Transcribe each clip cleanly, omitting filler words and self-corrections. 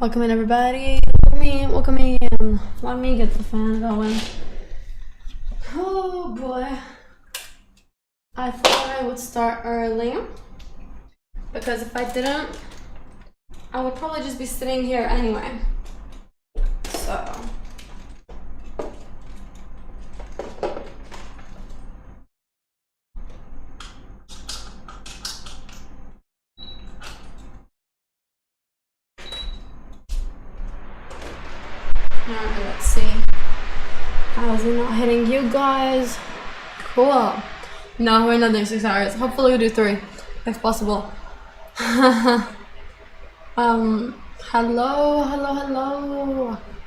Welcome in, everybody. Welcome in. Let me get the fan going. Oh boy. I thought I would start early because if I didn't, I would probably just be sitting here anyway. So. Alright, let's see. How's it not hitting you guys? Cool. No, we're not doing 6 hours. Hopefully we do 3, if possible. Hello.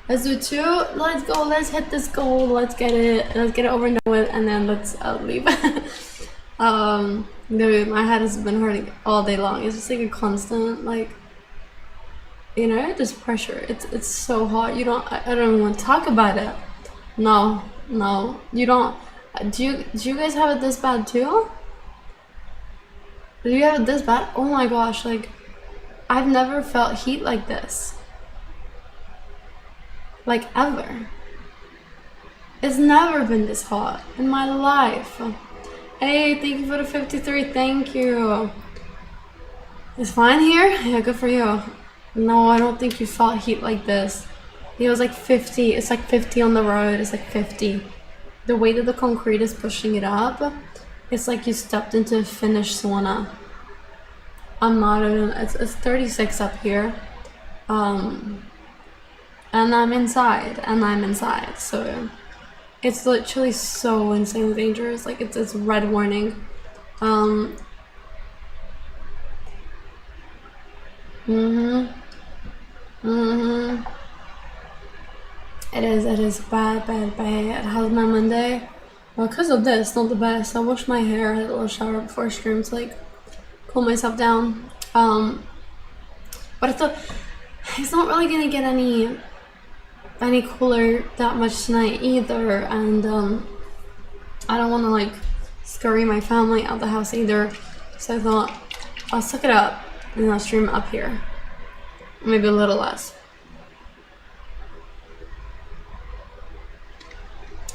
Let's do 2. Let's go. Let's hit this goal. Let's get it over and done with, and then let's leave. Dude, my head has been hurting all day long. It's just like a constant, like, you know, just pressure. It's so hot. I don't even want to talk about it. No, you don't. Do you guys have it this bad too? Do you have it this bad? Oh my gosh, like, I've never felt heat like this. Like, ever. It's never been this hot in my life. Hey, thank you for the 53, thank you. It's fine here? Yeah, good for you. No, I don't think you felt heat like this. It was like 50, it's like 50 on the road, it's like 50. The way that the concrete is pushing it up, it's like you stepped into a Finnish sauna. I'm not even, it's 36 up here. And I'm inside, so it's literally so insanely dangerous. Like, it's red warning. It is bad. How's my Monday? Well, because of this, not the best. I washed my hair, had a little shower before stream to like cool myself down. But I thought it's not really gonna get any cooler that much tonight either, and I don't want to like scurry my family out the house either. So I thought I'll suck it up and I'll stream up here, maybe a little less.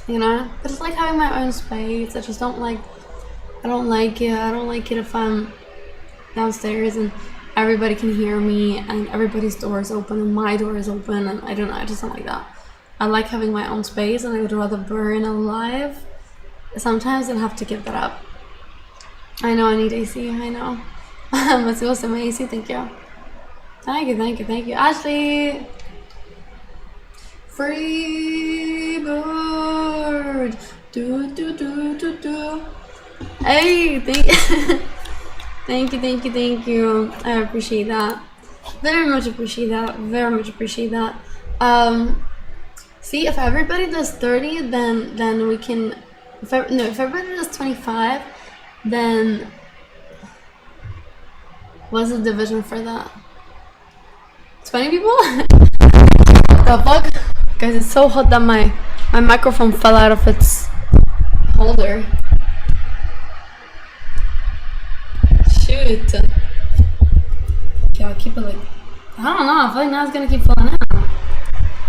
You know, but it's like having my own space. I don't like it if I'm downstairs and everybody can hear me and everybody's door is open and my door is open, and I just don't like that. I like having my own space, and I would rather burn alive sometimes than have to give that up. I know I need AC, I know. Let's go some AC, thank you. Thank you. Ashley! Free bird. Do. Hey, thank you. I appreciate that. Very much appreciate that. See, if everybody does 30, then we can. If everybody does 25, then what's the division for that? 20 people? The fuck? Guys, it's so hot that my microphone fell out of its holder. Shoot. Okay, I'll keep it like, I don't know, I feel like now it's gonna keep falling out.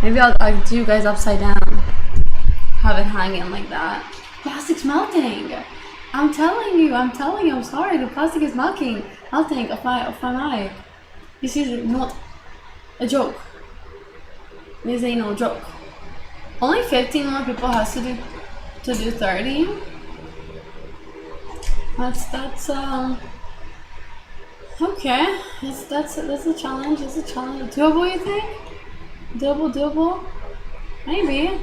Maybe I'll do you guys upside down. Have it hanging like that. Plastic's melting. I'm telling you, I'm sorry, the plastic is melting off my mic. This is not a joke. This ain't no joke. Only 15 more people has to do 30. That's okay. That's a challenge. It's a challenge. Doable, you think? Doable? Maybe.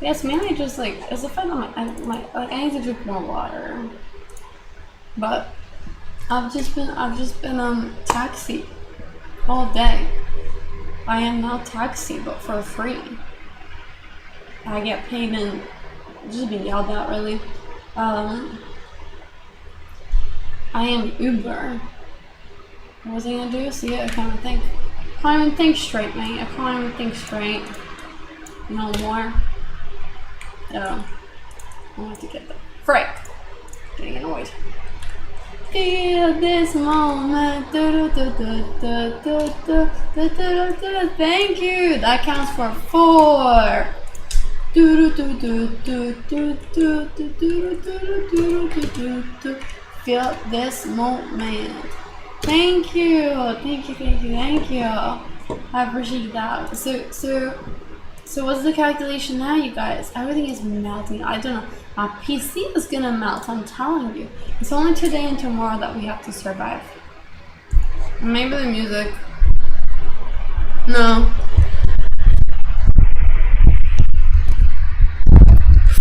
Yes, mainly just like it's the fact that I need to drink more water. But I've just been taxi all day. I am not taxi, but for free. I get paid and just being yelled at, really. I am Uber. What was I gonna do? See, I can't even think straight, mate. I can't even think straight. No more. I have to get the frick. Getting annoyed. Feel this moment. Thank you. That counts for 4. Feel this moment. Thank you. Thank you. Thank you. Thank you. I appreciate that. So what's the calculation now, you guys? Everything is melting. I don't know. My PC is gonna melt, I'm telling you. It's only today and tomorrow that we have to survive. Maybe the music. No.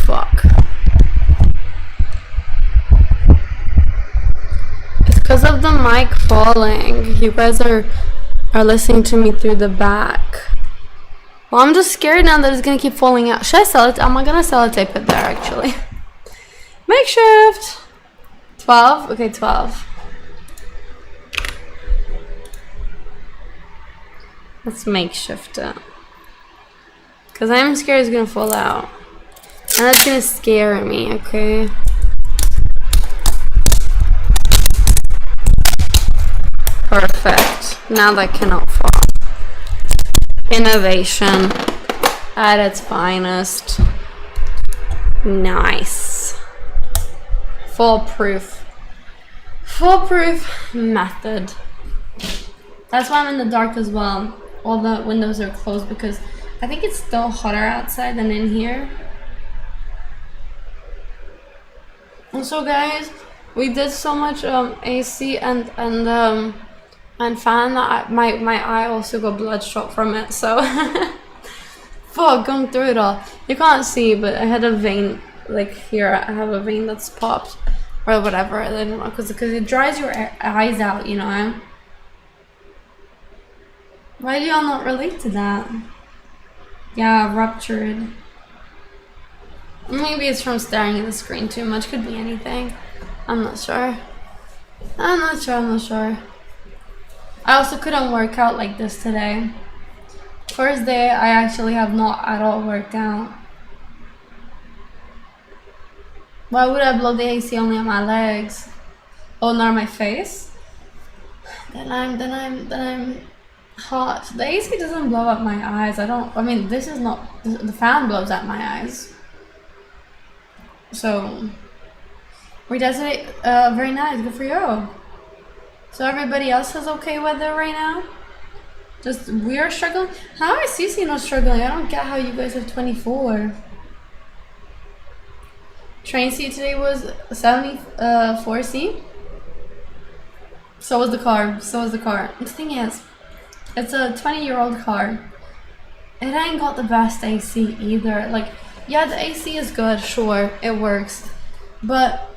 Fuck. It's because of the mic falling. You guys are listening to me through the back. Well, I'm just scared now that it's gonna keep falling out. Should I sell it? I'm not gonna sellotape it there, actually. Makeshift. 12? Okay, 12. Let's makeshift it. Because I'm scared it's gonna fall out. And that's gonna scare me, okay? Perfect. Now that cannot fall. Innovation at its finest. Nice. Foolproof method. That's why I'm in the dark as well. All the windows are closed because I think it's still hotter outside than in here. Also, guys, we did so much AC and fan that my eye also got bloodshot from it. So fuck, going through it all. You can't see, but I had a vein like here. I have a vein that's popped or whatever. I don't know, because it dries your eyes out, you know. Why do y'all not relate to that? Yeah, ruptured. Maybe it's from staring at the screen too much. Could be anything. I'm not sure. I'm not sure. I also couldn't work out like this today. First day I actually have not at all worked out. Why would I blow the AC only on my legs? Oh, not on my face? Then I'm hot. The AC doesn't blow up my eyes. I mean, this is not, the fan blows at my eyes. So, redesignate, very nice, good for you. So everybody else has okay weather right now? Just we are struggling? How is CC not struggling? I don't get how you guys have 24. Train seat today was 74C. So was the car. The thing is, it's a 20-year-old car. It ain't got the best AC either. Like, yeah, the AC is good, sure, it works. But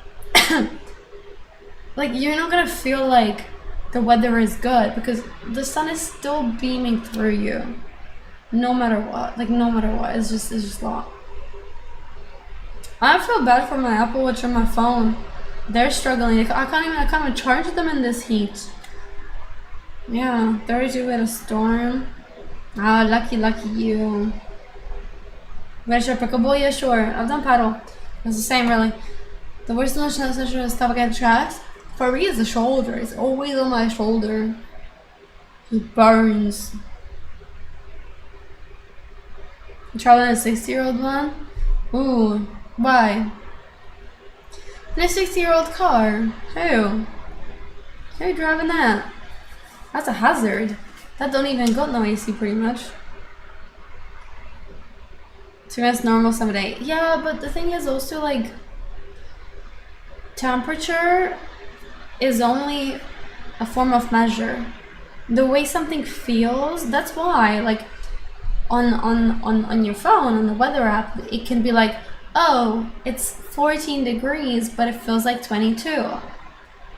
like, you're not gonna feel like the weather is good because the sun is still beaming through you. No matter what. Like, no matter what. It's just not. I feel bad for my Apple Watch and my phone. They're struggling. I can't even charge them in this heat. Yeah, 32 with a storm. Ah, lucky you. Ready for pickleball? Yeah, sure. I've done paddle. It's the same, really. The worst solution is stuff against tracks. For me, it's the shoulder. It's always on my shoulder. It burns. I'm traveling a 60-year-old one? Ooh, why? In a 60-year-old car? Who? Who driving that? That's a hazard. That don't even got no AC pretty much. 2 minutes normal, 7 to 8. Yeah, but the thing is also, like, temperature is only a form of measure. The way something feels, that's why, like, on your phone, on the weather app, it can be like, oh, it's 14 degrees, but it feels like 22.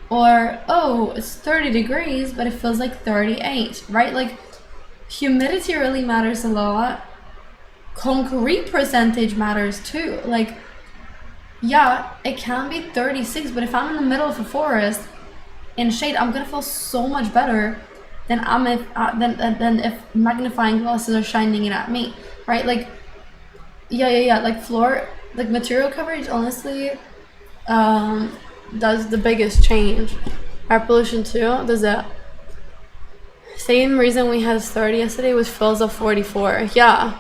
Or, oh, it's 30 degrees, but it feels like 38, right? Like, humidity really matters a lot. Concrete percentage matters too. Like, yeah, it can be 36, but if I'm in the middle of a forest in shade, I'm gonna feel so much better than than if magnifying glasses are shining it at me, right? Like, yeah. Like floor, like material coverage, honestly, does the biggest change. Air pollution too does that. Same reason we had 30 yesterday, which feels of 44. Yeah,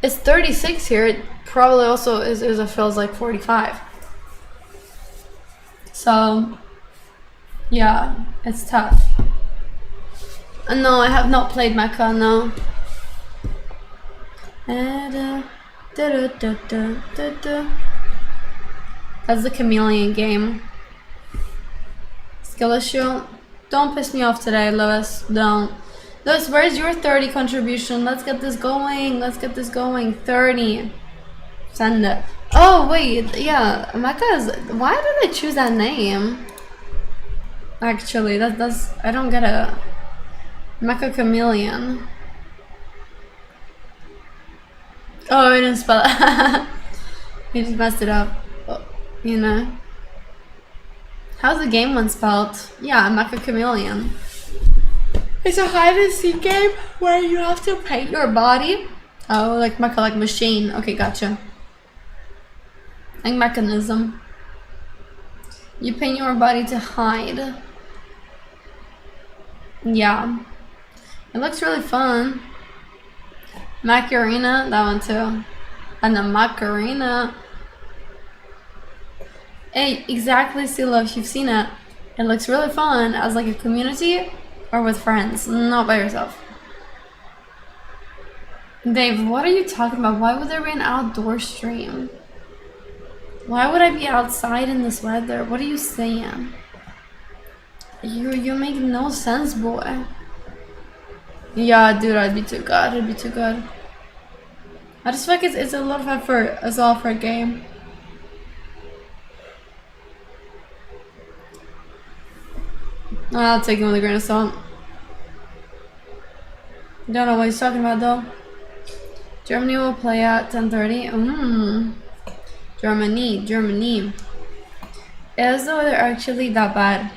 it's 36 here. It probably also is a feels like 45. So yeah, it's tough. No, I have not played Mecha. No. That's the chameleon game. Skill issue. Don't piss me off today, Lewis. Don't. Lewis, where's your 30 contribution? Let's get this going. Let's get this going. 30. Send it. Oh, wait. Yeah. Mecha is... Why did I choose that name? Actually, that's... I don't get it. Mecha chameleon. Oh, I didn't spell it. You just messed it up. You know. How's the game one spelled? Yeah, Mecha Chameleon. It's a hide and seek game where you have to paint your body. Oh, like Mecha, like machine. Okay, gotcha. Like mechanism. You paint your body to hide. Yeah. It looks really fun. Macarena, that one too. And the Macarena. Hey, exactly, Silo, if you've seen it. It looks really fun as like a community or with friends, not by yourself. Dave, what are you talking about? Why would there be an outdoor stream? Why would I be outside in this weather? What are you saying? You make no sense, boy. Yeah, dude, I'd be too good. I'd be too good. I just feel like it's a lot of effort as well for a game. I'll take it with a grain of salt. Don't know what he's talking about though. Germany will play at 10:30. Germany. Is the weather actually that bad?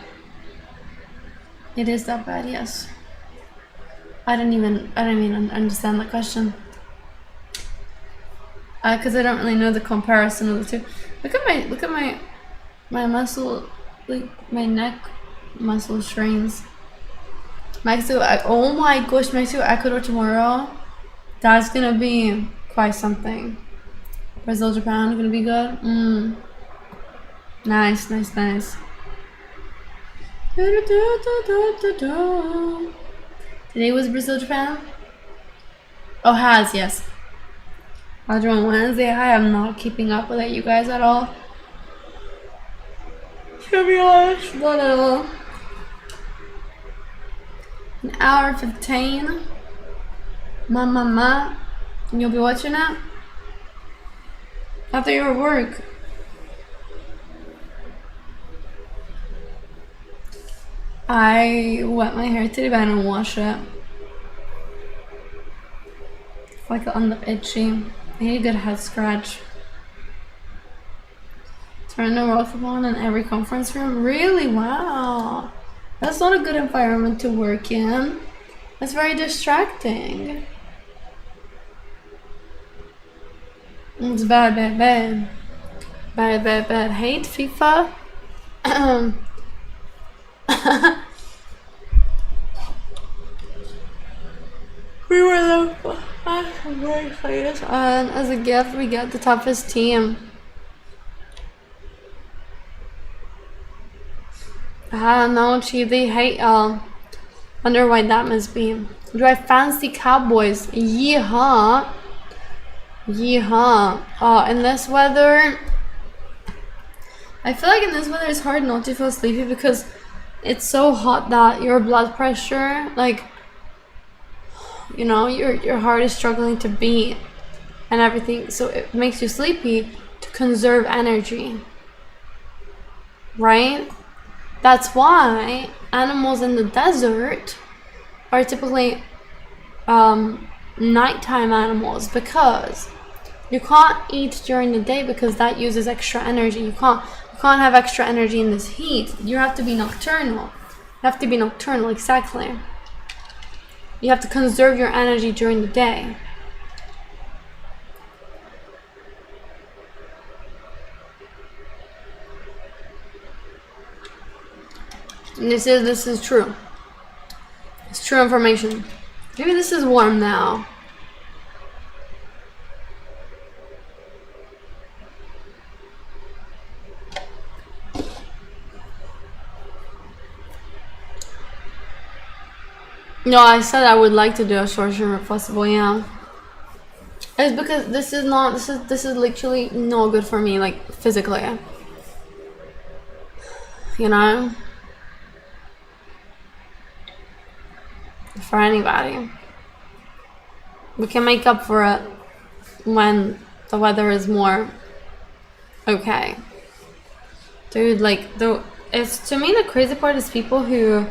It is that bad, yes. I don't even understand the question. Cause I don't really know the comparison of the two. Look at my muscle, like my neck muscle strains. Mexico, oh my gosh, Mexico, Ecuador tomorrow. That's gonna be quite something. Brazil, Japan, gonna be good. Nice. Today was Brazil, Japan. Oh, yes. I'll do on Wednesday. I am not keeping up with it, you guys, at all. To be honest, not at all. An hour 15. Ma. You'll be watching it after your work. I wet my hair today, but I didn't wash it. It's like on the itchy. I need a good head scratch. Turn the world on in every conference room. Really? Wow. That's not a good environment to work in. That's very distracting. It's bad. Hate FIFA. We were the very excited, and as a gift we get the toughest team. I don't know, they hate y'all. Wonder why that must be. Do I fancy Cowboys? Yeehaw. In this weather, I feel like in this weather it's hard not to feel sleepy because it's so hot that your blood pressure, like, you know, your heart is struggling to beat and everything, so it makes you sleepy to conserve energy, right? That's why animals in the desert are typically nighttime animals, because you can't eat during the day because that uses extra energy. You can't have extra energy in this heat. You have to be nocturnal. Exactly. You have to conserve your energy during the day. This is true. It's true information. Maybe this is warm now. No, I said I would like to do a short stream if possible, yeah. It's because this is literally not good for me, like physically. You know? For anybody. We can make up for it when the weather is more okay. Dude, like it's to me the crazy part is people who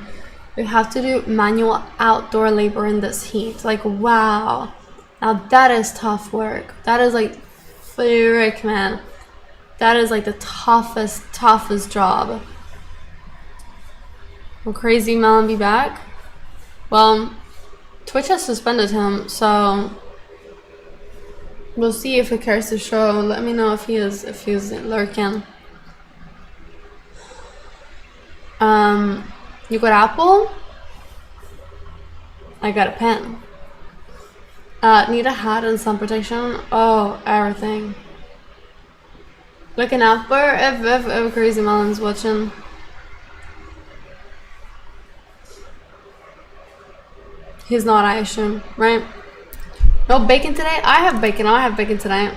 have to do manual outdoor labor in this heat. Like, wow. Now that is tough work. That is like frick, man. That is like the toughest job. Will Crazy Melon be back? Well, Twitch has suspended him, so we'll see if he cares to show. Let me know if he's lurking. You got Apple? I got a pen. Need a hat and sun protection. Oh, everything. Looking out for if Crazy Melon's watching. He's not, I assume, right? No bacon today? I have bacon. I have bacon tonight.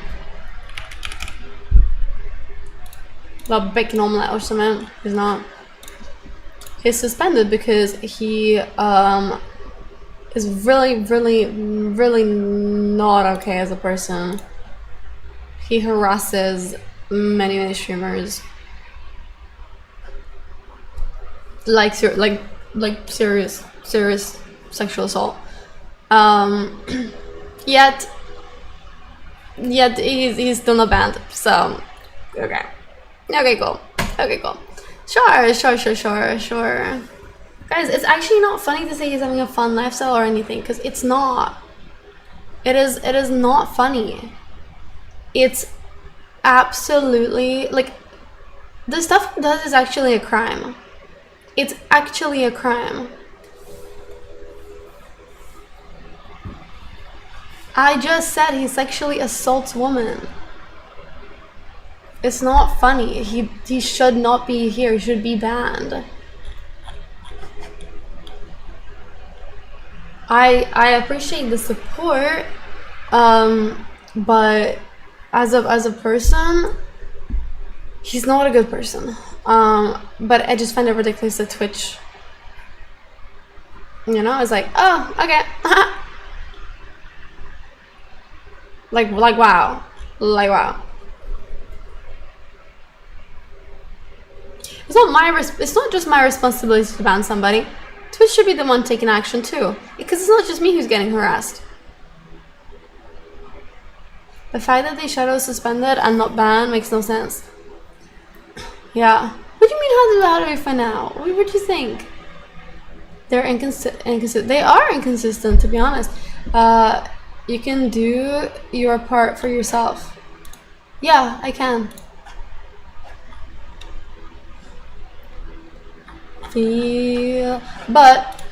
Love bacon omelette or something. He's not. He's suspended because he is really not okay as a person. He harasses many streamers. Like serious sexual assault. Yet he's still not banned. So okay, cool. Sure. Guys, it's actually not funny to say he's having a fun lifestyle or anything, because it's not. It is not funny. It's absolutely, like, the stuff he does is actually a crime. It's actually a crime. I just said he sexually assaults women. It's not funny. He should not be here. He should be banned. I appreciate the support, but as a person, he's not a good person. But I just find it ridiculous that Twitch, you know, it's like, oh, okay. like wow. It's not just my responsibility to ban somebody. Twitch should be the one taking action too, because it's not just me who's getting harassed. The fact that they shadow suspended and not banned makes no sense. Yeah. What do you mean how do we find out? What do you think? They're inconsistent. They are inconsistent, to be honest. You can do your part for yourself. Yeah, I can. But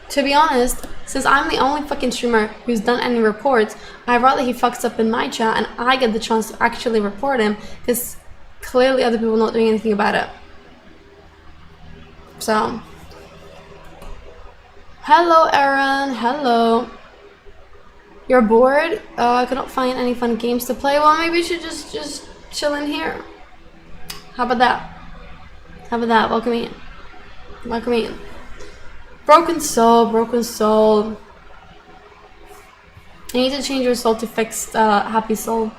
to be honest, since I'm the only fucking streamer who's done any reports, I'd rather he fucks up in my chat and I get the chance to actually report him, because clearly other people are not doing anything about it. So, hello Aaron, hello. You're bored? I cannot find any fun games to play. Well, maybe you should just chill in here. How about that? Welcome in. Broken soul. You need to change your soul to fixed happy soul.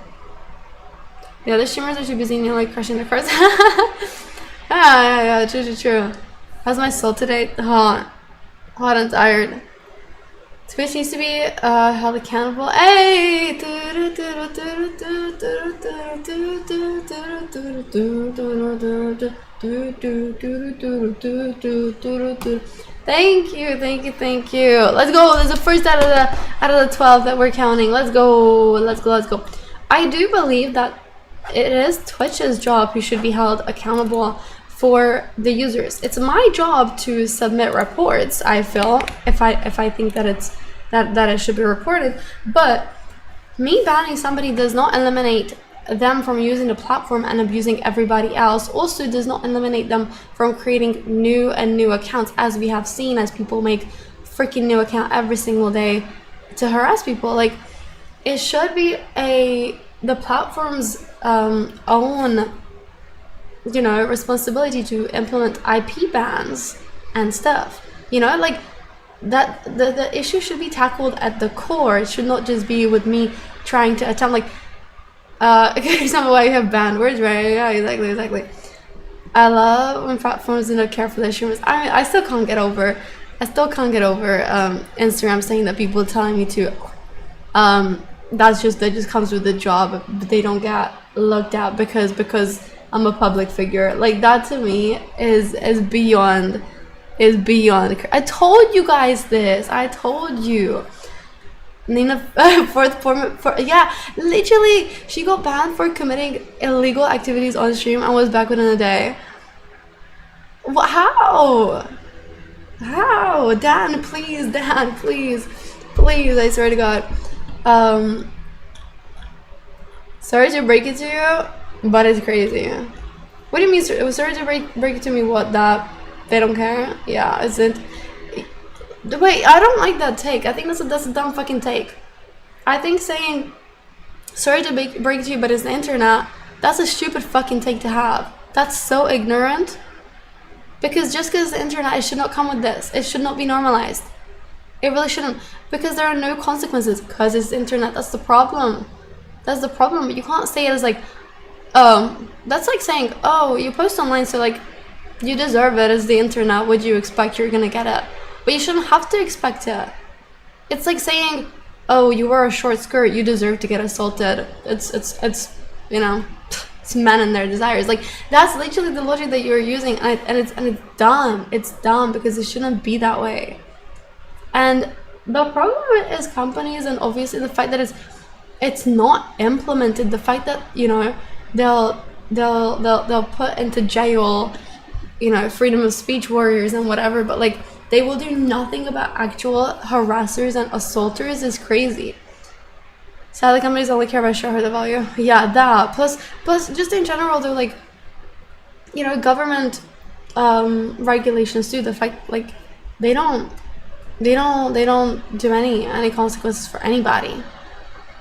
The other streamers are too busy and like crushing their cards. yeah, true. How's my soul today? Hot and tired. Twitch needs to be held accountable. Hey! Thank you. Let's go. There's the first out of the 12 that we're counting. Let's go. I do believe that it is Twitch's job who should be held accountable for the users. It's my job to submit reports, I feel, if I think that it should be reported. But me banning somebody does not eliminate them from using the platform and abusing everybody else. Also does not eliminate them from creating new accounts, as we have seen, as people make freaking new account every single day to harass people. Like, it should be the platform's own, you know, responsibility to implement IP bans and stuff. You know, like that the issue should be tackled at the core. It should not just be with me trying to attempt, like, example, why you have banned words, right? Yeah, exactly. I love when platforms do not care for their streamers. I mean, I still can't get over Instagram saying that people telling me to. That just comes with the job, but they don't get looked at because I'm a public figure. Like, that to me is beyond. I told you guys this. I told you. Nina, yeah, literally, she got banned for committing illegal activities on stream and was back within a day. How? Dan, please, I swear to God. Sorry to break it to you, but it's crazy. What do you mean? Sorry to break it to me? What, that they don't care? Yeah, isn't? Wait, I don't like that take. I think that's a dumb fucking take. I think saying sorry to break it to you, but it's the internet, that's a stupid fucking take to have. That's so ignorant. Because just because it's the internet, it should not come with this. It should not be normalized. It really shouldn't. Because there are no consequences. Because it's the internet. That's the problem. But you can't say it as like, that's like saying, oh, you post online, so like, you deserve it. It's the internet. Would you expect you're gonna get it? But you shouldn't have to expect it. It's like saying, oh, you wear a short skirt, you deserve to get assaulted. It's you know, it's men and their desires. Like, that's literally the logic that you're using, and it's dumb. It's dumb because it shouldn't be that way. And the problem is companies, and obviously the fact that it's not implemented. The fact that, you know, they'll put into jail, you know, freedom of speech warriors and whatever, but like, they will do nothing about actual harassers and assaulters is crazy. Sadly, companies only care about shareholder value. Yeah, that. Plus, just in general, they're like, you know, government regulations too. The fact, like, they don't do any consequences for anybody.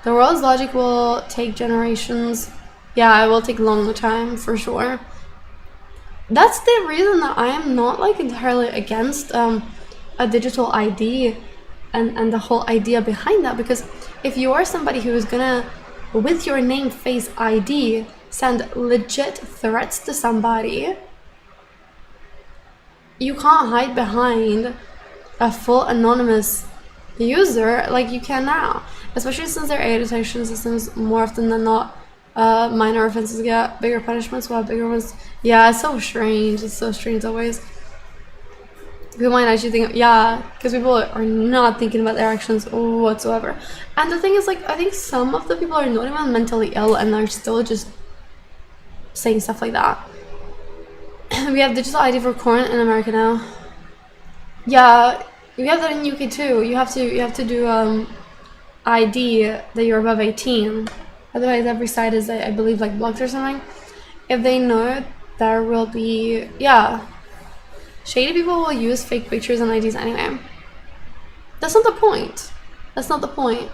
The world's logic will take generations. Yeah, it will take a long time for sure. That's the reason that I am not like entirely against a digital ID and the whole idea behind that, because if you are somebody who is gonna, with your name face ID, send legit threats to somebody, you can't hide behind a full anonymous user like you can now, especially since their AI detection systems more often than not, minor offenses get bigger punishments while bigger ones. Yeah, it's so strange. It's so strange always. People might actually think, yeah, because people are not thinking about their actions whatsoever. And the thing is, like, I think some of the people are not even mentally ill and they're still just saying stuff like that. We have digital ID for corn in America now. Yeah, we have that in UK too. You have to do ID that you're above 18. Otherwise, every site is, I believe, like, blocked or something. If they know, there will be, yeah. Shady people will use fake pictures and IDs anyway. That's not the point. That's not the point.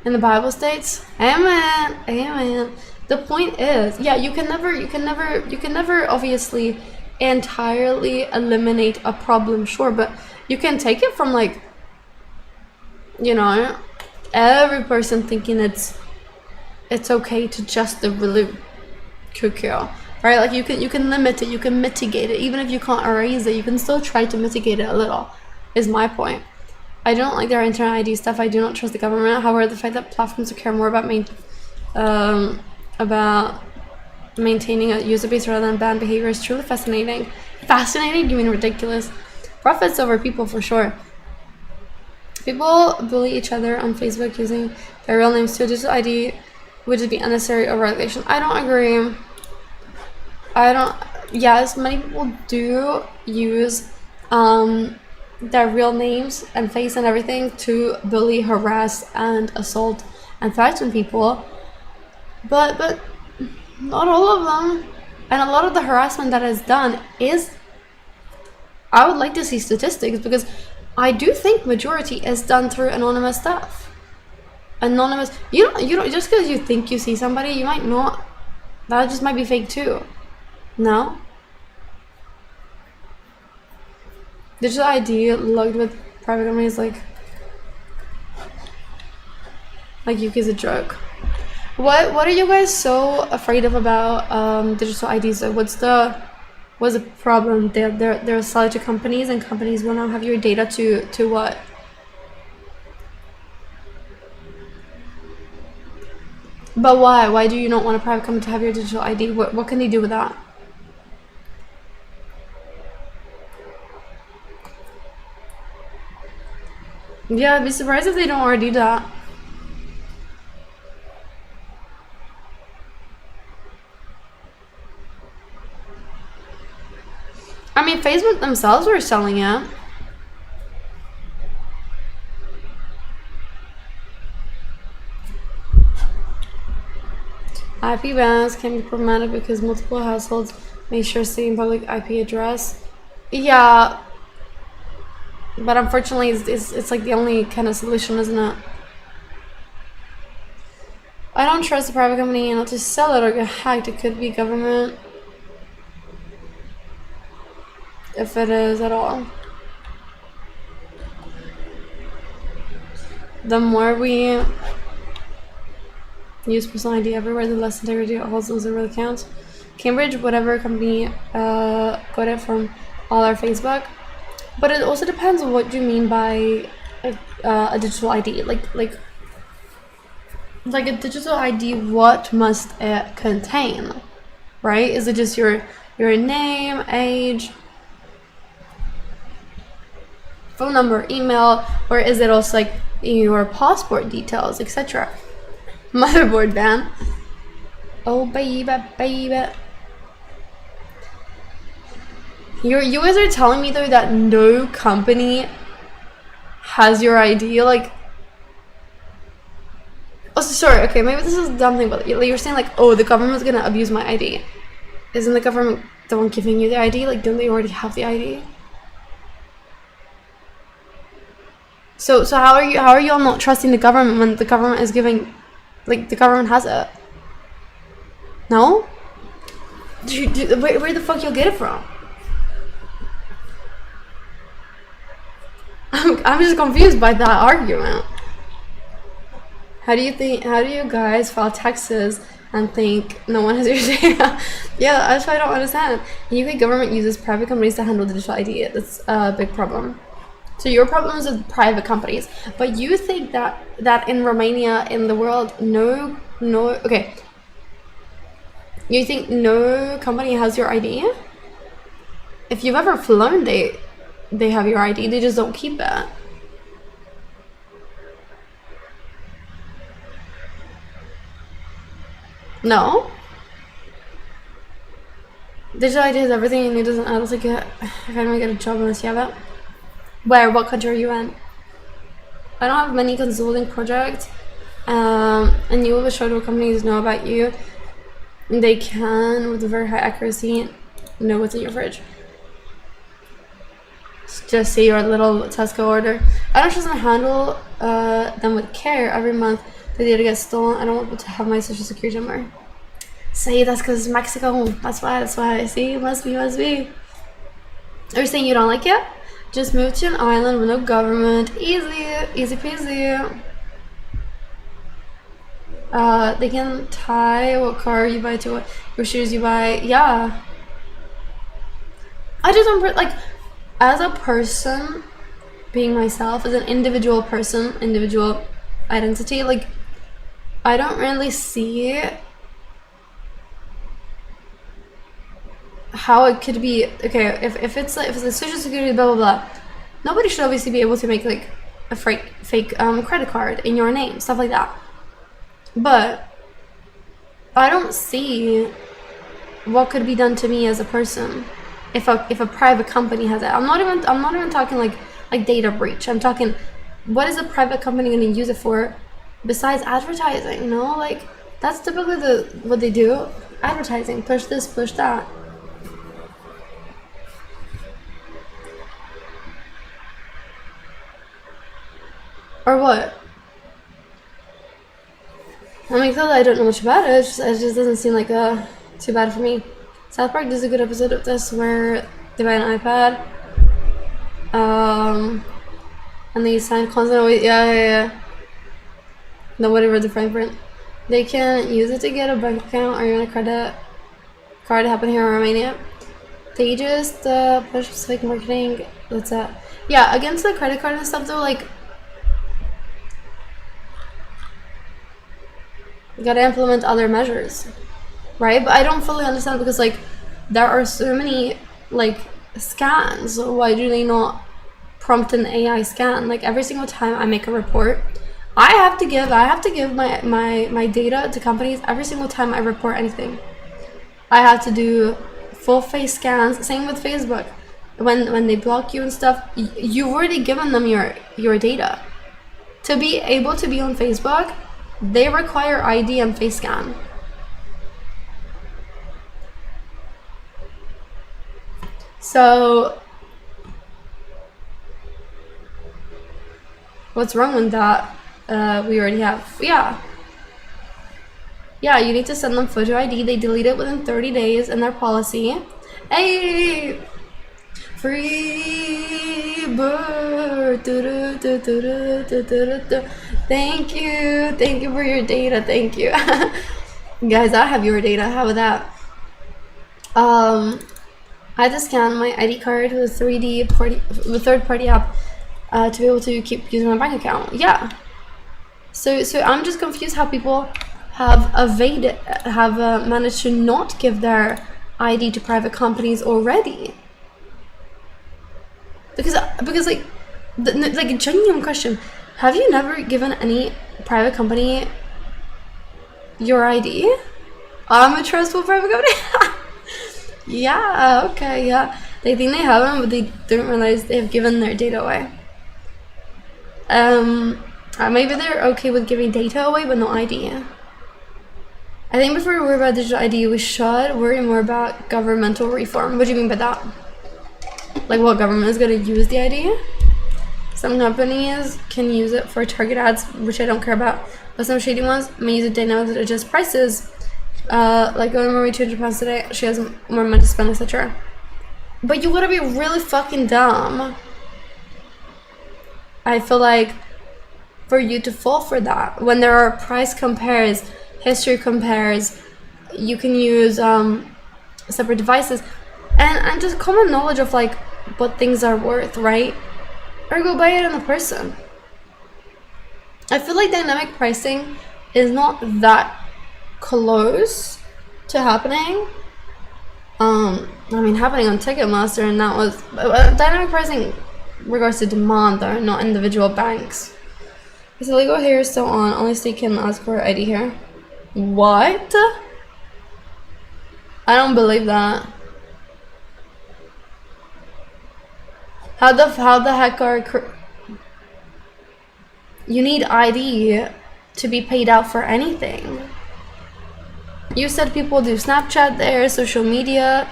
And the Bible states, amen, amen. The point is, yeah, you can never obviously entirely eliminate a problem, sure, but you can take it from, like, you know, every person thinking it's okay to just really cuckoo, right? Like, you can limit it, you can mitigate it. Even if you can't erase it, you can still try to mitigate it a little, is my point. I don't like their internet ID stuff. I do not trust the government. However, the fact that platforms care more about maintaining a user base rather than banned behavior is truly fascinating. Fascinating? You mean ridiculous? Profits over people for sure. People bully each other on Facebook using their real names too. Digital ID would just be unnecessary overregulation. I don't agree. I don't. Yes, many people do use their real names and face and everything to bully, harass, and assault and threaten people. But not all of them. And a lot of the harassment that is done is, I would like to see statistics, because I do think majority is done through anonymous stuff. Anonymous. You don't just because you think you see somebody, you might not. That just might be fake too. No? Digital ID logged with private companies like UK is a joke. What are you guys so afraid of about digital IDs? Like, what's the problem? They're sold to companies, and companies will not have your data to what? But why? Why do you not want a private company to have your digital ID? What can they do with that? Yeah, I'd be surprised if they don't already do that. I mean, Facebook themselves were selling it. IP bans can be problematic because multiple households may share same public IP address. Yeah, but unfortunately, it's like the only kind of solution, isn't it? I don't trust a private company not to sell it or get hacked. It could be government. If it is at all. The more we use personal ID everywhere, the less integrity it holds those real accounts. Cambridge, whatever company got it from all our Facebook. But it also depends on what you mean by a digital ID. Like a digital ID, what must it contain? Right? Is it just your name, age, phone number, email, or is it also like your passport details, etc.? Motherboard ban. Oh baby. You guys are telling me though that no company has your ID, like. Oh, sorry. Okay, maybe this is a dumb thing, but you're saying like, oh, the government's gonna abuse my ID. Isn't the government the one giving you the ID? Like, don't they already have the ID? So how are you all not trusting the government when the government is giving, like, the government has it? No? Where the fuck you'll get it from? I'm just confused by that argument. How do you guys file taxes and think no one has your data? Yeah, that's what I don't understand. The UK government uses private companies to handle digital ID. That's a big problem. So your problem is with private companies, but you think that in Romania, in the world, okay. You think no company has your ID? If you've ever flown, they have your ID. They just don't keep it. No. Digital ID is everything, and it doesn't. I don't think I can't even get a job unless you have it. Where? What country are you in? I don't have many consulting projects, and you will show what companies know about you. They can, with very high accuracy, know what's in your fridge. Just see your little Tesco order. I don't trust them to handle them with care. Every month the data gets stolen. I don't want to have my social security number. Say that's because it's Mexico. That's why. See, must be. Are you saying you don't like it? Just move to an island with no government. Easy peasy. They can tie what car you buy to what shoes you buy. Yeah. I just don't like, as a person, being myself, as an individual person, individual identity, like, I don't really see how it could be okay if it's like, if it's a social security blah blah blah. Nobody should obviously be able to make like a fake credit card in your name, stuff like that. But I don't see what could be done to me as a person if a private company has it. I'm not even talking like data breach. I'm talking, what is a private company going to use it for besides advertising? You know, like that's typically what they do. Advertising, push this, push that. Or what? I mean, cause I don't know much about it. It just doesn't seem like too bad for me. South Park does a good episode of this where they buy an iPad, and they sign constantly. Yeah. No, whatever the fine print. They can use it to get a bank account or even a credit card. Happened here in Romania. They just push fake marketing. That's it. Yeah, against the credit card and stuff though, like, you gotta implement other measures, right? But I don't fully understand, because like there are so many like scans. So why do they not prompt an AI scan? Like every single time I make a report, I have to give my data to companies every single time I report anything. I have to do full face scans. Same with Facebook. When they block you and stuff, you've already given them your data. To be able to be on Facebook, they require ID and face scan. So what's wrong with that? We already have. Yeah, you need to send them photo ID. They delete it within 30 days in their policy. Hey, free bird. Thank you for your data. Thank you. Guys, I have your data. How about that? I had to scan my ID card with a third-party app to be able to keep using my bank account. Yeah. So I'm just confused how people have managed to not give their ID to private companies already. Because like a genuine question, have you never given any private company your ID? I'm a trustful private company. Yeah, okay, yeah. They think they have them, but they don't realize they have given their data away. Maybe they're okay with giving data away, but no ID. I think before we worry about digital ID, we should worry more about governmental reform. What do you mean by that? Like what government is going to use the ID? Some companies can use it for target ads, which I don't care about, but some shady ones may use it dynamically to adjust prices. Like going over £200 today, she has more money to spend, etc. But you gotta be really fucking dumb, I feel like, for you to fall for that. When there are price compares, history compares, you can use separate devices, and just common knowledge of like what things are worth, right? Or go buy it in the person. I feel like dynamic pricing is not that close to happening. I mean, happening on Ticketmaster, and that was dynamic pricing regards to demand though, not individual banks. Is illegal here still on? Only state can ask for ID here. What? I don't believe that. How the heck are you need ID to be paid out for anything? You said people do Snapchat there, social media.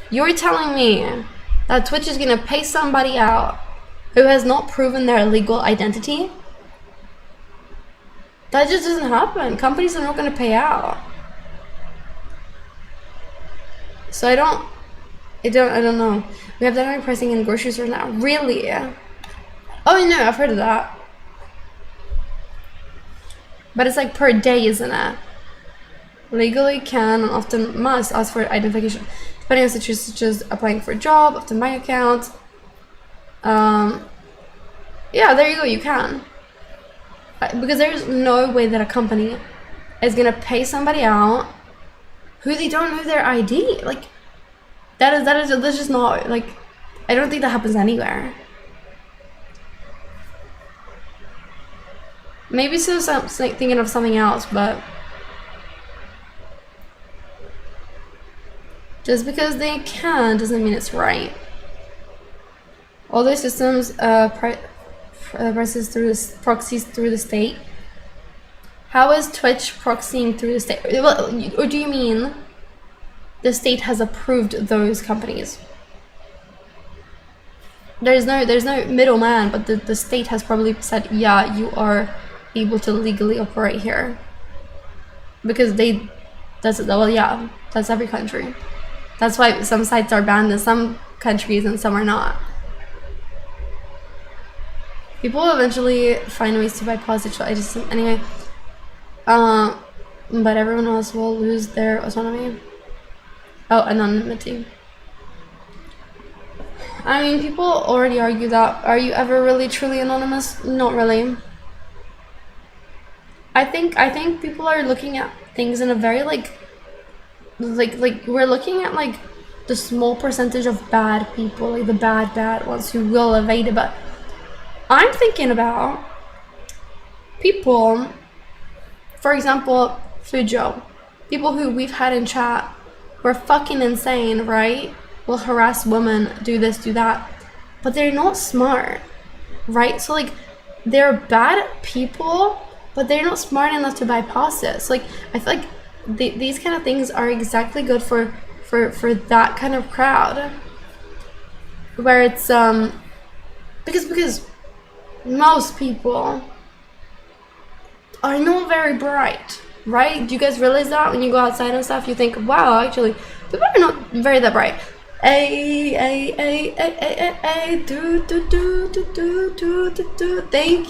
You're telling me that Twitch is gonna pay somebody out who has not proven their legal identity? That just doesn't happen. Companies are not gonna pay out. So I don't know. We have dynamic pricing in grocery stores now. Really? Oh no, I've heard of that. But it's like per day, isn't it? Legally can and often must ask for identification, depending on situations such as applying for a job, often bank account. Yeah, there you go, you can. Because there's no way that a company is gonna pay somebody out who they don't know their ID. Like, that's just not, like, I don't think that happens anywhere. Maybe so, thinking of something else, but Just because they can doesn't mean it's right. All their systems proxies through the state. How is Twitch proxying through the state? Well, or do you mean the state has approved those companies? There's no middleman, but the state has probably said, yeah, you are able to legally operate here. Because that's every country. That's why some sites are banned in some countries and some are not. People will eventually find ways to bypass each other. Anyway. But everyone else will lose their autonomy. Oh, anonymity. I mean, people already argue that. Are you ever really truly anonymous? Not really. I think people are looking at things in a very like we're looking at like the small percentage of bad people, like the bad ones who will evade it. But I'm thinking about people, for example, Fujo, people who we've had in chat who are fucking insane, right? Will harass women, do this, do that, but they're not smart, right? So like, they're bad people, but they're not smart enough to bypass it. So like, I feel like these kind of things are exactly good for that kind of crowd, where it's because most people are not very bright, right? Do you guys realize that when you go outside and stuff, you think, wow, actually, people are not very that bright. Thank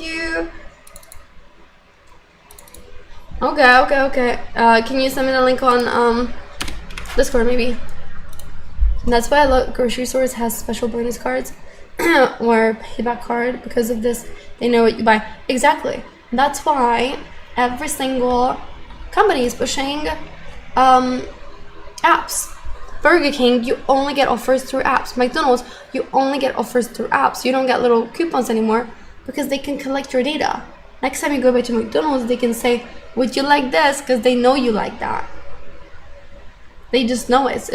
you. Okay. Can you send me the link on Discord maybe? That's why I love grocery stores has special bonus cards or payback card, because of this. They know what you buy. Exactly. That's why every single company is pushing apps. Burger King, you only get offers through apps. McDonald's, you only get offers through apps. You don't get little coupons anymore because they can collect your data. Next time you go back to McDonald's, they can say, would you like this? Because they know you like that. They just know it.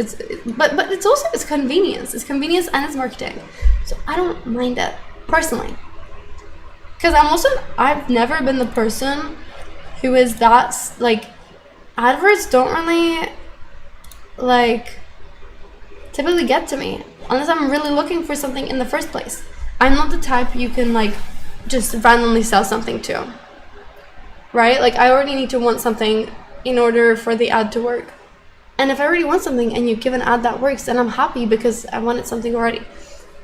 But it's also it's convenience. It's convenience and it's marketing. So I don't mind it personally. Because I've never been the person who is that, like, adverts don't really, like, typically get to me unless I'm really looking for something in the first place. I'm not the type you can, like, just randomly sell something to, right? Like, I already need to want something in order for the ad to work. And if I already want something and you give an ad that works, then I'm happy because I wanted something already.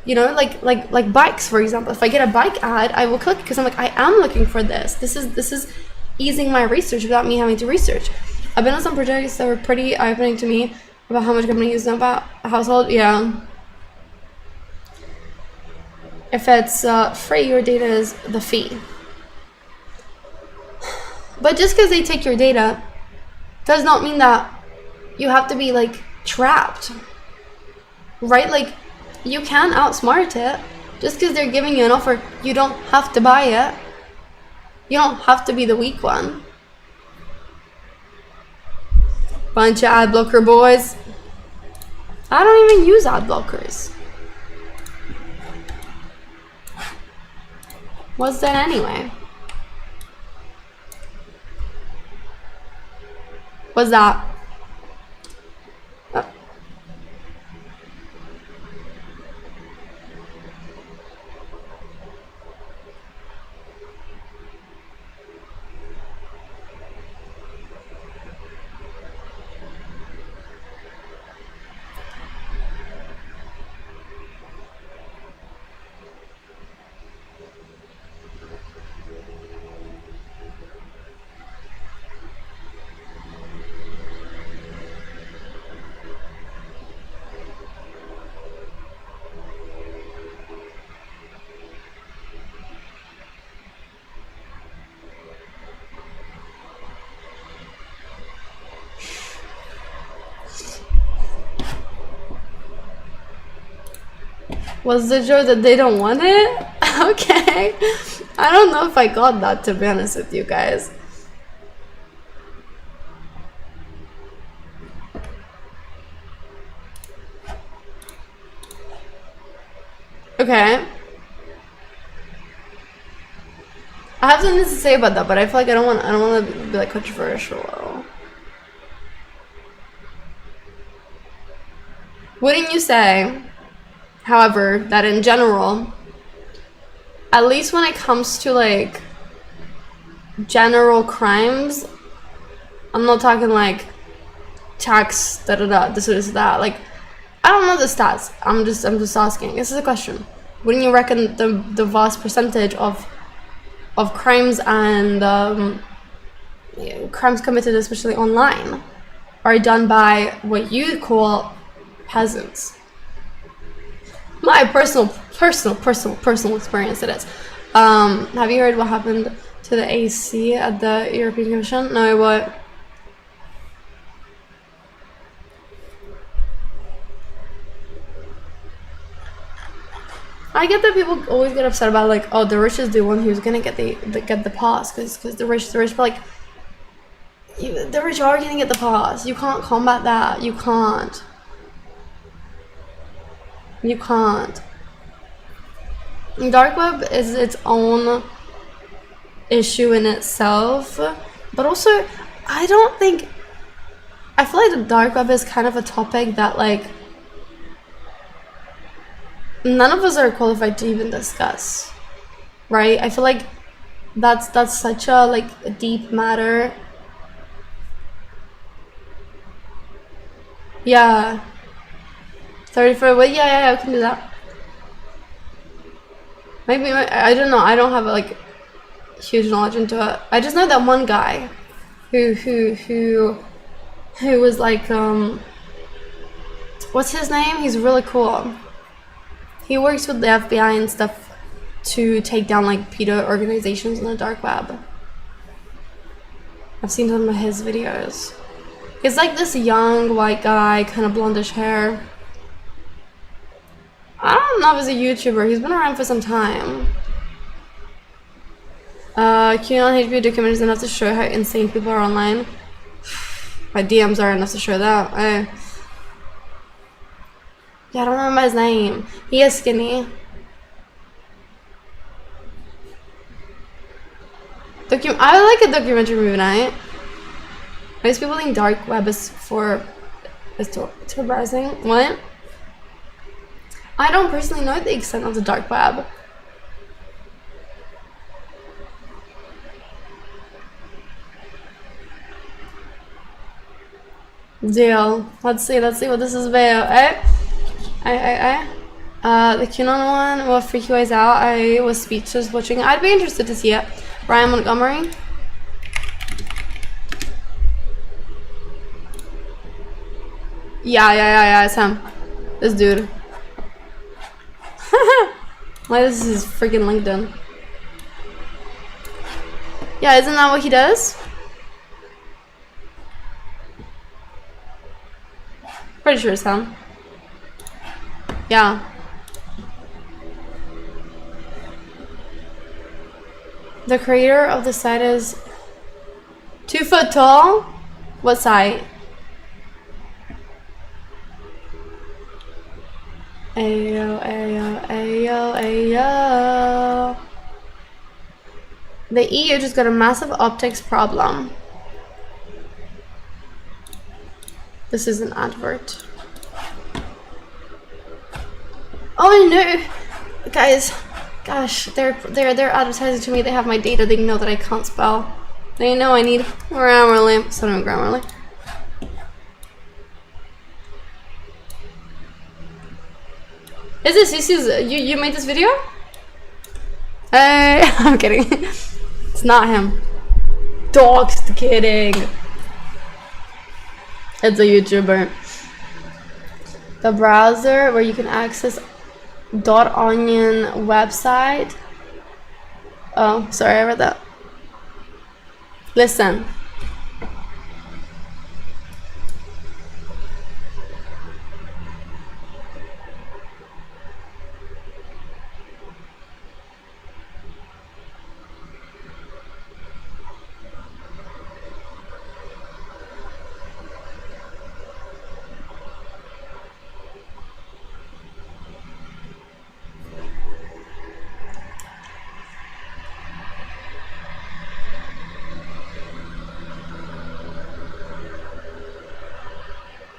You know, like bikes, for example. If I get a bike ad, I will click because I'm like, I am looking for this. This is easing my research without me having to research. I've been on some projects that were pretty eye-opening to me about how much companies know about a household. Yeah. If it's free, your data is the fee. But just because they take your data does not mean that you have to be, like, trapped, right? Like, you can outsmart it. Just because they're giving you an offer, you don't have to buy it. You don't have to be the weak one. Bunch of ad blocker boys. I don't even use ad blockers. What's that anyway? What's that? Oh. Was the joke that they don't want it? Okay. I don't know if I got that, to be honest with you guys. Okay. I have something to say about that, but I feel like I don't want to be like controversial. Wouldn't you say, however, that in general, at least when it comes to like general crimes, I'm not talking like tax this that, like I don't know the stats. I'm just asking. This is a question. Wouldn't you reckon the vast percentage of crimes and crimes committed, especially online, are done by what you call peasants? My personal experience it is. Have you heard what happened to the AC at the European Commission? No, what? I get that people always get upset about like, oh, the rich is the one who's gonna get the pass because the rich, but like, the rich are gonna get the pass. You can't combat that. You can't. Dark web is its own issue in itself, but also I feel like the dark web is kind of a topic that like none of us are qualified to even discuss, right? I feel like that's such a like a deep matter. Yeah, 34. Well, yeah, I can do that. Maybe I don't know. I don't have like huge knowledge into it. I just know that one guy who was like what's his name? He's really cool. He works with the FBI and stuff to take down like pedo organizations in the dark web. I've seen some of his videos. He's like this young white guy, kind of blondish hair. I don't know if he's a YouTuber. He's been around for some time. QAnon HBO documentaries enough to show how insane people are online. My DMs are enough to show that. Yeah, I don't remember his name. He is skinny. I like a documentary movie night. Most people think dark web is terrorizing. What? I don't personally know the extent of the dark web. Deal. Let's see what this is about. The QAnon one will freak you guys out. I was speechless watching it. I'd be interested to see it. Brian Montgomery. Yeah, it's him. This dude. Why this is his freaking LinkedIn? Yeah, isn't that what he does? Pretty sure it's him. Yeah. The creator of the site is 2 foot tall. What site? Ayo. The EU just got a massive optics problem. This is an advert. Oh no, guys, gosh, they're advertising to me. They have my data. They know that I can't spell. They know I need Grammarly. So no Grammarly. Is this you made this video? I'm kidding. It's not him. Doxed, kidding. It's a YouTuber. The browser where you can access .onion website. Oh, sorry, I read that. Listen.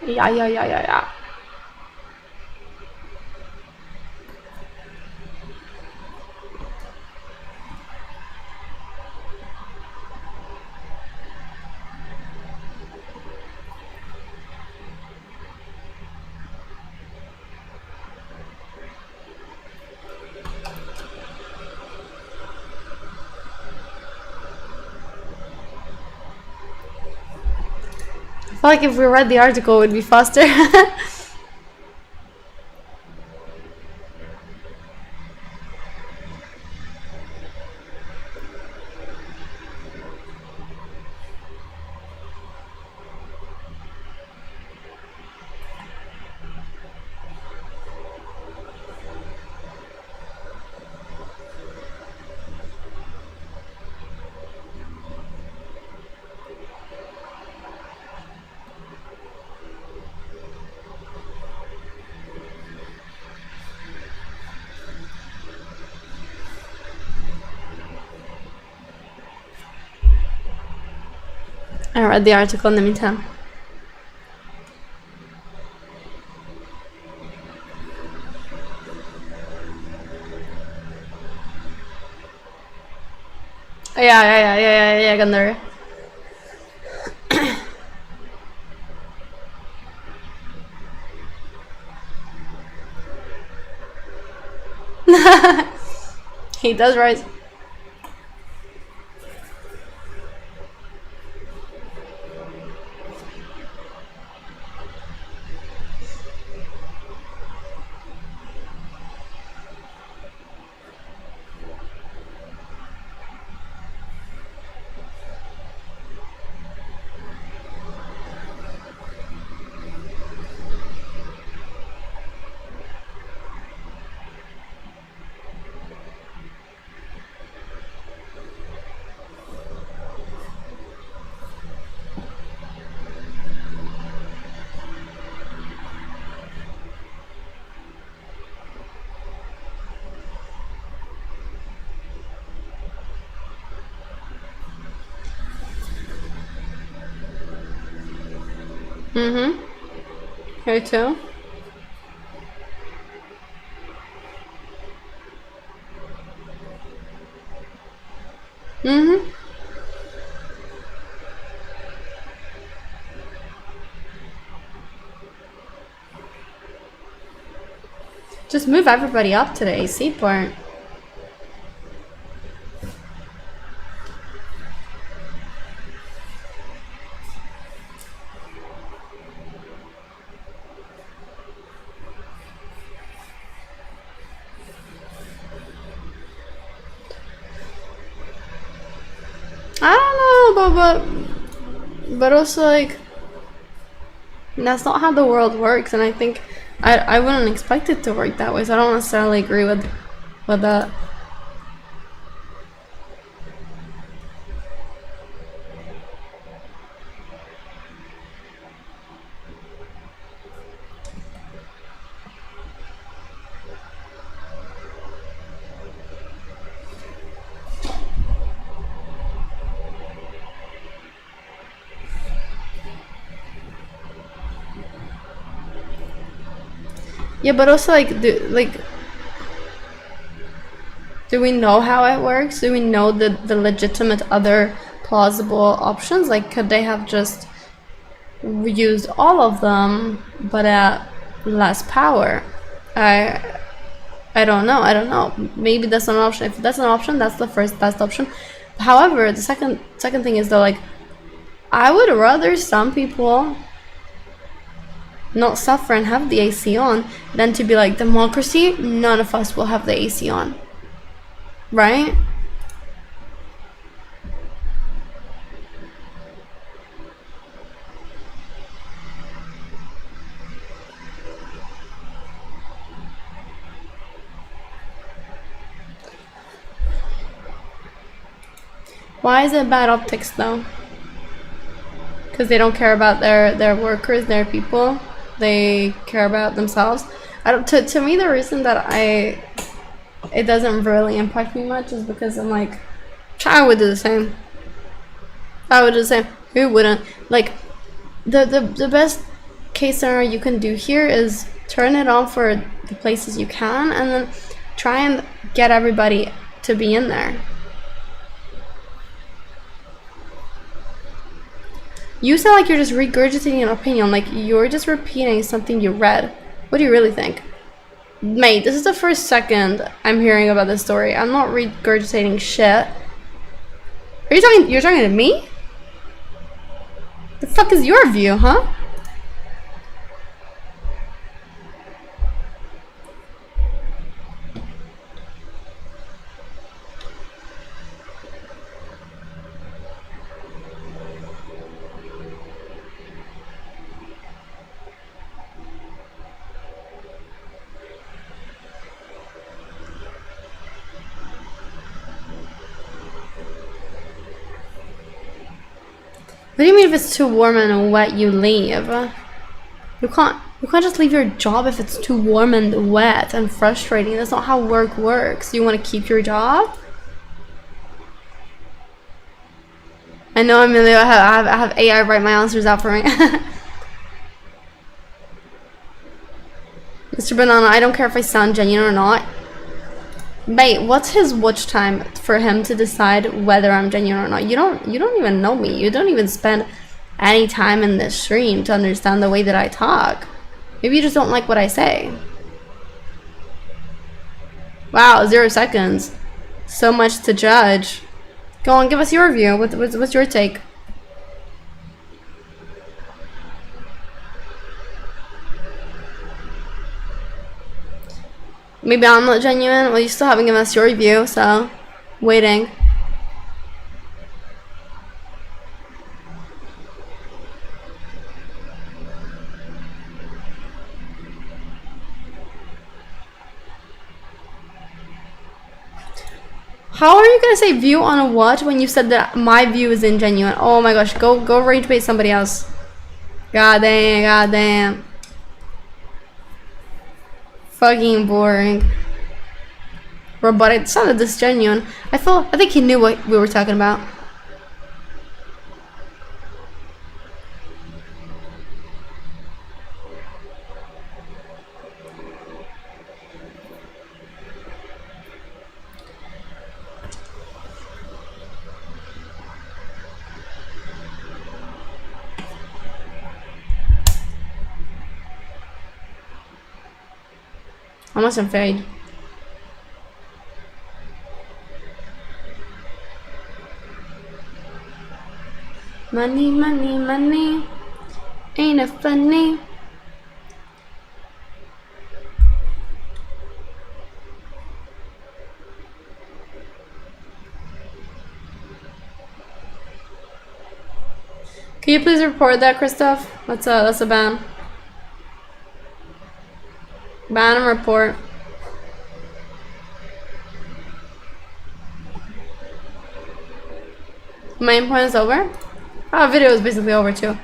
Yeah. I feel like if we read the article, it would be faster. I read the article in the meantime. Yeah, Gander. He does rise. Here too. Just move everybody up to the AC part. I don't know, but also like that's not how the world works, and I think I wouldn't expect it to work that way. So I don't necessarily agree with that. Yeah, but also do we know how it works? Do we know the legitimate other plausible options? Like, could they have just used all of them but at less power? I don't know. Maybe that's not an option. If that's an option, that's the first best option. However, the second thing is though, like, I would rather some people not suffer and have the AC on than to be like, democracy, none of us will have the AC on. Right? Why is it bad optics though? Because they don't care about their workers, their people. They care about themselves. I don't. To me, the reason that it doesn't really impact me much is because I'm like, I would do the same. I would do the same. Who wouldn't? Like, the best case scenario you can do here is turn it on for the places you can, and then try and get everybody to be in there. You sound like you're just regurgitating an opinion, like you're just repeating something you read. What do you really think? Mate, this is the first second I'm hearing about this story. I'm not regurgitating shit. Are you talking? You're talking to me? The fuck is your view, huh? What do you mean if it's too warm and wet you leave? You can't just leave your job if it's too warm and wet and frustrating. That's not how work works. You want to keep your job? I know, Emilio, I have AI write my answers out for me. Mr. Banana, I don't care if I sound genuine or not. Mate, what's his watch time for him to decide whether I'm genuine or not? You don't even know me. You don't even spend any time in this stream to understand the way that I talk. Maybe you just don't like what I say. Wow, 0 seconds. So much to judge. Go on, give us your view. What's your take? Maybe I'm not genuine. Well, you still haven't given us your view, so waiting. How are you gonna say view on a what when you said that my view is ingenuine? Oh my gosh, go rage bait somebody else. God damn. Fucking boring. But it sounded this genuine. I think he knew what we were talking about. I mustn't fade. Money, ain't it funny? Can you please report that, Christoph? That's a ban. Ban and report. Main point is over? Oh, video is basically over too.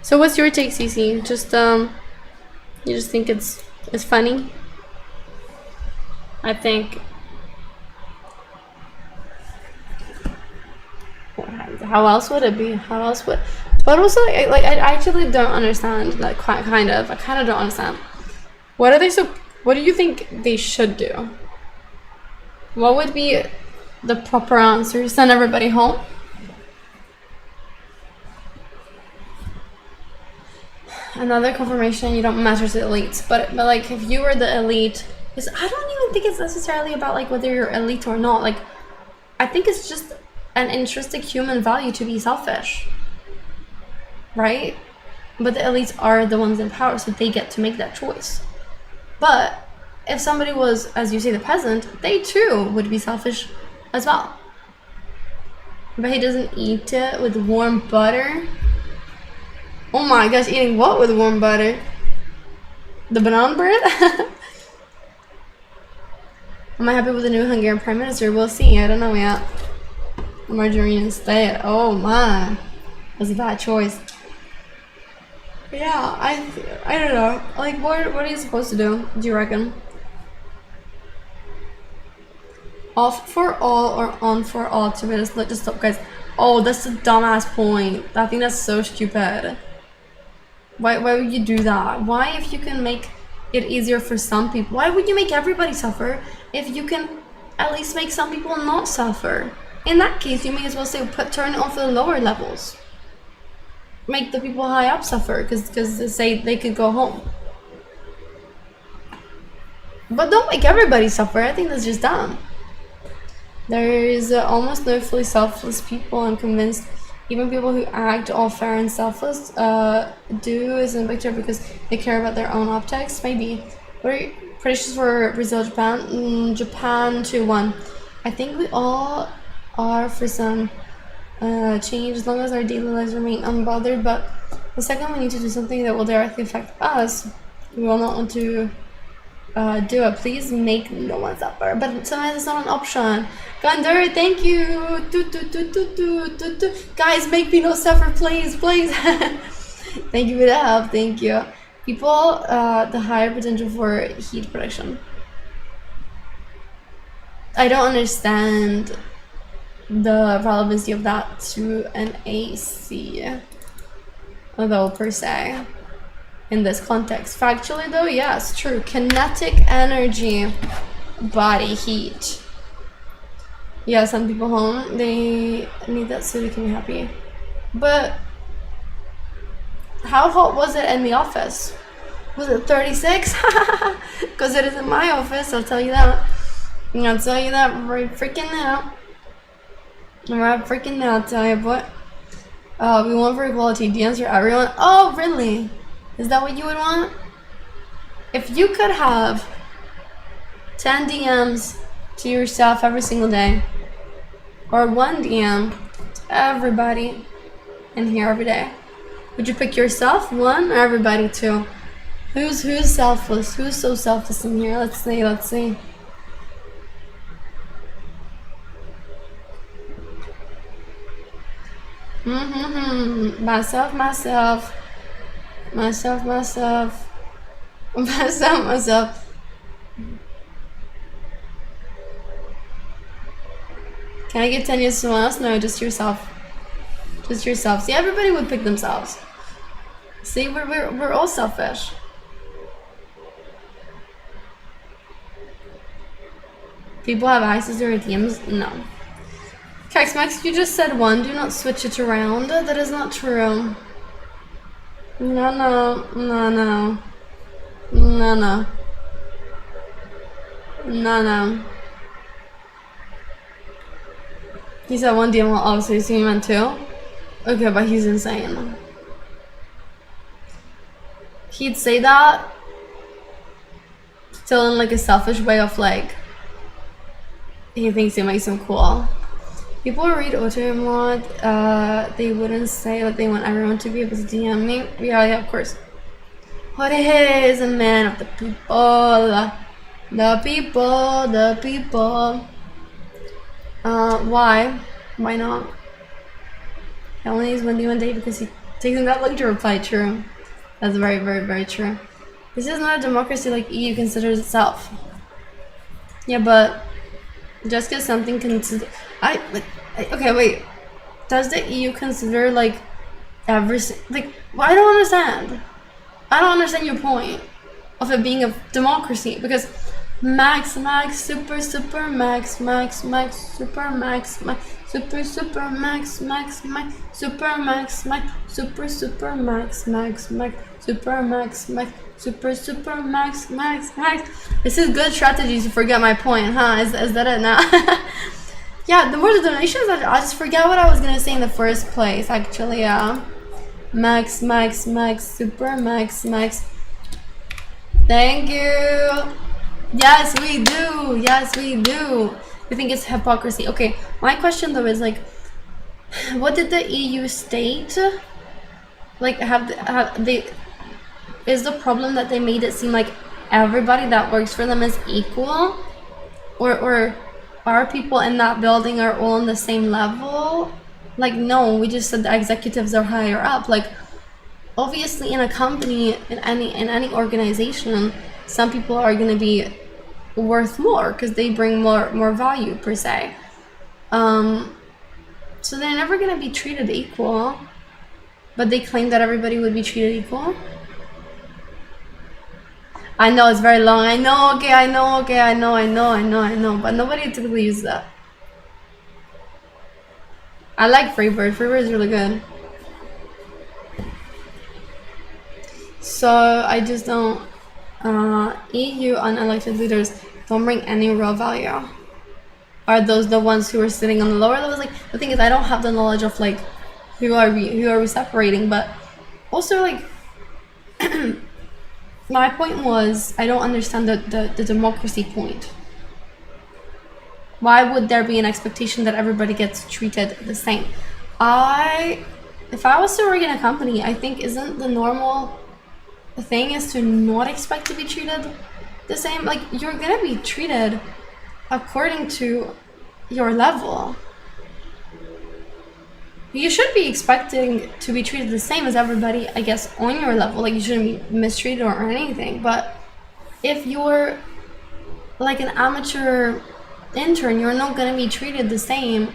So what's your take, CC? Just you just think it's funny? I think. How else would it be? How else would? But also, like I actually don't understand. Like I kind of don't understand. What are they so? What do you think they should do? What would be the proper answer? Send everybody home? Another confirmation you don't matter to elites, but like if you were the elite, I don't even think it's necessarily about like whether you're elite or not. Like I think it's just an intrinsic human value to be selfish, right? But the elites are the ones in power, so they get to make that choice. But if somebody was, as you say, the peasant, they too would be selfish as well. But he doesn't eat it with warm butter. Oh my gosh, eating what with warm butter? The banana bread? Am I happy with the new Hungarian Prime Minister? We'll see, I don't know yet. Margarine instead. Oh my. That's a bad choice. Yeah, I don't know. Like, what are you supposed to do you reckon? Off for all or on for all to be just stop, guys. Oh, that's a dumbass point. I think that's so stupid. Why would you do that? Why, if you can make it easier for some people, why would you make everybody suffer if you can at least make some people not suffer? In that case, you may as well say turn it off the lower levels. Make the people high up suffer because they say they could go home. But don't make everybody suffer. I think that's just dumb. There is almost no fully selfless people. I'm convinced even people who act all fair and selfless do is in the picture because they care about their own optics. Maybe. What are your predictions for Brazil, Japan? Japan 2-1. I think we all are for some change as long as our daily lives remain unbothered. But the second we need to do something that will directly affect us, we will not want to do it. Please make no one suffer. But sometimes it's not an option. Gander, thank you. Guys, make me no suffer, please, please. Thank you for the help. Thank you. People, the higher potential for heat production. I don't understand the relevancy of that to an AC, although per se. In this context. Factually though, yes, true. Kinetic energy, body heat. Yeah, some people home, they need that so they can be happy. But how hot was it in the office? Was it 36? Because it is in my office, I'll tell you that. I'll tell you that right freaking now. Right freaking now, I'll tell you what. We want for equality. DMs for everyone. Oh, really? Is that what you would want? If you could have 10 DMs to yourself every single day, or 1 DM to everybody in here every day, would you pick yourself 1 or everybody 2? Who's selfless? Who's so selfless in here? Let's see. Myself. Can I give 10 years to someone else? No, just yourself. Just yourself. See, everybody would pick themselves. See, we're all selfish. People have access to their DMs? No. Kex Max, you just said 1. Do not switch it around. That is not true. No. He said 1 DM, well, obviously, so he meant 2. Okay, but he's insane. He'd say that still in like a selfish way of like, he thinks it makes him cool. People who read auto mod, they wouldn't say that they want everyone to be able to DM me. Yeah, of course. What is a man of the people? The people. Why? Why not? He only uses 1 DM a day because he takes him that long to reply. True. That's very, very, very true. This is not a democracy like EU considers itself. Yeah, but just because something okay, wait. Does the EU consider like like? Well, I don't understand. I don't understand your point of it being a democracy because max, super max, super max, super max, super max, super max, super max, super max, super max. This is good strategy to forget my point, huh? Is that it now? Yeah, the more the donations, I just forget what I was gonna say in the first place. Actually, yeah. Max, super max. Thank you. Yes, we do. I think it's hypocrisy. Okay, my question though is like, what did the EU state? Like, is the problem that they made it seem like everybody that works for them is equal, or are people in that building are all on the same level? Like, no, we just said the executives are higher up. Like, obviously in a company, in any organization, some people are going to be worth more because they bring more value per se. So they're never going to be treated equal. But they claim that everybody would be treated equal. I know it's very long. I know, okay, I know, okay, I know. But nobody typically uses that. I like Freebird. Freebird is really good. So I just don't. EU unelected leaders don't bring any real value. Are those the ones who are sitting on the lower levels? Like, the thing is, I don't have the knowledge of like who are we separating, but also like my point was, I don't understand the democracy point. Why would there be an expectation that everybody gets treated the same? If I was to work in a company, I think isn't the normal thing is to not expect to be treated the same? Like, you're gonna be treated according to your level. You should be expecting to be treated the same as everybody, I guess, on your level. Like, you shouldn't be mistreated or anything. But if you're like an amateur intern, you're not gonna be treated the same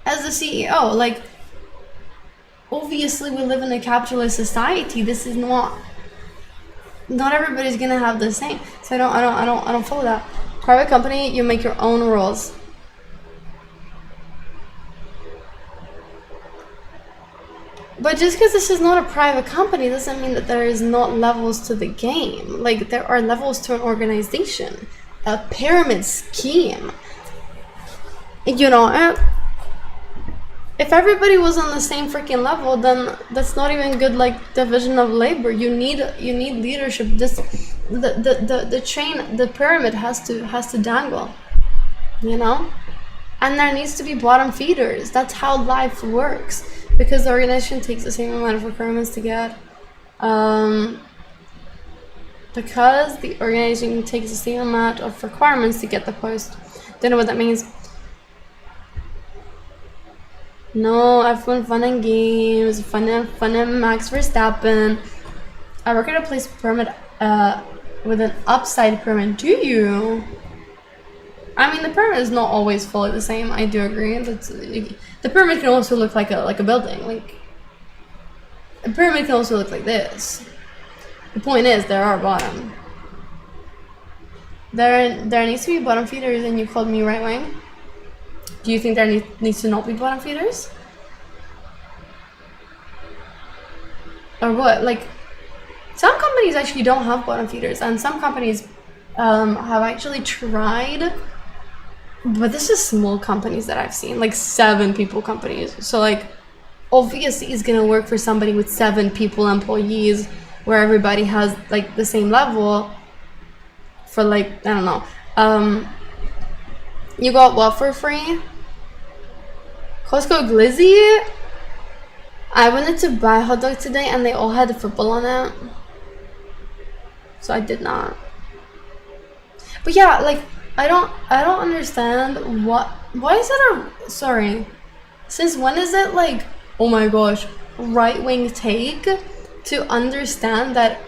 as the CEO. Like, obviously we live in a capitalist society. This is not everybody's gonna have the same. So I don't follow that. Private company, you make your own rules. But just because this is not a private company doesn't mean that there is not levels to the game. Like, there are levels to an organization, a pyramid scheme. You know, if everybody was on the same freaking level, then that's not even good, like, division of labor. You need leadership. Just the chain, the pyramid has to dangle, you know? And there needs to be bottom feeders. That's how life works. Because the organization takes the same amount of requirements to get. Because the organization takes the same amount of requirements to get the post. Don't know what that means. No, F1 fun and games, fun and Max Verstappen. I work at a place pyramid with an upside pyramid. Do you? I mean, the pyramid is not always fully the same. I do agree. The pyramid can also look like a building. Like, a pyramid can also look like this. The point is, there are bottom. There needs to be bottom feeders, and you called me right wing. Do you think there needs to not be bottom feeders? Or what? Like, some companies actually don't have bottom feeders, and some companies have actually tried. But this is small companies that I've seen, like 7 people companies. So like, obviously it's gonna work for somebody with 7 people employees, where everybody has like the same level. For like, I don't know. You got what for free? Costco Glizzy? I wanted to buy a hot dog today and they all had a football on it. So I did not. But yeah, like, I don't understand why is it sorry. Since when is it like, oh my gosh, right-wing take to understand that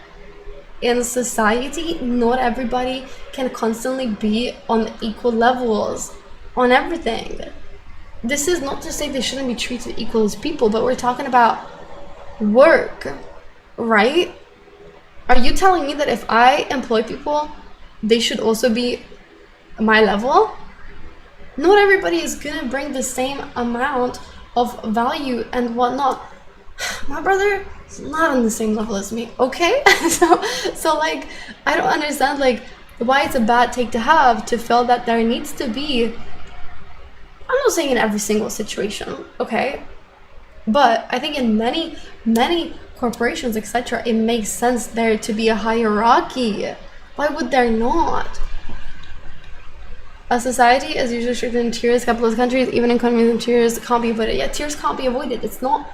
in society, not everybody can constantly be on equal levels on everything. This is not to say they shouldn't be treated equal as people, but we're talking about work, right? Are you telling me that if I employ people, they should also be my level? Not everybody is gonna bring the same amount of value and whatnot. My brother is not on the same level as me, okay? so like, I don't understand like why it's a bad take to have to feel that there needs to be. I'm not saying in every single situation, okay? But I think in many corporations, etc., it makes sense there to be a hierarchy. Why would there not? A society is usually strict in tiers. Capitalist countries, even in economies and tiers, can't be avoided. Yeah, tiers can't be avoided. It's not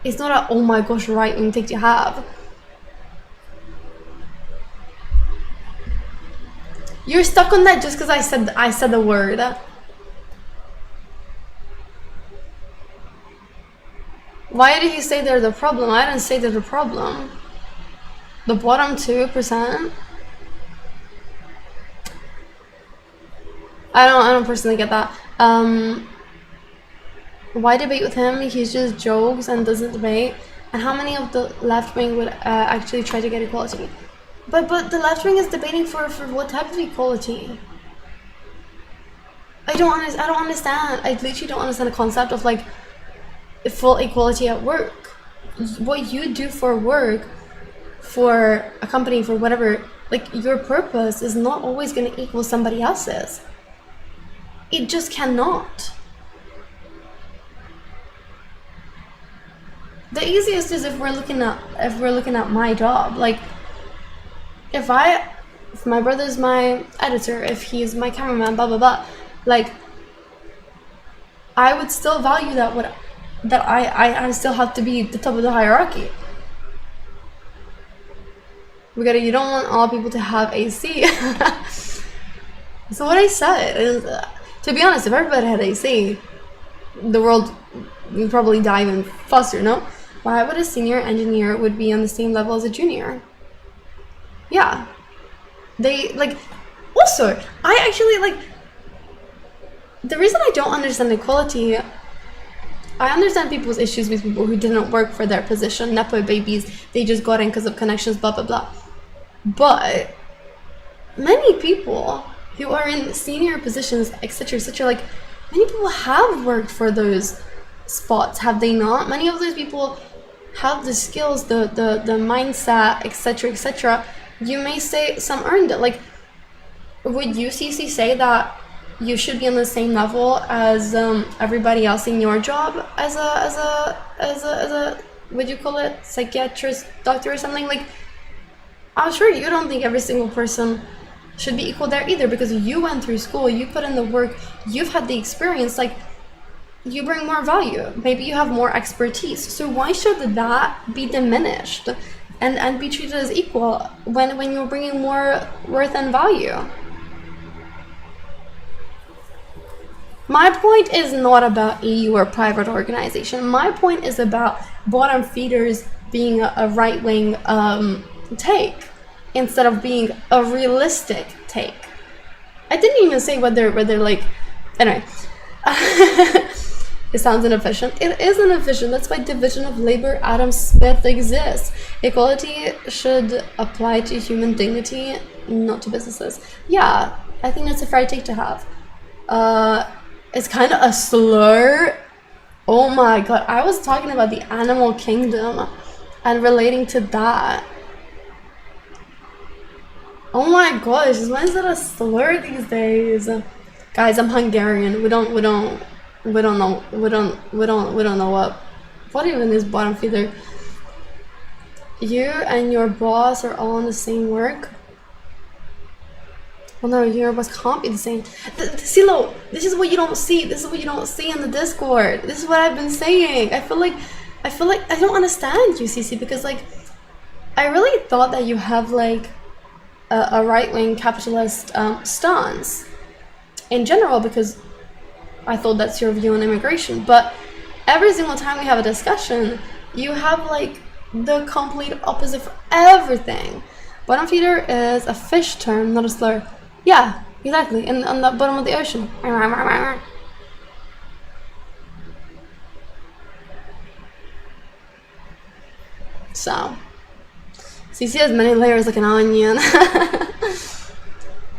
a oh my gosh right-wing take to have. You're stuck on that just because I said the word. Why did you say they're the problem? I didn't say they're the problem. The bottom 2%. I don't personally get that. Why debate with him? He just jokes and doesn't debate. And how many of the left wing would actually try to get equality? But the left wing is debating for what type of equality? I don't understand. I literally don't understand the concept of like full equality at work. What you do for work, for a company, for whatever, like your purpose is not always going to equal somebody else's. It just cannot. The easiest is if we're looking at my job. Like if my brother's my editor, if he's my cameraman, blah blah blah, like I would still value that I still have to be the top of the hierarchy. You don't want all people to have AC. So what I said is, to be honest, if everybody had AC, the world would probably die even faster, no? Why would a senior engineer would be on the same level as a junior? Yeah. They, like, also, I actually, like, the reason I don't understand equality, I understand people's issues with people who didn't work for their position, nepo babies, they just got in because of connections, blah, blah, blah. But many people who are in senior positions, etc., like, many people have worked for those spots, have they not? Many of those people have the skills, the mindset, etc. You may say some earned it. Like, would UCC say that you should be on the same level as everybody else in your job as a would you call it, psychiatrist, doctor or something? Like, I'm sure you don't think every single person should be equal there either, because you went through school, you put in the work, you've had the experience, like, you bring more value, maybe you have more expertise. So why should that be diminished and be treated as equal when you're bringing more worth and value? My point is not about EU or private organization. My point is about bottom feeders being a right-wing take instead of being a realistic take. I didn't even say whether like, anyway. It sounds inefficient. It is inefficient. That's why division of labor, Adam Smith, exists. Equality should apply to human dignity, not to businesses. Yeah, I think that's a fair take to have. It's kind of a slur. Oh my god, I was talking about the animal kingdom and relating to that. Oh my gosh, why is that a slur these days? Guys, I'm Hungarian. We don't know what even is bottom feeder. You and your boss are all on the same work. Well, no, your boss can't be the same. Silo, this is what you don't see. This is what you don't see in the Discord. This is what I've been saying. I feel like I don't understand UCC, because like I really thought that you have like a right-wing capitalist stance in general, because I thought that's your view on immigration. But every single time we have a discussion, you have like the complete opposite for everything. Bottom feeder is a fish term, not a slur. Yeah, exactly. And on the bottom of the ocean. So, CC has many layers like an onion.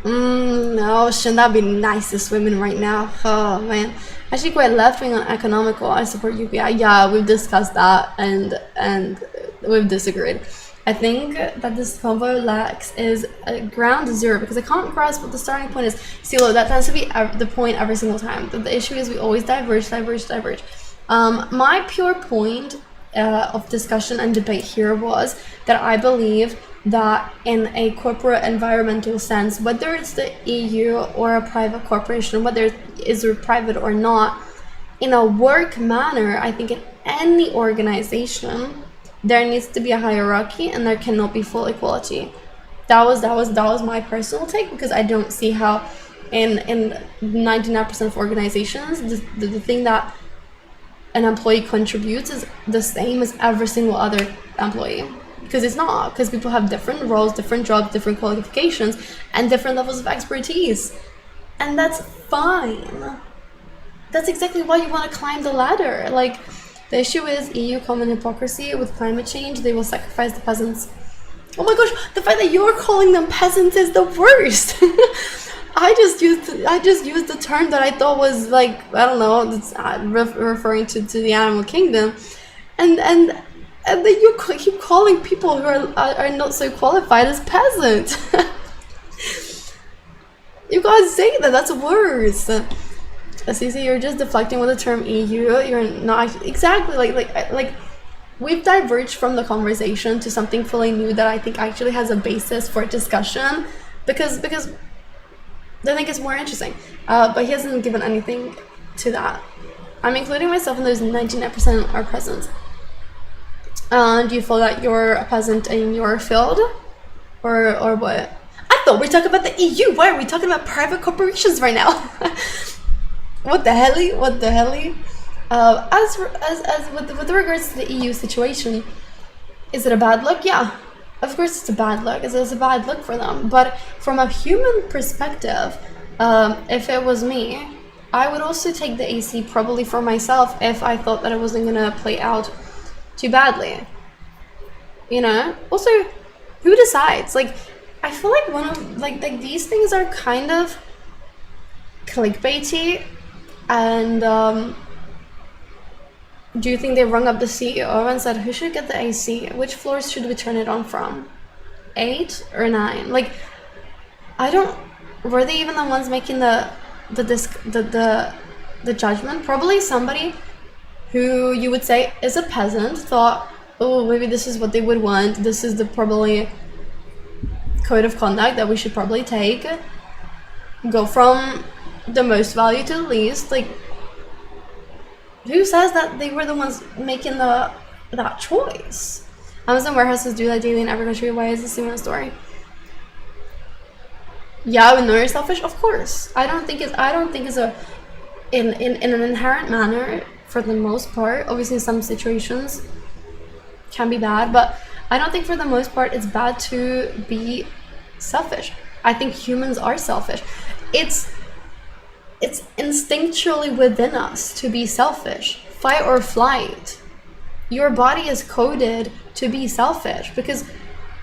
No, shouldn't that be nice to swim in right now? Oh man, actually quite left wing on economical. I support UPI. Yeah, we've discussed that and we've disagreed. I think that this convo lacks is ground zero, because I can't grasp what the starting point is. Silo, that tends to be the point every single time. The issue is we always diverge. My pure point of discussion and debate here was that I believe that in a corporate environmental sense, whether it's the EU or a private corporation, whether it is private or not, in a work manner, I think in any organization, there needs to be a hierarchy and there cannot be full equality. That was my personal take, because I don't see how in 99% of organizations, the thing that an employee contributes is the same as every single other employee. Because it's not, because people have different roles, different jobs, different qualifications, and different levels of expertise. And that's fine. That's exactly why you want to climb the ladder. Like, The issue is EU common hypocrisy with climate change. They will sacrifice the peasants. Oh my gosh, the fact that you're calling them peasants is the worst. I just used the term that I thought was like, I don't know, it's referring to the animal kingdom, and then you keep calling people who are not so qualified as peasant. You gotta say that. That's worse. Assisi, you're just deflecting with the term EU. You're not exactly like we've diverged from the conversation to something fully new that I think actually has a basis for discussion, because I think it's more interesting. But he hasn't given anything to that. I'm including myself in those 99% are peasants. Do you feel that you're a peasant in your field, or what? I thought we were talking about the EU. Why are we talking about private corporations right now? What the hell? What the hell? As with regards to the EU situation, is it a bad look? Yeah, of course it's a bad look. It's a bad look for them. But from a human perspective, if it was me, I would also take the AC probably for myself if I thought that it wasn't gonna play out too badly. You know. Also, who decides? Like, I feel like one of like these things are kind of clickbaity, and do you think they rung up the CEO and said, who should get the AC? Which floors should we turn it on from? 8 or 9? Like, I don't. Were they even the ones making the judgment? Probably somebody who you would say is a peasant thought, oh, maybe this is what they would want. This is the probably code of conduct that we should probably take. Go from the most value to the least. Like, who says that they were the ones making that choice? Amazon warehouses do that daily in every country. Why is this even a story? Yeah, we know you're selfish. Of course, I don't think it's in an inherent manner for the most part. Obviously, some situations can be bad, but I don't think for the most part it's bad to be selfish. I think humans are selfish. It's instinctually within us to be selfish. Fight or flight. Your body is coded to be selfish because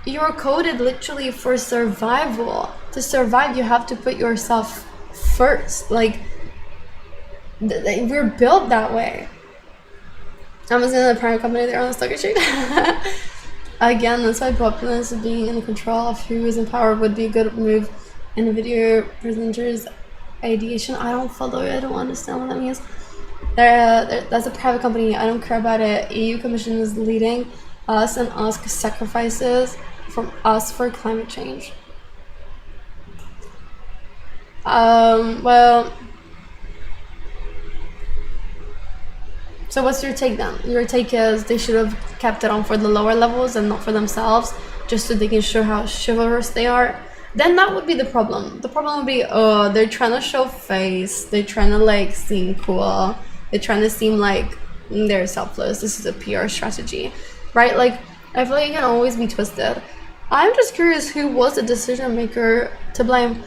you're coded literally for survival. To survive, you have to put yourself first. Like, we're built that way. Amazon, the private company, they're on the stock exchange. Again, that's why populace being in control of who is in power would be a good move in a video presenter's ideation. I don't follow it. I don't understand what that means. That's a private company. I don't care about it. EU Commission is leading us and ask sacrifices from us for climate change. Well, so what's your take then? Your take is they should have kept it on for the lower levels and not for themselves, just so they can show how chivalrous they are. Then that would be the problem. The problem would be, oh, they're trying to show face. They're trying to like seem cool. They're trying to seem like they're selfless. This is a PR strategy, right? Like, I feel like it can always be twisted. I'm just curious who was the decision maker to blame.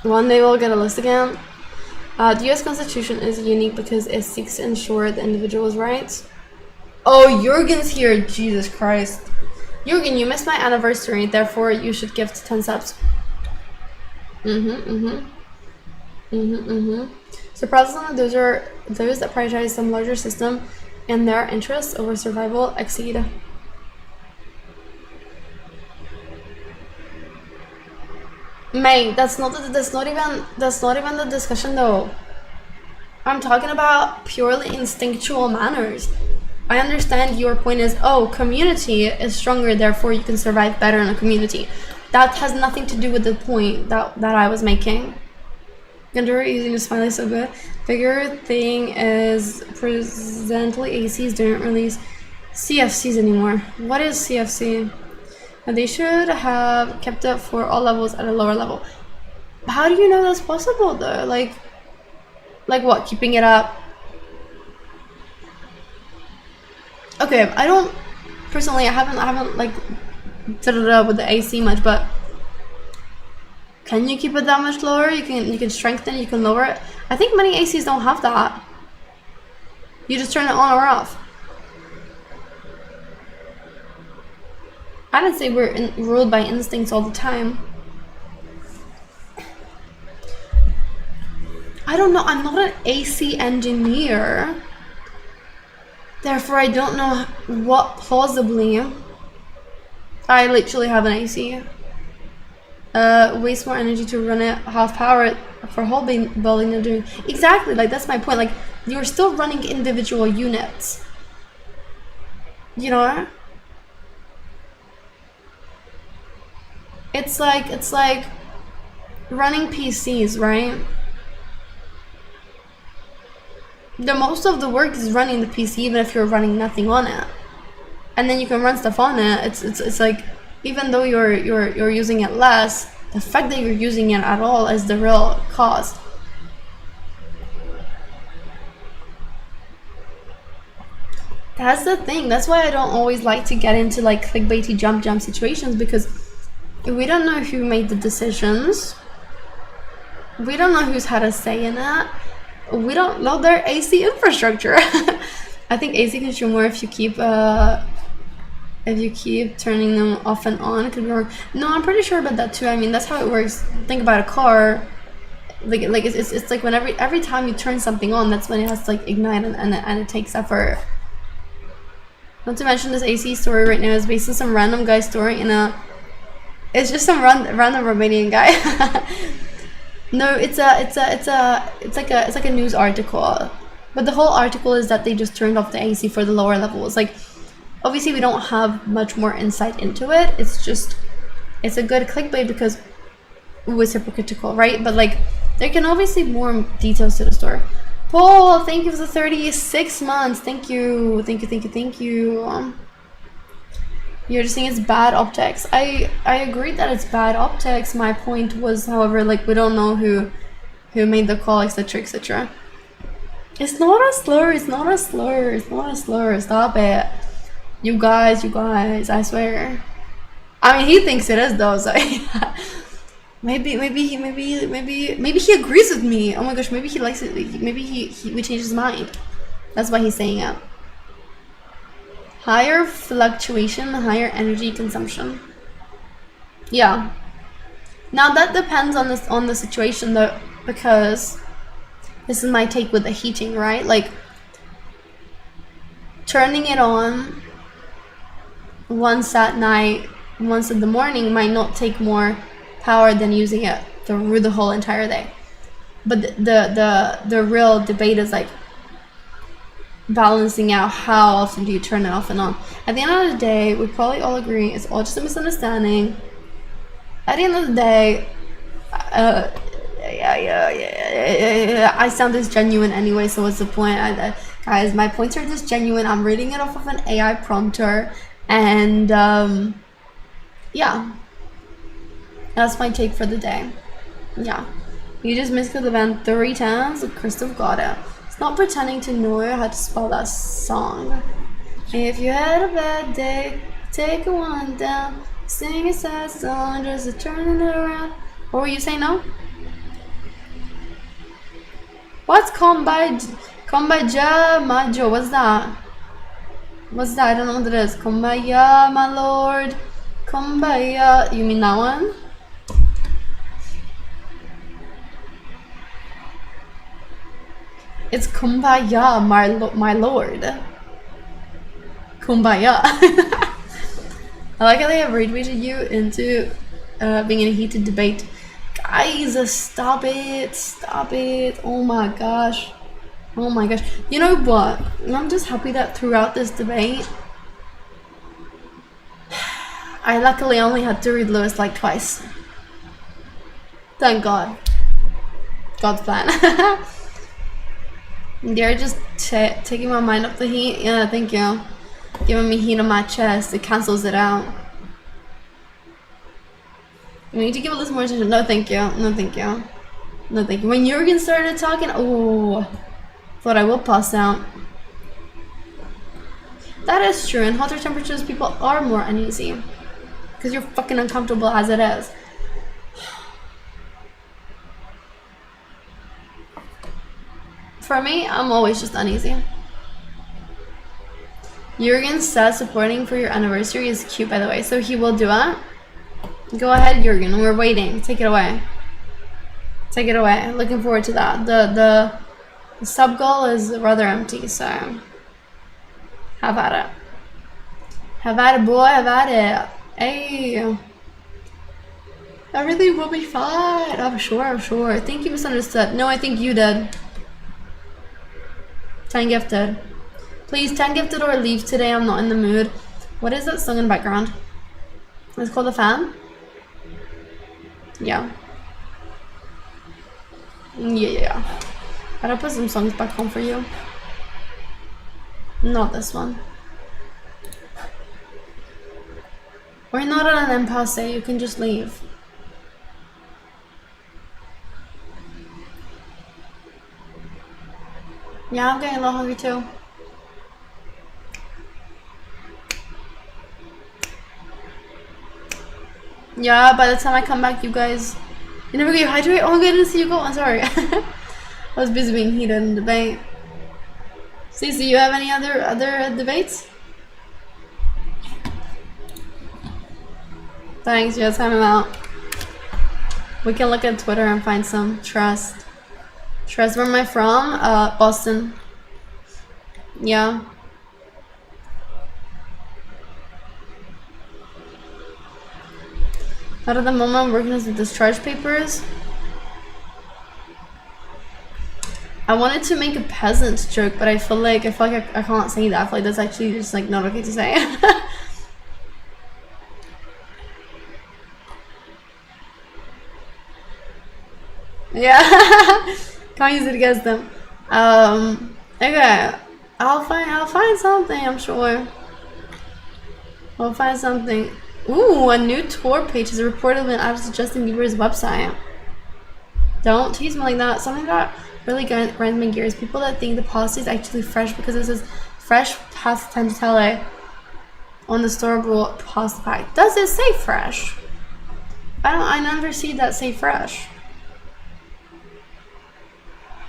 One day we'll get a list again. The US Constitution is unique because it seeks to ensure the individual's rights. Oh, Jurgen's here. Jesus Christ. Jurgen, you missed my anniversary, therefore you should gift 10 subs. Surprisingly, those are those that prioritize some larger system and their interests over survival exceed. Mate, that's not even the discussion though. I'm talking about purely instinctual manners. I understand your point is, oh, community is stronger, therefore you can survive better in a community. That has nothing to do with the point that I was making. Gender using the smiley so good. Bigger thing is presently ACs don't release CFCs anymore. What is CFC? And they should have kept it for all levels at a lower level. How do you know that's possible though? Like what? Keeping it up? Okay, I don't personally. I haven't like with the AC much, but Can you keep it that much lower? You can strengthen, you can lower it. I think many ACs don't have that. You just turn it on or off. I didn't say we're ruled by instincts all the time. I don't know, I'm not an AC engineer. Therefore, I don't know what plausibly. I literally have an AC. Waste more energy to run it half power for whole building than doing. Exactly, like that's my point. Like you're still running individual units. You know? It's like running PCs, right? The most of the work is running the PC, even if you're running nothing on it, and then you can run stuff on it. It's like even though you're using it less, the fact that you're using it at all is the real cost. That's the thing. That's why I don't always like to get into like clickbaity jump situations, because we don't know who made the decisions. We don't know who's had a say in it. We don't know their AC infrastructure. I think AC can show more if you keep turning them off and on. It could work. No, I'm pretty sure about that too. I mean, that's how it works. Think about a car. Like it's like when every time you turn something on, that's when it has to like ignite and it takes effort. Not to mention this AC story right now is based on some random guy's story in a. It's just some random Romanian guy. No, it's like a news article, but the whole article is that they just turned off the AC for the lower levels. Like, obviously we don't have much more insight into it. It's a good clickbait because it was hypocritical, right? But like, there can obviously be more details to the story. Paul, thank you for the 36 months. Thank you. You're just saying it's bad optics. I agree that it's bad optics. My point was, however, like we don't know who made the call, etc, etc. It's not a slur. Stop it, you guys. I swear. I mean, he thinks it is though. So yeah. Maybe he agrees with me. Oh my gosh, maybe he likes it. Maybe we changed his mind. That's why he's saying it. Higher fluctuation, higher energy consumption. Yeah. Now that depends on the situation though, because this is my take with the heating, right? Like turning it on once at night, once in the morning might not take more power than using it through the whole entire day. But the real debate is like balancing out how often do you turn it off and on. At the end of the day, we probably all agree it's all just a misunderstanding. At the end of the day, I sound this genuine anyway, so what's the point? Guys, my points are just genuine. I'm reading it off of an AI prompter, and yeah, that's my take for the day. Yeah, you just missed the band 3 times. Christoph got it. Not pretending to know how to spell that song. If you had a bad day, take a one down, sing a sad song just to turn it around. What were you saying now? What's Kumbaya Majo? What's that? I don't know what it is. Kumbaya, my lord. Kumbaya. You mean that one? It's Kumbaya, my lord. Kumbaya. I like how they have retweeted you into being in a heated debate. Guys, stop it. Oh my gosh. You know what? I'm just happy that throughout this debate, I luckily only had to read Lewis like twice. Thank God. God's plan. They're just taking my mind off the heat. Yeah, thank you. Giving me heat on my chest. It cancels it out. We need to give a little more attention. No, thank you. When Jurgen started talking, oh, thought I will pass out. That is true. In hotter temperatures, people are more uneasy because you're fucking uncomfortable as it is. For me, I'm always just uneasy. Jurgen says supporting for your anniversary is cute, by the way, so he will do it. Go ahead, Jurgen. We're waiting. Take it away. Take it away. Looking forward to that. The sub goal is rather empty, so have at it. Have at it, boy. Have at it. Hey. Everything will be fine. I'm sure. I'm sure. I think you misunderstood. No, I think you did. 10 gifted. Please, 10 gifted or leave today. I'm not in the mood. What is that song in the background? It's called The Fan? Yeah. Yeah. Gotta put some songs back home for you. Not this one. We're not on an impasse. You can just leave. Yeah, I'm getting a little hungry too. Yeah, by the time I come back, you guys... You never get hydrated? Oh, I didn't see you go. I'm sorry. I was busy being heated in debate. Cece, you have any other debates? Thanks, yeah, time them out. We can look at Twitter and find some trust. Trust, where am I from? Boston. Yeah. Out of the moment I'm working on the discharge papers. I wanted to make a peasant joke, but I feel like I can't say that. I feel like that's actually just like not okay to say. Yeah. Can't use it against them. Okay. I'll find something, I'm sure. I'll find something. Ooh, a new tour page has reportedly been added to Justin Bieber's website. Don't tease me like that. Something that really grinds my gears. People that think the pasta is actually fresh because it says fresh pasta tagliatelle on the store-bought pasta pack. Does it say fresh? I never see that say fresh.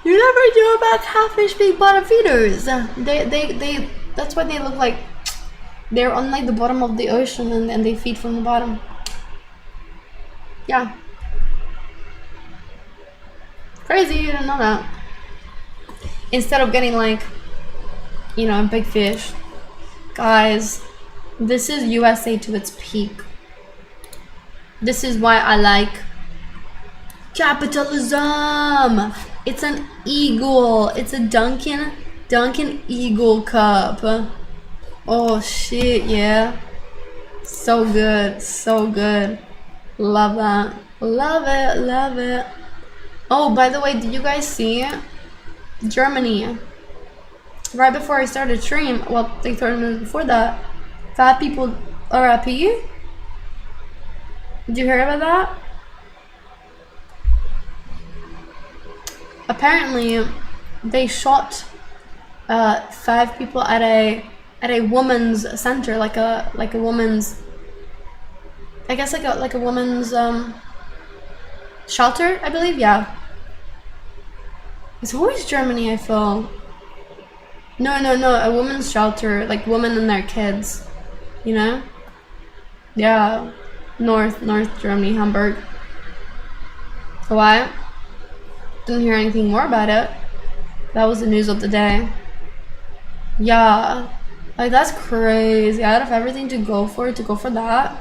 You never knew about catfish being bottom feeders. They that's why they look like they're on like the bottom of the ocean and they feed from the bottom. Yeah. Crazy, you didn't know that. Instead of getting like, you know, a big fish. Guys, this is USA to its peak. This is why I like capitalism. It's an eagle. It's a Dunkin' Eagle cup. Oh shit, yeah. So good, so good. Love that. Love it, love it. Oh, by the way, did you guys see Germany? Right before I started stream, well, like 30 minutes before that, fat people RIP. Did you hear about that? Apparently, they shot 5 people at a woman's center, like a woman's, I guess like a woman's shelter, I believe. Yeah. It's always Germany, I feel. No, a woman's shelter, like women and their kids, you know? Yeah, North Germany, Hamburg. Why? Didn't hear anything more about it. That was the news of the day. Yeah, like that's crazy. Out of everything to go for that,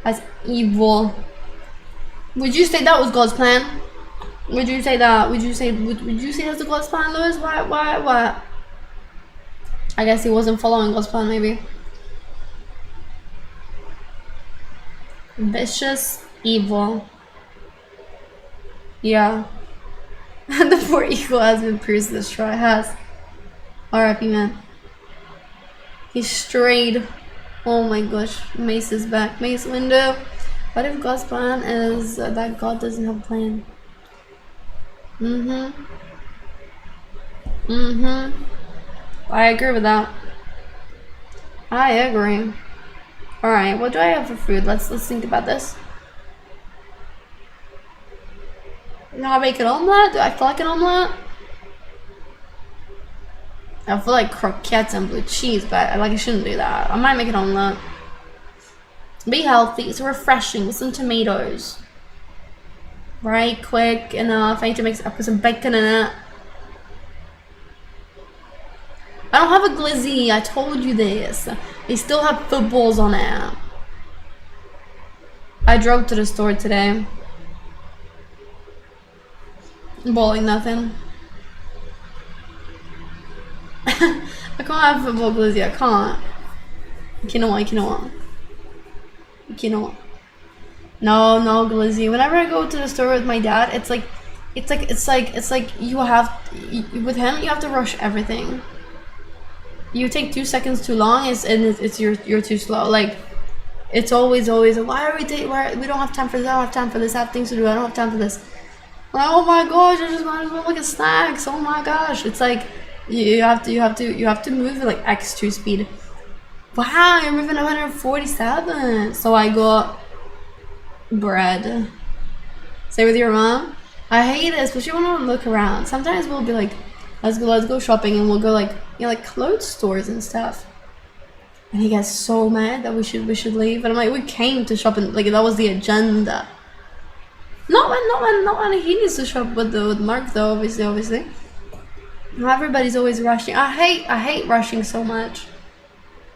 that's evil. Would you say that was God's plan? Would you say that? Would you say that's the God's plan, Lewis? What? I guess he wasn't following God's plan, maybe. Vicious evil. Yeah. The poor eagle has been pierced this straw. It has. R.I.P. man. He strayed. Oh my gosh. Mace is back. Mace window. What if God's plan is that God doesn't have a plan? I agree with that. I agree. Alright, what do I have for food? Let's think about this. Now I make an omelette? Do I feel like an omelette? I feel like croquettes and blue cheese, but I shouldn't do that. I might make it omelet. Be healthy. It's refreshing with some tomatoes. Right, quick enough. I need to put some bacon in it. I don't have a glizzy. I told you this. They still have footballs on it. I drove to the store today. Bowling nothing. I can't have football glizzy. I can't. You know what? No glizzy. Whenever I go to the store with my dad, it's like you have with him you have to rush everything. You take 2 seconds too long, you're too slow. Like it's always we don't have time for this. I don't have time for this. I have things to do. I don't have time for this. Like, oh my gosh, I just might as well look at snacks. Oh my gosh, it's like you have to move at like X2 speed. Wow, you're moving 147. So I got bread. Stay with your mom. I hate it, especially when I look around. Sometimes we'll be like, let's go shopping, and we'll go like clothes stores and stuff. And he gets so mad that we should leave. And I'm like, we came to shop, and like that was the agenda. Not when he needs to shop with Mark though. Obviously. Everybody's always rushing. I hate rushing so much.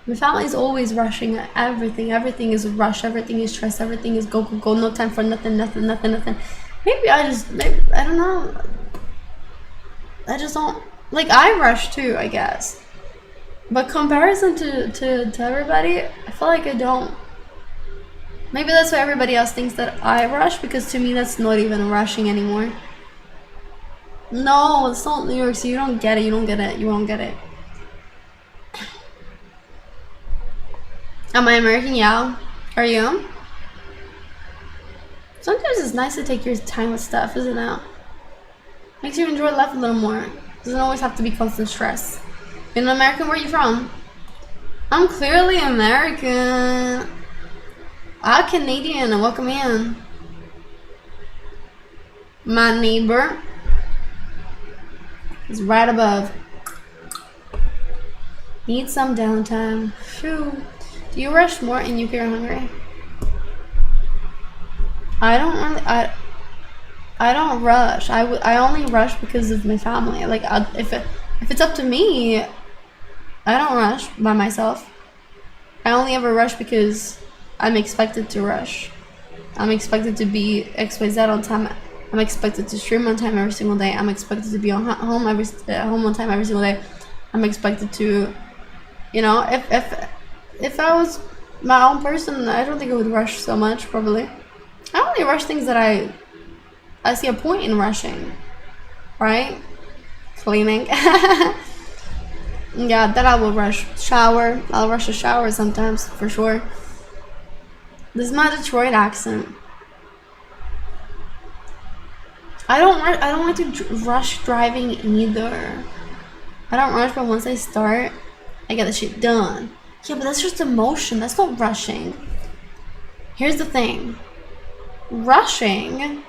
My family's always rushing at everything. Everything is rush. Everything is stress. Everything is go. No time for nothing. Maybe I don't know. I just don't like. I rush too, I guess. But comparison to everybody, I feel like I don't. Maybe that's why everybody else thinks that I rush, because to me that's not even rushing anymore. No, it's not New York, so you don't get it. You won't get it. Am I American? Yeah. Are you? Sometimes it's nice to take your time with stuff, isn't it? Makes you enjoy life a little more. Doesn't always have to be constant stress. Being an American, where are you from? I'm clearly American. I'm Canadian, and welcome in. My neighbor is right above. Need some downtime. Phew. Do you rush more in UK or Hungary? I don't rush. I only rush because of my family. Like if it's up to me, I don't rush by myself. I only ever rush because I'm expected to rush. I'm expected to be XYZ on time. I'm expected to stream on time every single day. I'm expected to be home on time every single day. I'm expected to, if I was my own person, I don't think I would rush so much. Probably, I only rush things that I see a point in rushing, right? Cleaning. Yeah, that I will rush. Shower. I'll rush a shower sometimes, for sure. This is my Detroit accent. I don't like to rush driving either. I don't rush, but once I start, I get the shit done. Yeah, but that's just emotion. That's not rushing. Here's the thing. Rushing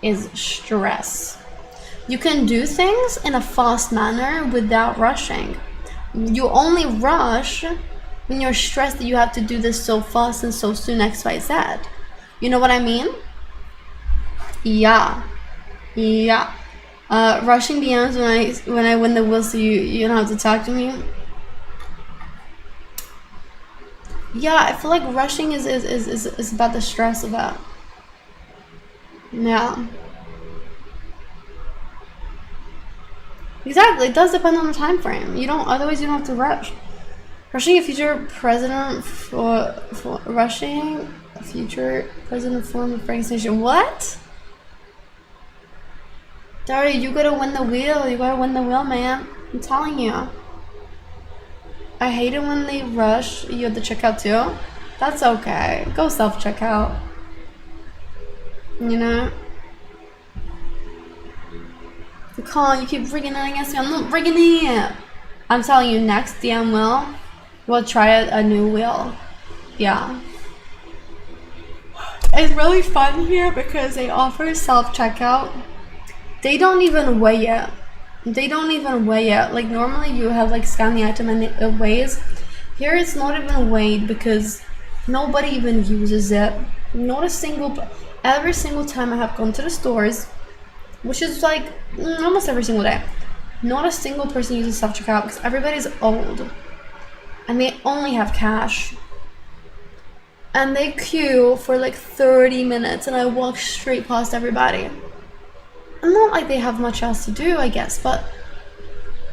is stress. You can do things in a fast manner without rushing. You only rush when you're stressed that you have to do this so fast and so soon, XYZ. You know what I mean? Yeah. Rushing DMs when I win the will, so you don't have to talk to me. Yeah, I feel like rushing is about the stress of that. Yeah. Exactly, it does depend on the time frame. Otherwise you don't have to rush. Rushing a future president for rushing a future president form of Frank's Nation. What? Daria, you gotta win the wheel. You gotta win the wheel, man. I'm telling you. I hate it when they rush you at the checkout too. That's okay. Go self-checkout. You know? You keep rigging it against me. I'm not rigging it. I'm telling you, next DM we'll try a new wheel. Yeah. It's really fun here because they offer self-checkout. They don't even weigh it. They don't even weigh it. Like normally you have like scan the item and it weighs. Here it's not even weighed because nobody even uses it. Not a single. Every single time I have gone to the stores, which is like almost every single day, not a single person uses self-checkout because everybody's old and they only have cash. And they queue for like 30 minutes and I walk straight past everybody. And not like they have much else to do, I guess, but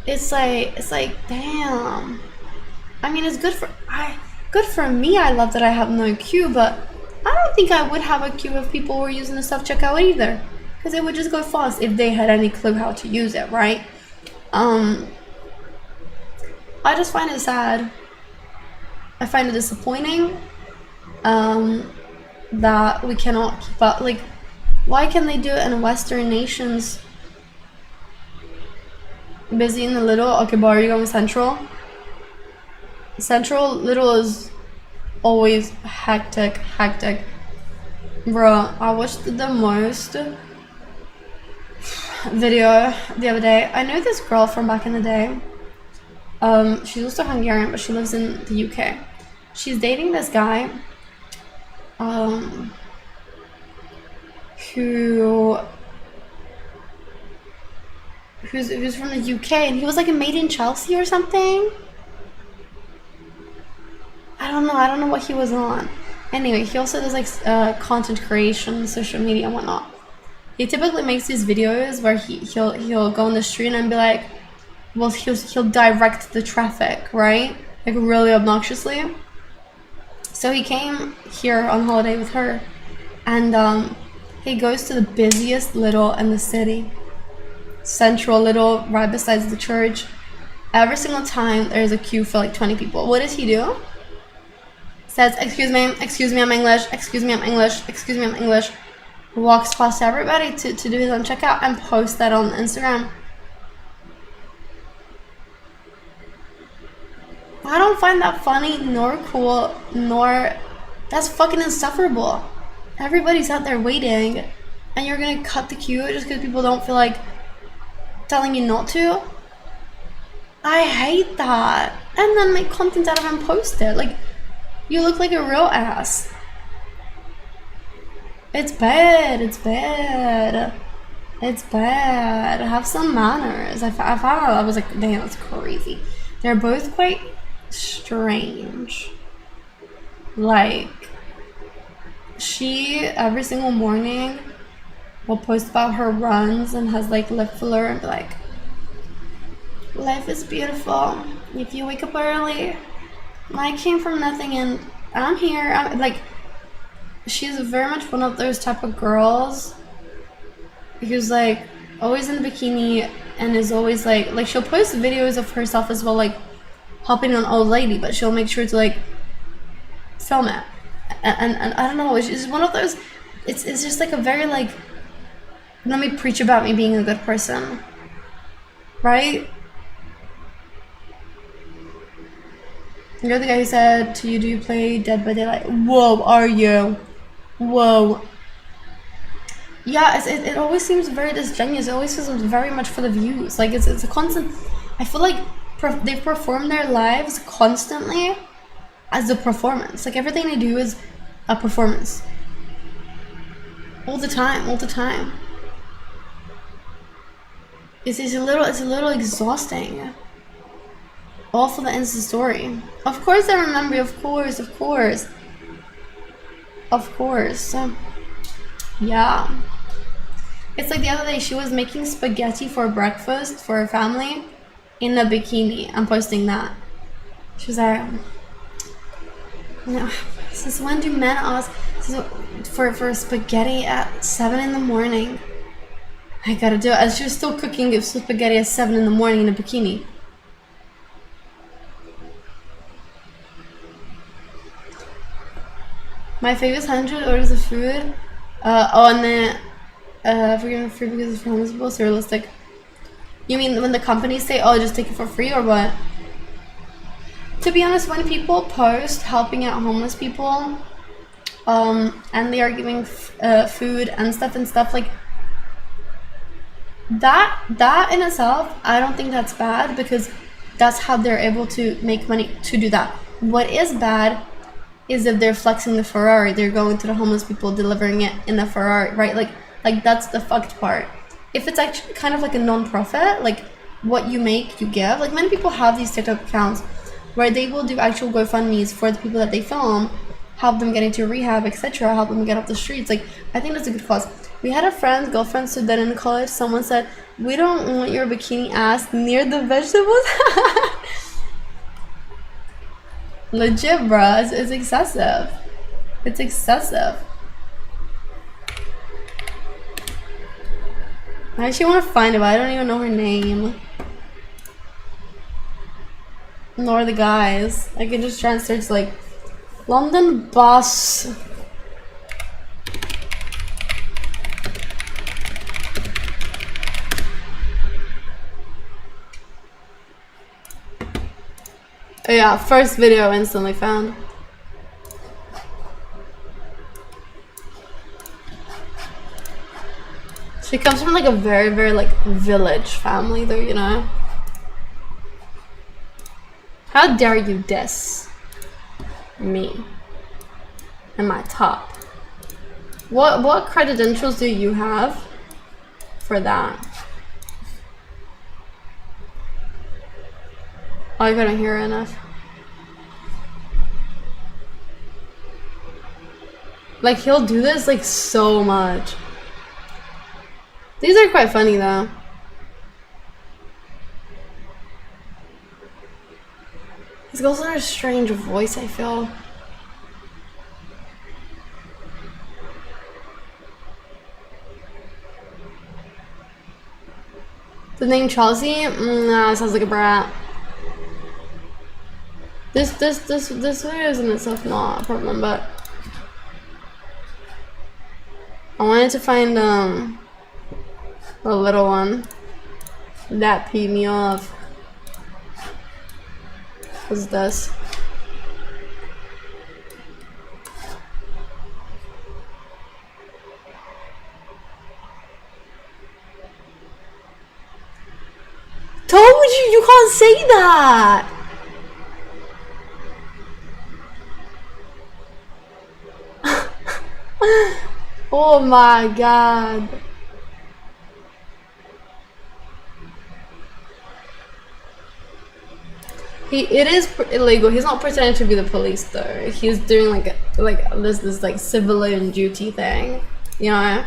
it's like damn. I mean, it's good for me. I love that I have no queue, but I don't think I would have a queue if people were using the self-checkout either, because it would just go fast if they had any clue how to use it, right? I just find it sad. I find it disappointing that we cannot keep up. Like, why can they do it in Western nations? Busy in the little. Okay, but are you going Central? Central little is always hectic. Bro, I watched the most video the other day. I know this girl from back in the day. She's also Hungarian, but she lives in the UK. She's dating this guy who's from the UK, and he was like a made in Chelsea or something. I don't know what he was on. Anyway, he also does like content creation, social media and whatnot. He typically makes these videos where he'll go on the street and be like, well, he'll direct the traffic, right? Like really obnoxiously. So he came here on holiday with her, and he goes to the busiest little in the city, Central Little, right beside the church. Every single time there's a queue for like 20 people. What does he do? Says, excuse me, I'm English, excuse me, I'm English, excuse me, I'm English. Walks past everybody to do his own checkout and post that on Instagram. I don't find that funny, nor cool, nor... That's fucking insufferable. Everybody's out there waiting, and you're gonna cut the queue just because people don't feel like telling you not to? I hate that. And then make content out of it and post it. Like, you look like a real ass. It's bad. Have some manners. I found out, I was like, damn, that's crazy. They're both quite strange. Like, she every single morning will post about her runs and has like lip filler and be like, life is beautiful if you wake up early. I came from nothing and I'm here. I'm like, she's very much one of those type of girls who's like always in a bikini and is always like she'll post videos of herself as well, like helping an old lady, but she'll make sure to like film it. And I don't know, it's one of those, it's just like a very like, let me preach about me being a good person, right? You're the guy who said to you, do you play Dead by Daylight? Whoa, are you? Whoa. Yeah, it always seems very disingenuous. It always feels very much for the views. Like, it's a constant... I feel like they perform their lives constantly as a performance. Like, everything they do is a performance. All the time. It's a little exhausting. All for the Insta story. Of course I remember, of course. Yeah. It's like the other day, she was making spaghetti for breakfast for her family in a bikini. I'm posting that. She was like, since when do men ask for spaghetti at 7 in the morning? I gotta do it. And she was still cooking spaghetti at 7 in the morning in a bikini. My favorite 100 orders of food. And then forgiving free because it's for homeless people. It's realistic. You mean when the companies say, "Oh, just take it for free," or what? To be honest, when people post helping out homeless people, and they are giving food and stuff like, that in itself, I don't think that's bad, because that's how they're able to make money to do that. What is bad is if they're flexing the Ferrari, they're going to the homeless people, delivering it in the Ferrari, right? Like that's the fucked part. If it's actually kind of like a non-profit, like what you make, you give. Like many people have these TikTok accounts where they will do actual GoFundMes for the people that they film, help them get into rehab, etc., help them get off the streets. Like, I think that's a good cause. We had a girlfriend student in college. Someone said, "We don't want your bikini ass near the vegetables." Legit, bruh. It's excessive. It's excessive. I actually want to find it, but I don't even know her name. Nor the guys. I can just try and search like London bus. Oh yeah, first video instantly found. She comes from like a very, very like village family though, you know? How dare you diss me and my top? What credentials do you have for that? Oh, I couldn't hear enough. Like, he'll do this like so much. These are quite funny though. He's got such a strange voice, I feel. The name Chelsea? Nah, sounds like a brat. This video is in itself not a problem, but I wanted to find a little one that peed me off. What's this? Told you can't say that. Oh my god. It is illegal. He's not pretending to be the police though. He's doing this like civilian duty thing, you know?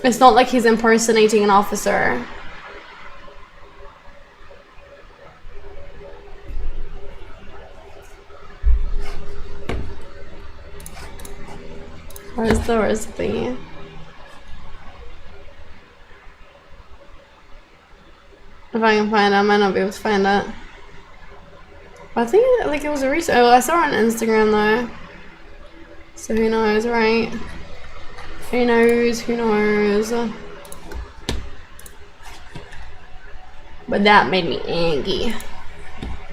It's not like he's impersonating an officer. Where's the thingy? If I can find it, I might not be able to find it. But I think like it was a recent. Oh, I saw it on Instagram though. So who knows, right? Who knows? Who knows? But that made me angry.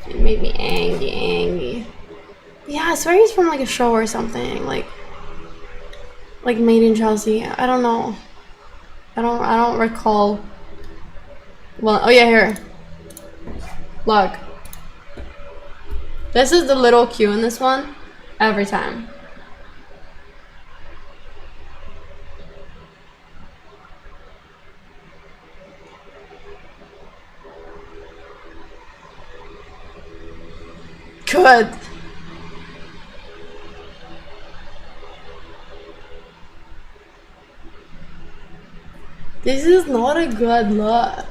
It made me angry. Yeah, I swear he's from like a show or something, like Made in Chelsea. I don't know. I don't recall. Well, oh yeah, here. Look. This is the little Q in this one. Every time. Good. This is not a good look.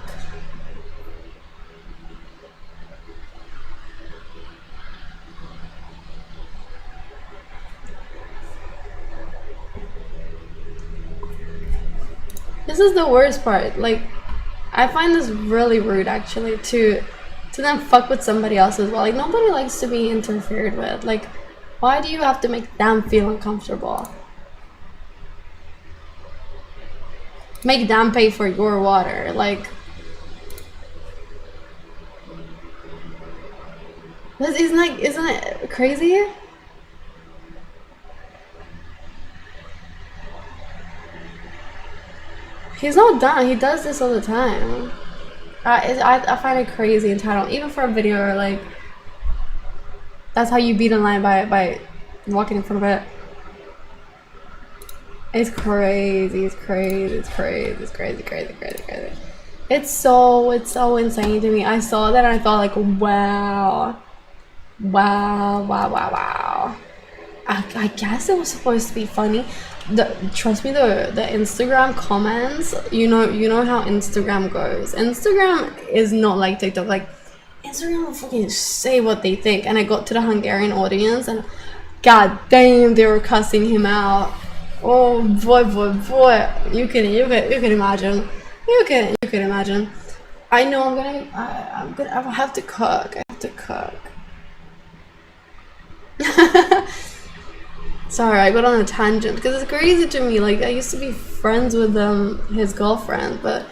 This is the worst part. Like, I find this really rude actually to then fuck with somebody else as well. Like, nobody likes to be interfered with. Like, why do you have to make them feel uncomfortable? Make them pay for your water. Like, this isn't it crazy? He's not done. He does this all the time. I find it crazy entitled, even for a video, or like that's how you beat in line by walking in front of it. It's crazy. It's crazy. It's crazy. It's crazy. Crazy. Crazy. Crazy. It's so insane to me. I saw that and I thought like, wow, wow, wow, wow, wow. I guess it was supposed to be funny. Trust me, the Instagram comments, you know how Instagram goes. Instagram is not like TikTok. Like Instagram will fucking say what they think. And I got to the Hungarian audience and god damn, they were cussing him out. Oh boy, you can imagine. You can imagine. I know I have to cook. I have to cook. Sorry, I got on a tangent because it's crazy to me. Like I used to be friends with his girlfriend, but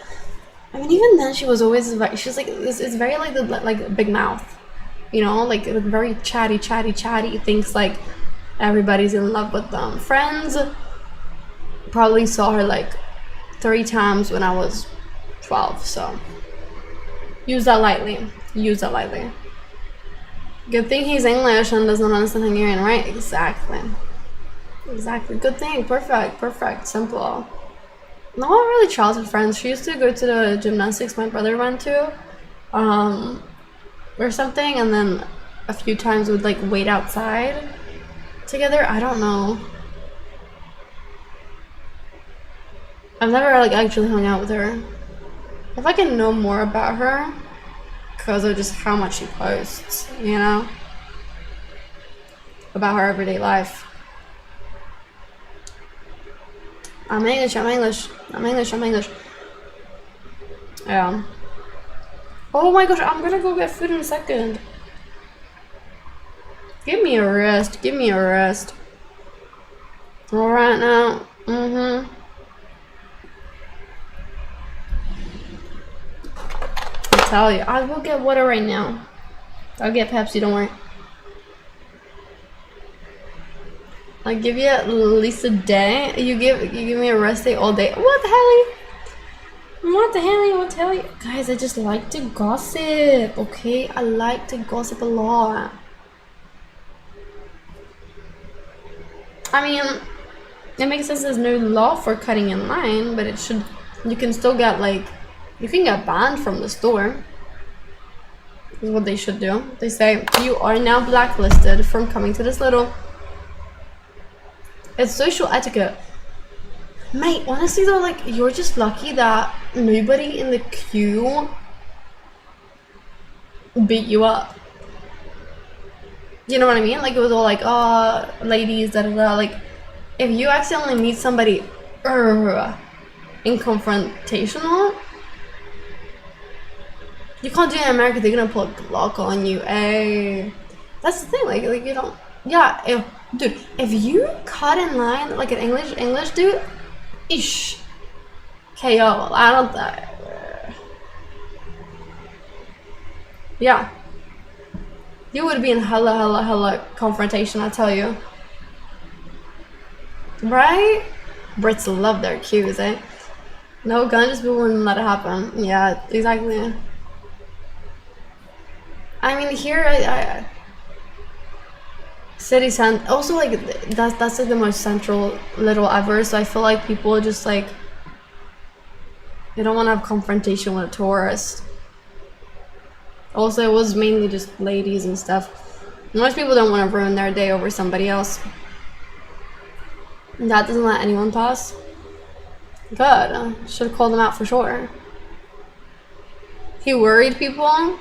I mean even then she was always she's like it's very like big mouth, you know, like very chatty. Thinks like everybody's in love with them. Friends probably saw her like 3 times when I was 12, so use that lightly. Good thing he's English and does not understand Hungarian, right? Exactly. Good thing. Perfect. Simple. No one really childhood friends. She used to go to the gymnastics my brother went to, or something, and then a few times would like wait outside together. I don't know. I've never like actually hung out with her. If I can know more about her, because of just how much she posts, you know, about her everyday life. I'm English. Yeah. Oh my gosh, I'm gonna go get food in a second. Give me a rest. Alright now. I'll tell you. I will get water right now. I'll get Pepsi, don't worry. I give you at least a day. You give me a rest day all day. What the hell? What the hell? Guys, I just like to gossip, okay? I like to gossip a lot. I mean, it makes sense there's no law for cutting in line, but it should. You can still get like, you can get banned from the store. Is what they should do. They say you are now blacklisted from coming to this little. It's social etiquette. Mate, honestly though, like, you're just lucky that nobody in the queue beat you up. You know what I mean? Like, it was all like, oh, ladies, da-da-da. Like, if you accidentally meet somebody in confrontational, you can't do it in America. They're gonna pull a Glock on you. Hey, that's the thing. Like you don't. Yeah, dude. If you cut in line like an English dude, ish, KO. I don't. Yeah, you would be in hella confrontation. I tell you. Right? Brits love their cues, eh? No gun, just people wouldn't let it happen. Yeah, exactly. I mean, here, city center. Also, like that's like the most central little ever. So I feel like people just like they don't want to have confrontation with a tourist. Also, it was mainly just ladies and stuff. Most people don't want to ruin their day over somebody else. That doesn't let anyone pass. Good. Should call them out for sure. He worried people.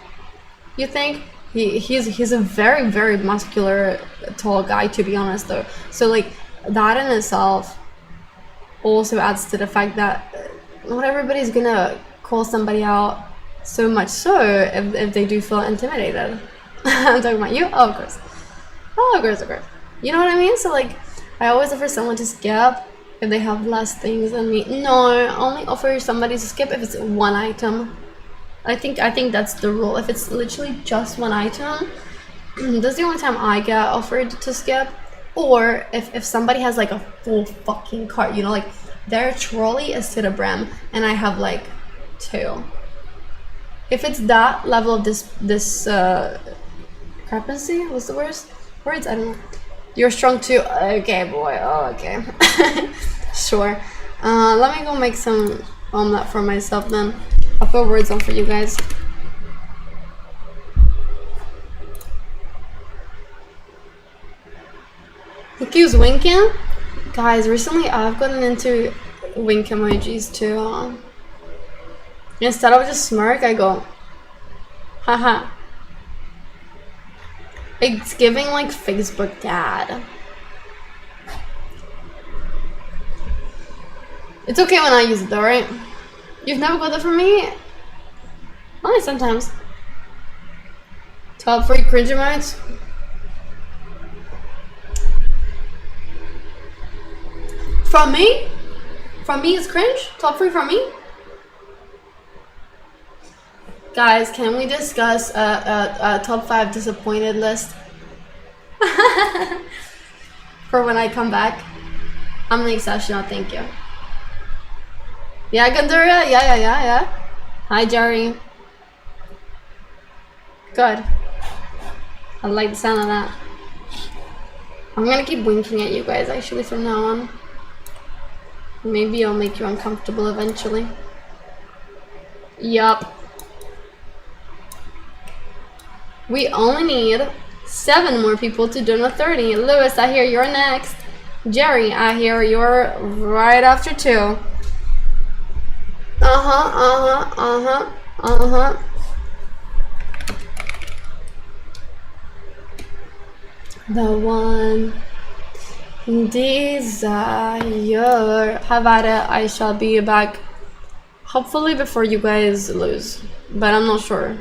You think? He's a very muscular, tall guy, to be honest though. So like that in itself also adds to the fact that not everybody's gonna call somebody out so much so if they do feel intimidated. I'm talking about you? Oh, of course. Oh, of course. You know what I mean? So like I always offer someone to skip if they have less things than me. No, I only offer somebody to skip if it's one item. I think that's the rule. If it's literally just one item, that's the only time I get offered to skip. Or if somebody has like a full fucking cart, you know, like Their trolley is to the brim, and I have like 2. If it's that level of discrepancy, what's the worst words? I don't know. You're strong too. Okay, boy. Oh, okay. Sure. Let me go make some omelet for myself then. I'll put words on for you guys. He keeps winking. Guys, recently I've gotten into wink emojis too. Instead of just smirk, I go, haha. It's giving like Facebook dad. It's okay when I use it though, right? You've never got that from me? Only sometimes. Top 3 cringe emotes? From me? From me is cringe? Top 3 from me? Guys, can we discuss a top 5 disappointed list? For when I come back? I'm the exceptional, thank you. Yeah, Ganduria? Yeah. Hi, Jerry. Good. I like the sound of that. I'm gonna keep winking at you guys actually from now on. Maybe I'll make you uncomfortable eventually. Yup. We only need 7 more people to dono 30. Lewis, I hear you're next. Jerry, I hear you're right after 2. The one desire. Have at it. I shall be back hopefully before you guys lose, but I'm not sure.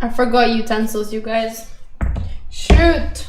I forgot utensils, you guys. Shoot.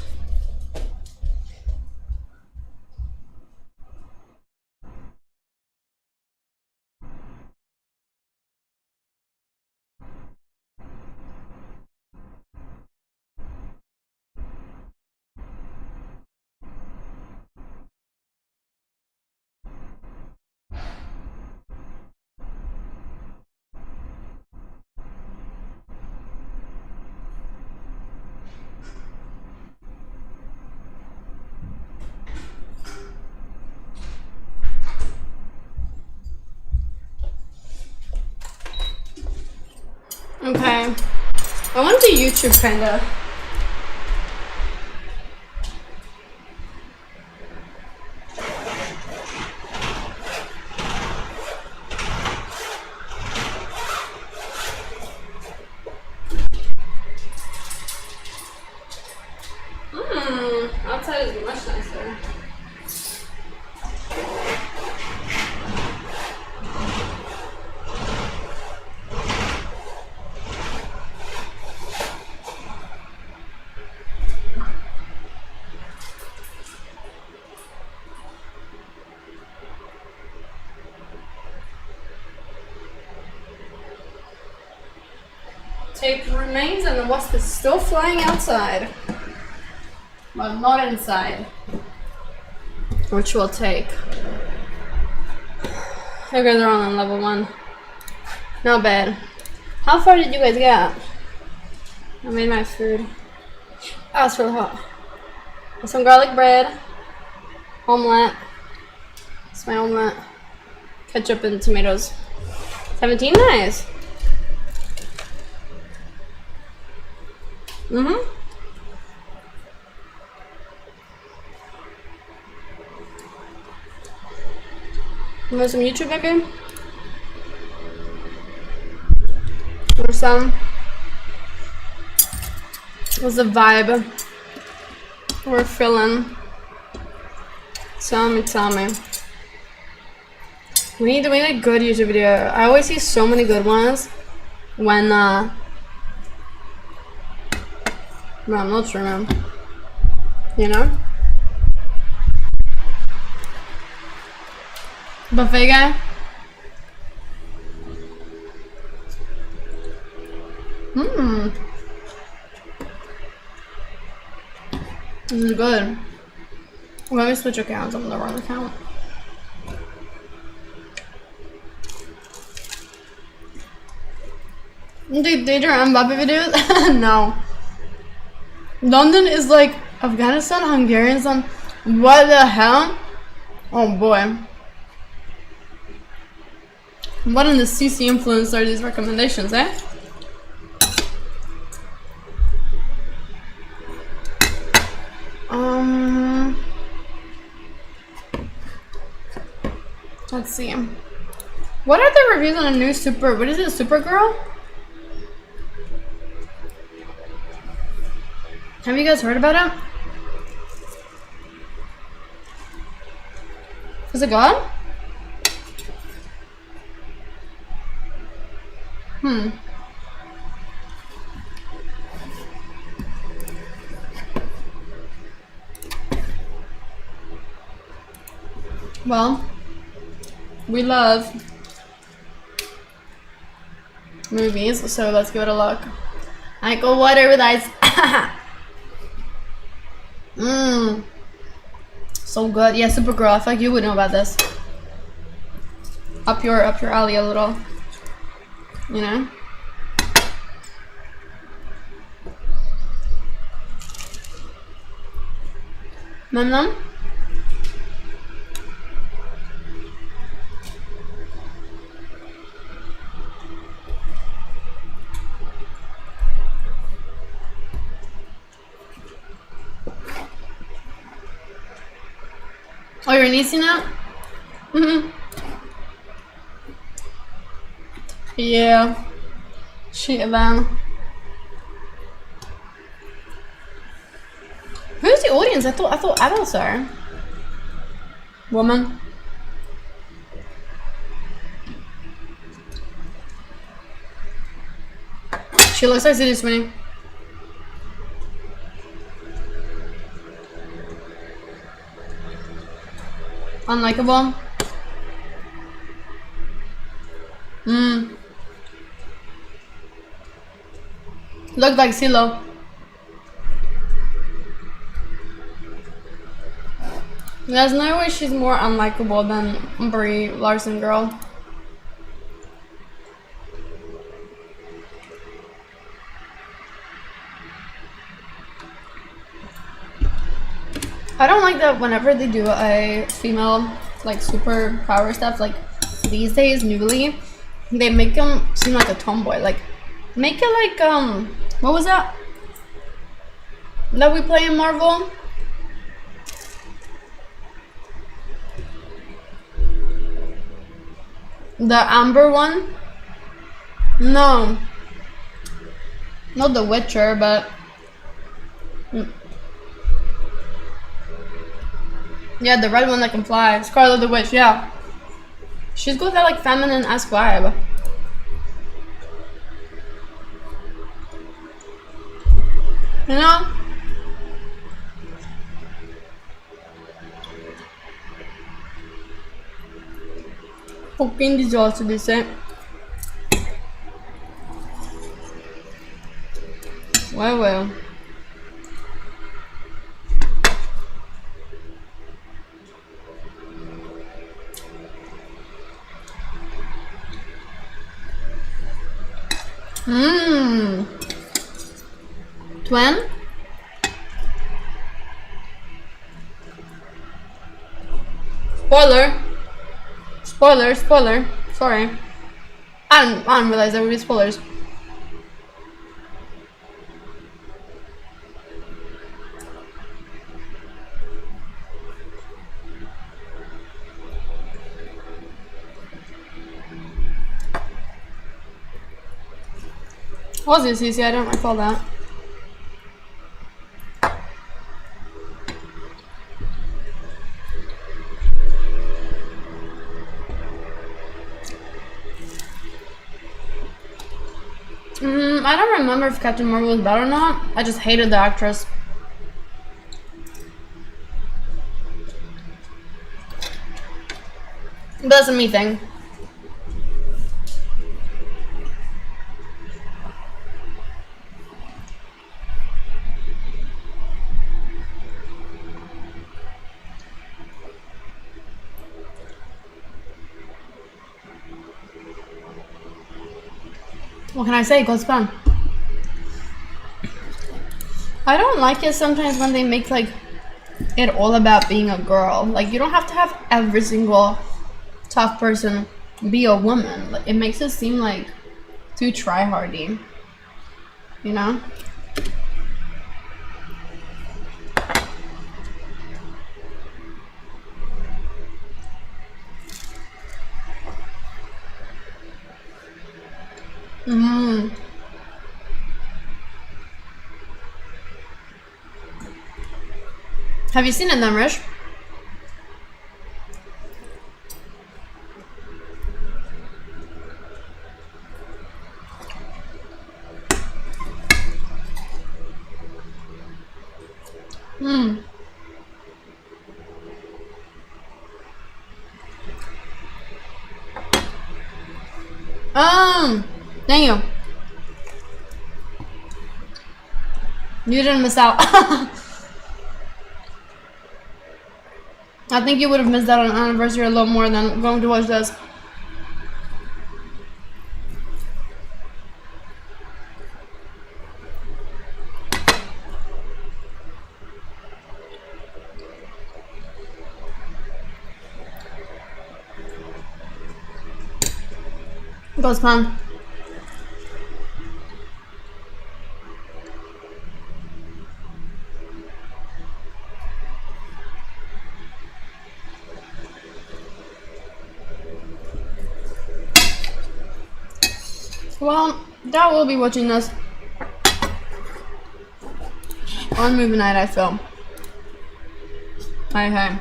Okay. I want to do YouTube kinda. Outside is much nicer. Tape remains and the wasp is still flying outside. Well, not inside. Which we'll take. You guys are on level 1. Not bad. How far did you guys get? I made my food. Oh, it's really hot. With some garlic bread. Omelette. It's my omelette. Ketchup and tomatoes. 17, nice. Mm-hmm. You want some YouTube, baby? Or some? What's the vibe? We're feeling. Tell me. We need to make a good YouTube video. I always see so many good ones when no, I'm not sure, man. You know? Buffet guy? This is good. Let me switch accounts. I'm on the wrong account. Dude, did your Mbappe videos? No. London is like Afghanistan, Hungarian, some. What the hell? Oh boy. What in the CC influence are these recommendations, eh? Let's see. What are the reviews on a new what is it, Supergirl? Have you guys heard about it? Is it gone? Well, we love movies, so let's give it a look. I go water with ice. So good. Yeah, Supergirl. I feel like you would know about this. Up your alley a little. You know? Num. Oh, you're niecing now? Yeah. Shit, then. Who's the audience? I thought adults are. Woman. She looks like City Sweeney. Unlikable. Looked like CeeLo. There's no way she's more unlikable than Brie Larson, girl. I don't like that whenever they do a female, like, super power stuff, like, these days, newly, they make them seem like a tomboy. Like, make it like, what was that? That we play in Marvel? The Amber one? No. Not The Witcher, but... yeah, the red one that can fly. Scarlet the Witch, yeah. She's got that like feminine-esque vibe. You know? Pouquinho de osso dice. Well. Twin? Spoiler. Sorry. I didn't realize there would be spoilers. Was it CC? I don't recall that. I don't remember if Captain Marvel was bad or not. I just hated the actress. But that's a me thing. What can I say? God's plan. I don't like it sometimes when they make like it all about being a girl. Like, you don't have to have every single tough person be a woman. Like, it makes it seem like too try-hardy. You know? Have you seen it then, Rish? Dang you. You didn't miss out. I think you would have missed out on anniversary a lot more than going to watch this. Goes fun. Well, that will be watching this on movie night, I feel. Okay.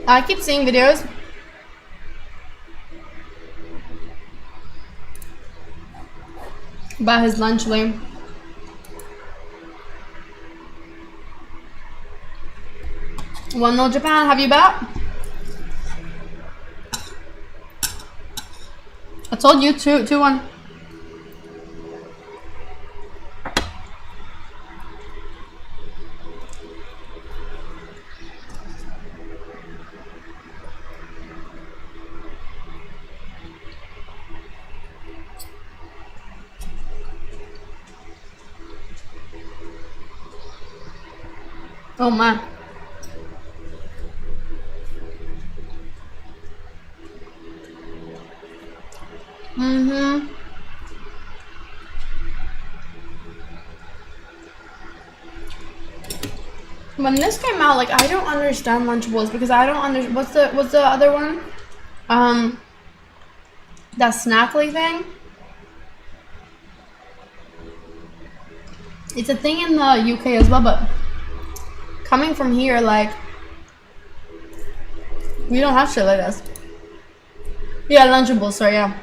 I keep seeing videos about his lunch lane. One nil Japan, have you bet? I told you 2-1. Oh man. When this came out, like, I don't understand Lunchables because I don't understand what's the other one? That Snackly thing. It's a thing in the UK as well, but coming from here, like, we don't have shit like this. Yeah, Lunchables, sorry, yeah.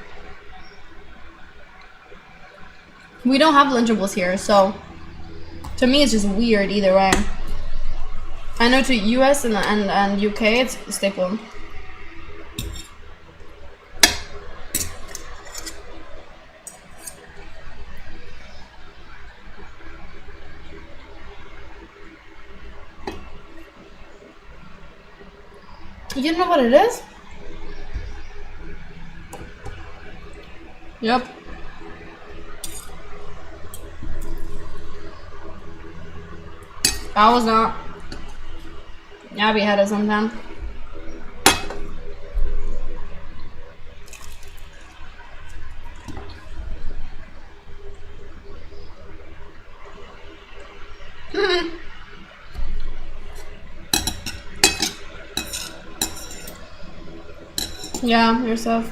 We don't have Lunchables here, so to me it's just weird either way. I know to US and UK it's a staple. You know what it is? Yep. I was not. Abby had it sometime. Yeah, yourself.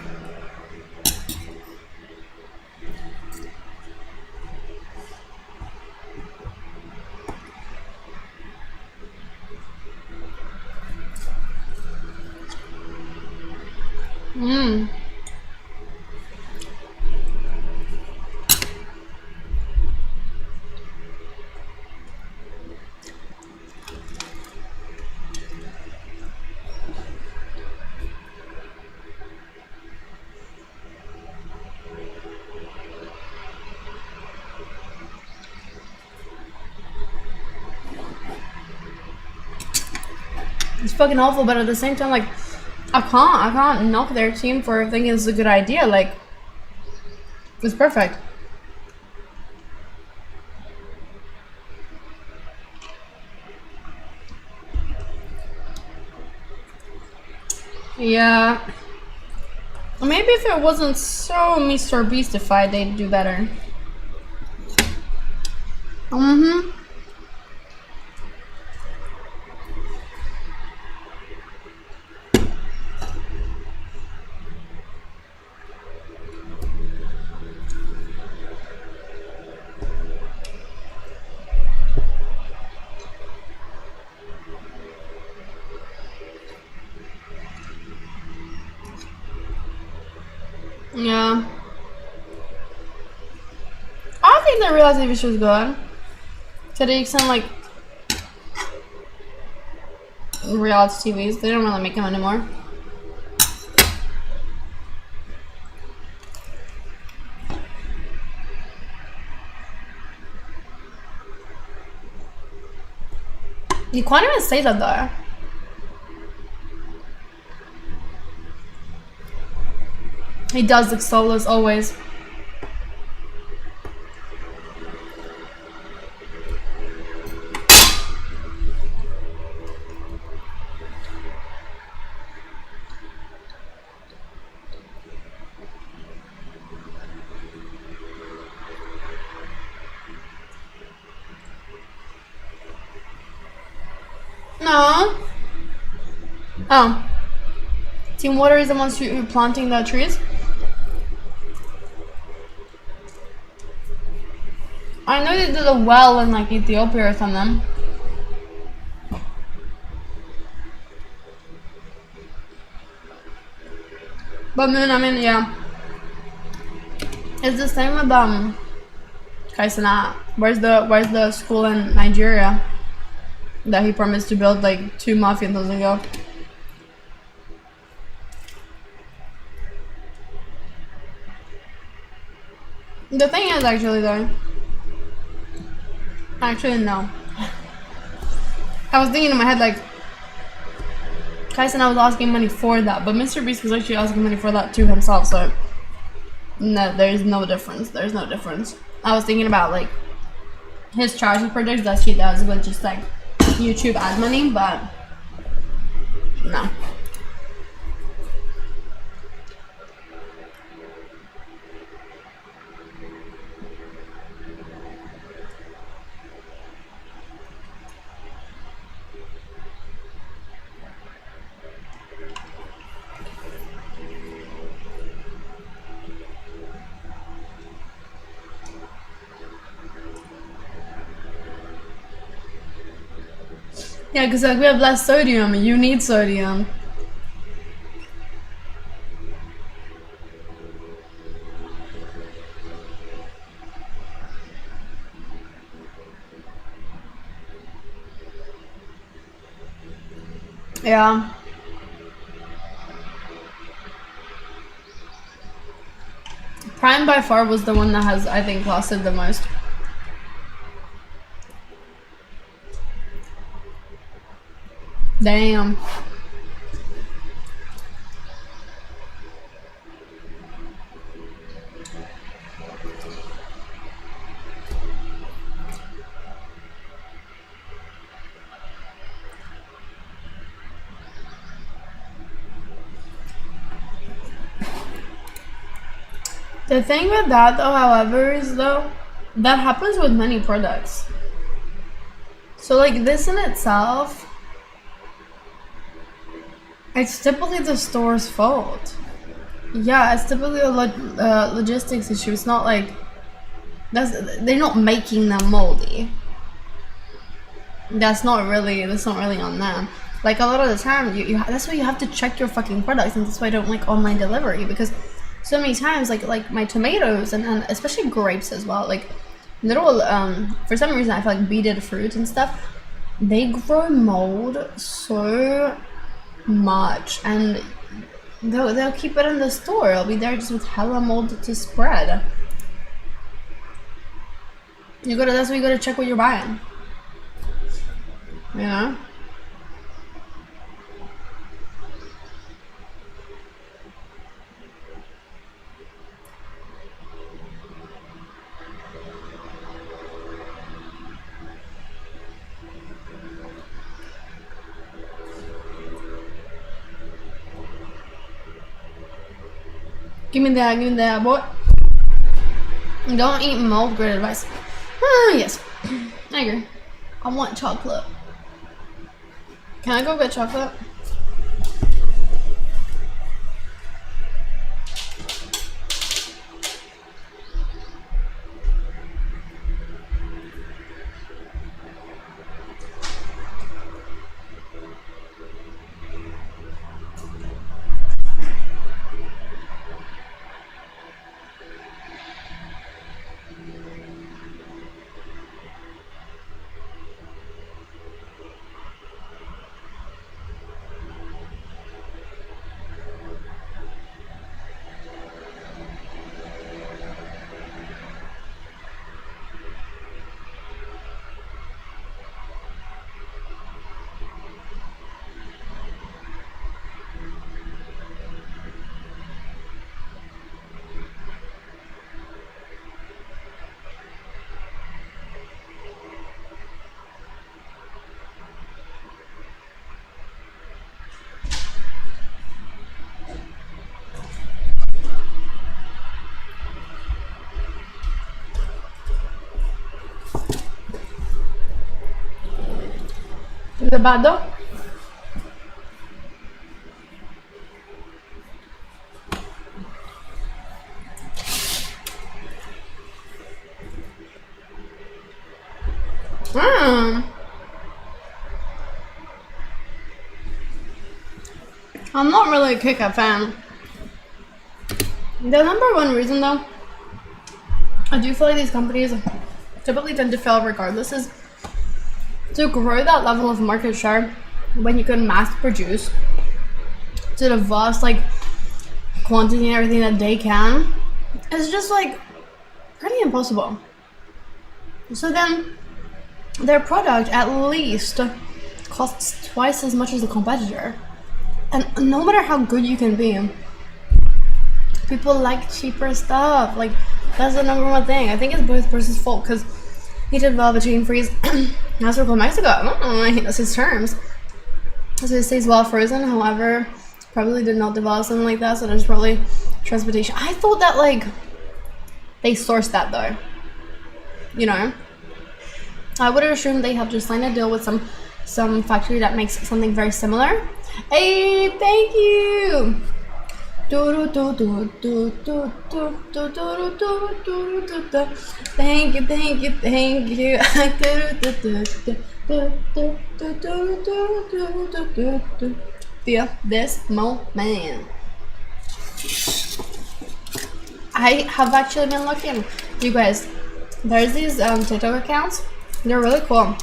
It's fucking awful, but at the same time, like, I can't knock their team for thinking it's a good idea. Like, it's perfect. Yeah. Maybe if it wasn't so Mr. Beastified, they'd do better. Yeah. I think the reality TV show is good. To the extent, like, reality TVs, they don't really make them anymore. You can't even say that though. He does look soulless always. No. Oh. Team Water is the ones who are planting the trees? I know they did a well in like Ethiopia or something. But I mean, yeah. It's the same with Kaisana. Where's the school in Nigeria that he promised to build like 2 mafia ago? The thing is, actually, though. Actually, no. I was thinking in my head, like, Kaisana was asking money for that, but Mr. Beast was actually asking money for that to himself, so. No, there's no difference. There's no difference. I was thinking about, like, his charity projects that he does with just, like, YouTube ad money, but. No. Yeah, because like we have less sodium. You need sodium. Yeah. Prime by far was the one that has, I think, lasted the most. Damn. The thing with that, though, however, is though that happens with many products. So like this in itself, it's typically the store's fault. Yeah, it's typically a logistics issue. It's not like they're not making them moldy. That's not really on them. Like a lot of the time, that's why you have to check your fucking products, and that's why I don't like online delivery, because so many times, like my tomatoes and especially grapes as well, like little for some reason I feel like beaded fruit and stuff, they grow mold so much, and they'll keep it in the store. It'll be there just with hella mold to spread. That's why you gotta check what you're buying. You know? Give me that, boy. Don't eat mold, great advice. Yes, I agree. I want chocolate. Can I go get chocolate? Is it bad though? I'm not really a Kit Kat fan. The number one reason though, I do feel like these companies typically tend to fail regardless, is to grow that level of market share when you can mass produce to the vast like quantity and everything that they can. It's just like pretty impossible. So then their product at least costs twice as much as the competitor. And no matter how good you can be, people like cheaper stuff. Like, that's the number one thing. I think it's both person's fault, because he did develop a chain freeze. Now Circle Mexico, I don't know, I think that's his terms. So it stays well frozen, however, probably did not develop something like that, so there's probably transportation. I thought that, like, they sourced that, though. You know? I would assume they have just signed a deal with some factory that makes something very similar. Hey, thank you! Thank you, thank you, thank you. Feel this moment. I have actually been looking. You guys, there's these TikTok accounts. They're really cool.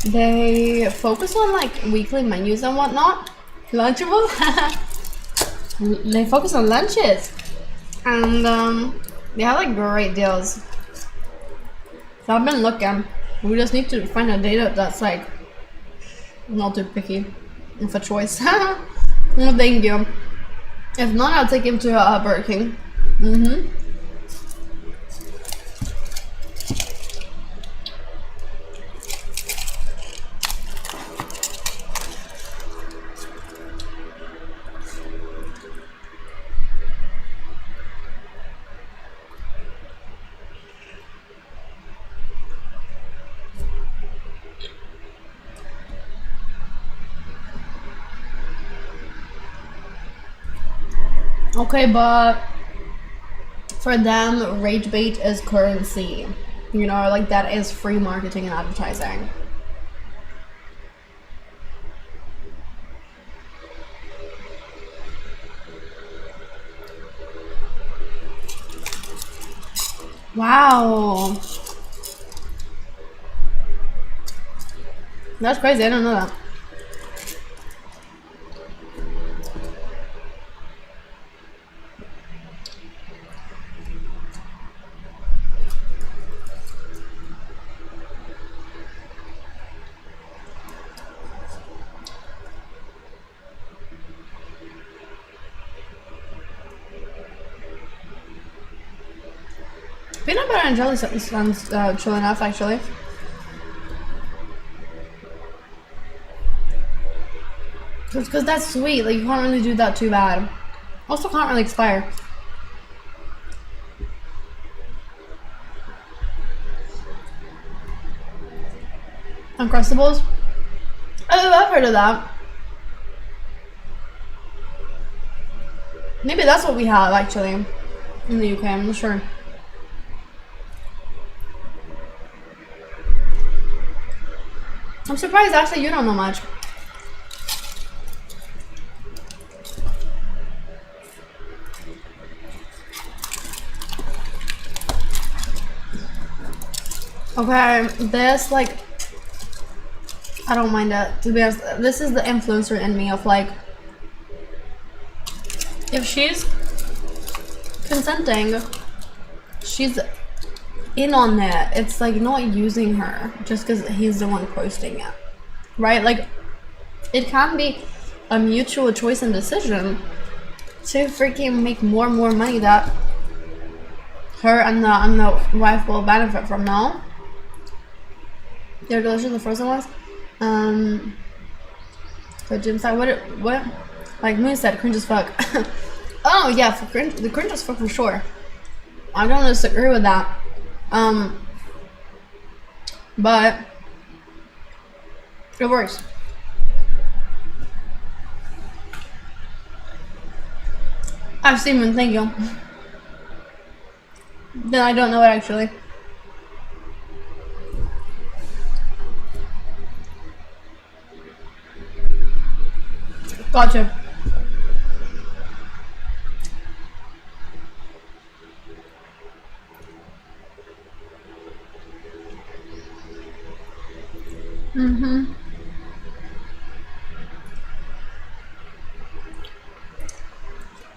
They focus on like weekly menus and whatnot. Lunchables. They focus on lunches, and they have like great deals. So I've been looking. We just need to find a data that's like not too picky for choice. Well, thank you. If not, I'll take him to Burger King. Okay, but for them, rage bait is currency. You know, like that is free marketing and advertising. Wow. That's crazy, I didn't know that. Peanut butter and jelly sounds chill enough, actually. Because that's sweet, like you can't really do that too bad. Also can't really expire. Uncrustables? Oh, I've heard of that. Maybe that's what we have actually in the UK, I'm not sure. I'm surprised actually you don't know much. Okay, this like, I don't mind it, to be honest. This is the influencer in me of like, if she's consenting, she's in on it. It's like not using her just because he's the one posting it, right? Like, it can be a mutual choice and decision to freaking make more and more money that her and the wife will benefit from. Now they're delicious, the frozen ones. But Jim said, what? Like Moon said, cringe as fuck. Oh yeah, for cringe, the cringe as fuck for sure. I don't disagree with that. But it works. I've seen one, thank you. Then I don't know it actually. Gotcha.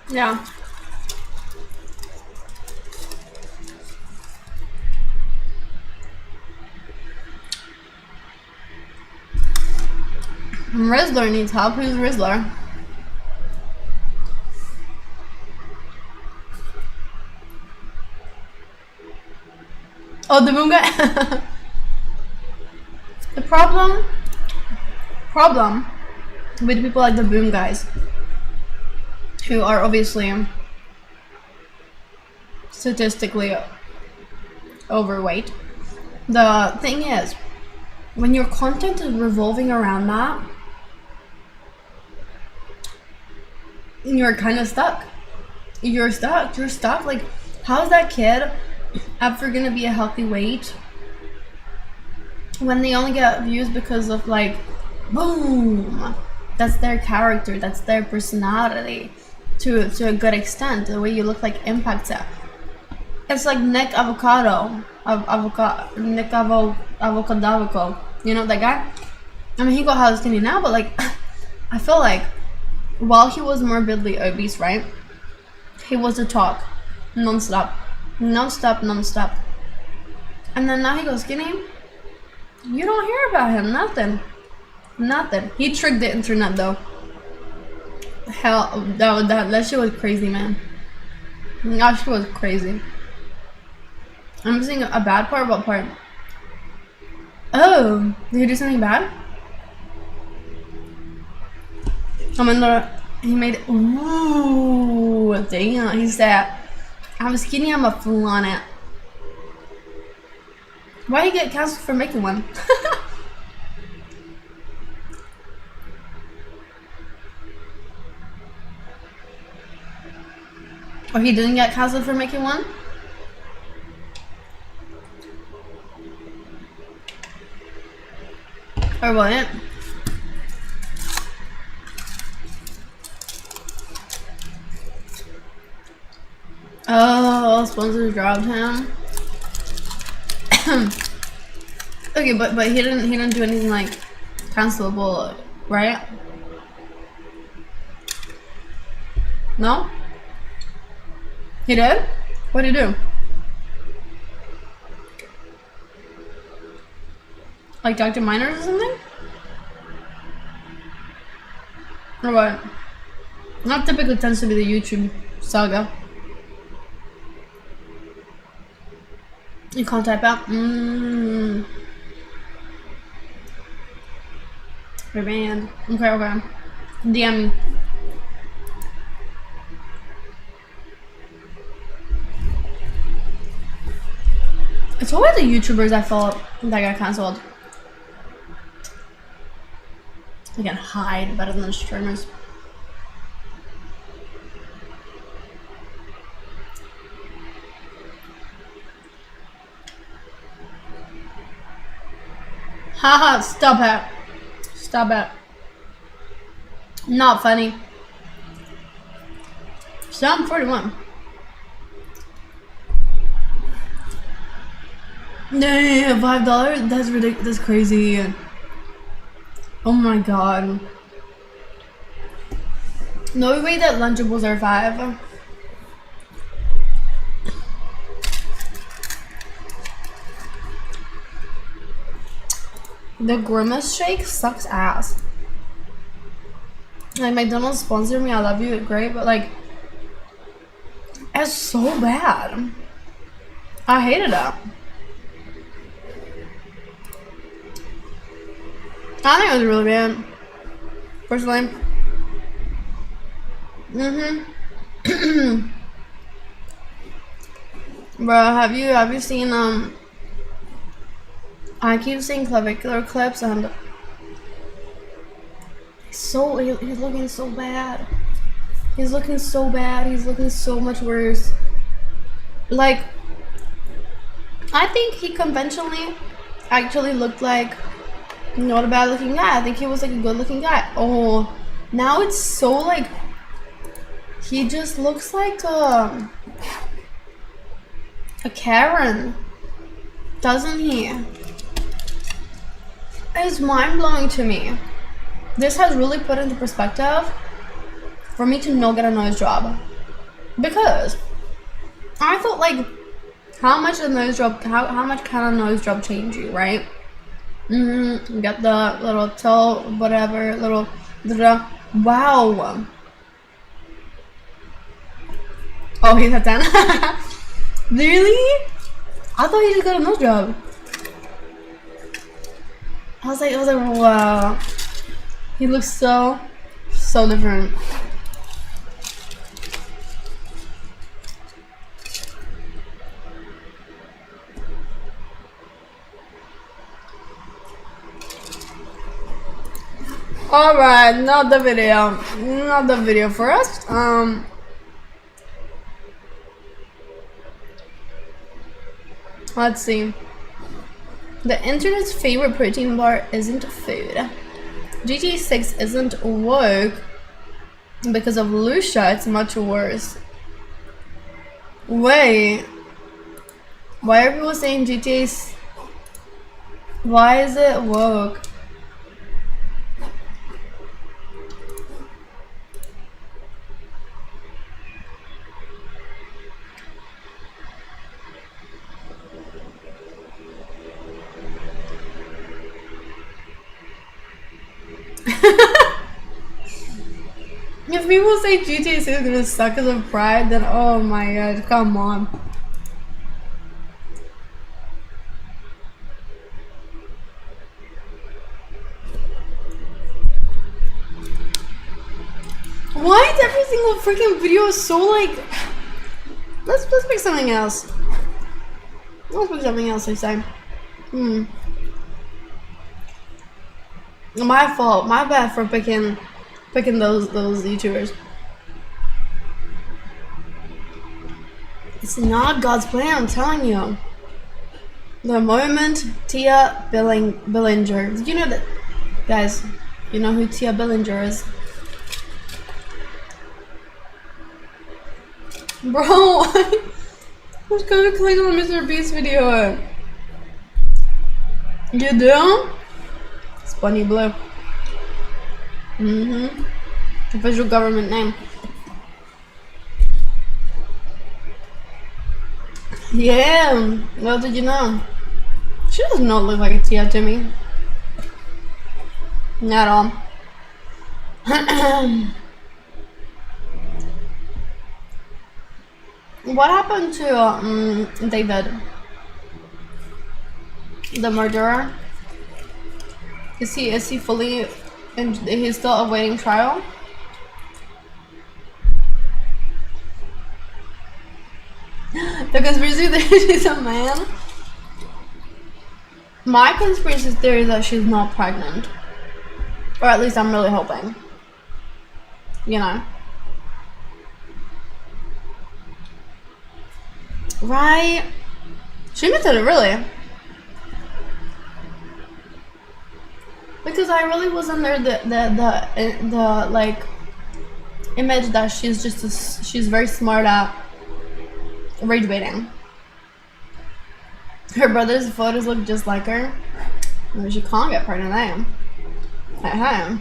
Yeah. Rizzler needs help. Who's Rizzler? Oh, the boom guy. The problem with people like the boom guys, who are obviously statistically overweight. The thing is, when your content is revolving around that, you're kind of stuck. You're stuck. Like, how's that kid ever gonna be a healthy weight when they only get views because of, like, boom, that's their character, that's their personality to a good extent. The way you look like impacts it. It's like Nick Avocado, Avocado, you know that guy? I mean, he got hella skinny now, but like, I feel like while he was morbidly obese, right, he was the talk non-stop, and then now he goes skinny. You don't hear about him, nothing. He tricked the internet though. Hell, that shit was crazy, man. That shit was crazy. I'm missing a bad part. What part? Oh, did he do something bad? He made it. Ooh, damn. He said, I'm skinny, I'm a fool on it. Why did he get canceled for making one? Or he didn't get canceled for making one? Or what? Oh, sponsors dropped him. Okay, but he didn't do anything like cancelable, right? No? He did? What did he do? Like Dr. Miners or something? Or what? Not typically tends to be the YouTube saga. You can't type out. We're banned. Okay. DM me. It's always the YouTubers I follow that got cancelled. They can hide better than the streamers. Haha, stop it. Not funny. So I'm 41. Yeah, $5? That's ridiculous. That's crazy. Oh my god. No way that Lunchables are $5. The Grimace shake sucks ass. Like, McDonald's sponsored me, I love you, great, but like, it's so bad. I hated it. I think it was really bad. Personally. Bro, have you seen I keep seeing clavicular clips and he's looking so bad. He's looking so bad. He's looking so much worse. Like, I think he conventionally actually looked like not a bad looking guy. I think he was like a good looking guy. Oh, now it's so like he just looks like a Karen, doesn't he? It's mind-blowing to me. This has really put into perspective for me to not get a nose job. Because I thought, like, how much a nose job, how much can a nose job change you, right? You get the little toe, whatever, little, wow. Oh, he's at 10. Really? I thought he just got a nose job. I was like, wow. He looks so different. Alright, not the video for us. Let's see. The internet's favorite protein bar isn't food. GTA 6 isn't woke because of Lucia, it's much worse. Wait, why are people saying GTA? Why is it woke? If people say GTA 6 is gonna suck because of pride, then oh my god, come on. Why is every single freaking video so like? Let's pick something else. Let's pick something else this time. My fault. My bad for picking those YouTubers. It's not God's plan, I'm telling you. The moment Tia Billinger. You know that, guys, you know who Tia Billinger is? Bro, I was gonna click on Mr. Beast video. You do? It's Bunny Blue. Official government name. Yeah, well, did you know? She does not look like a Tia to me. Not at all. What happened to David? The murderer? Is he fully, and he's still awaiting trial? The conspiracy theory she's a man? My conspiracy theory is that she's not pregnant. Or at least I'm really hoping. You know? Right? She admitted it, really. Because I really was under the like image that she's very smart at rage baiting. Her brother's photos look just like her. Well, she can't get pregnant, Hey.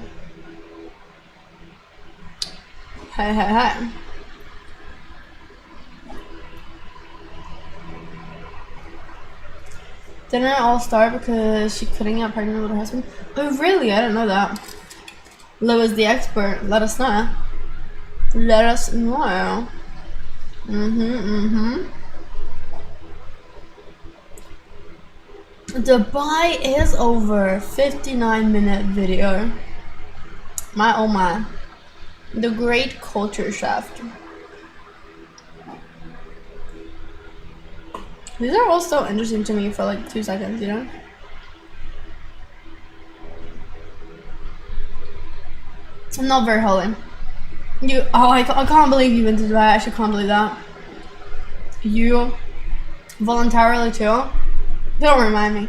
Didn't it all start because she couldn't get pregnant with her husband? Oh, really? I didn't know that. Lewis the expert. Let us know. Let us know. Dubai is over. 59-minute video. My oh my. The great culture shaft. These are all so interesting to me for like 2 seconds, you know? I'm not very holy. I can't believe you went to Dubai. I actually can't believe that. You voluntarily too? Don't remind me.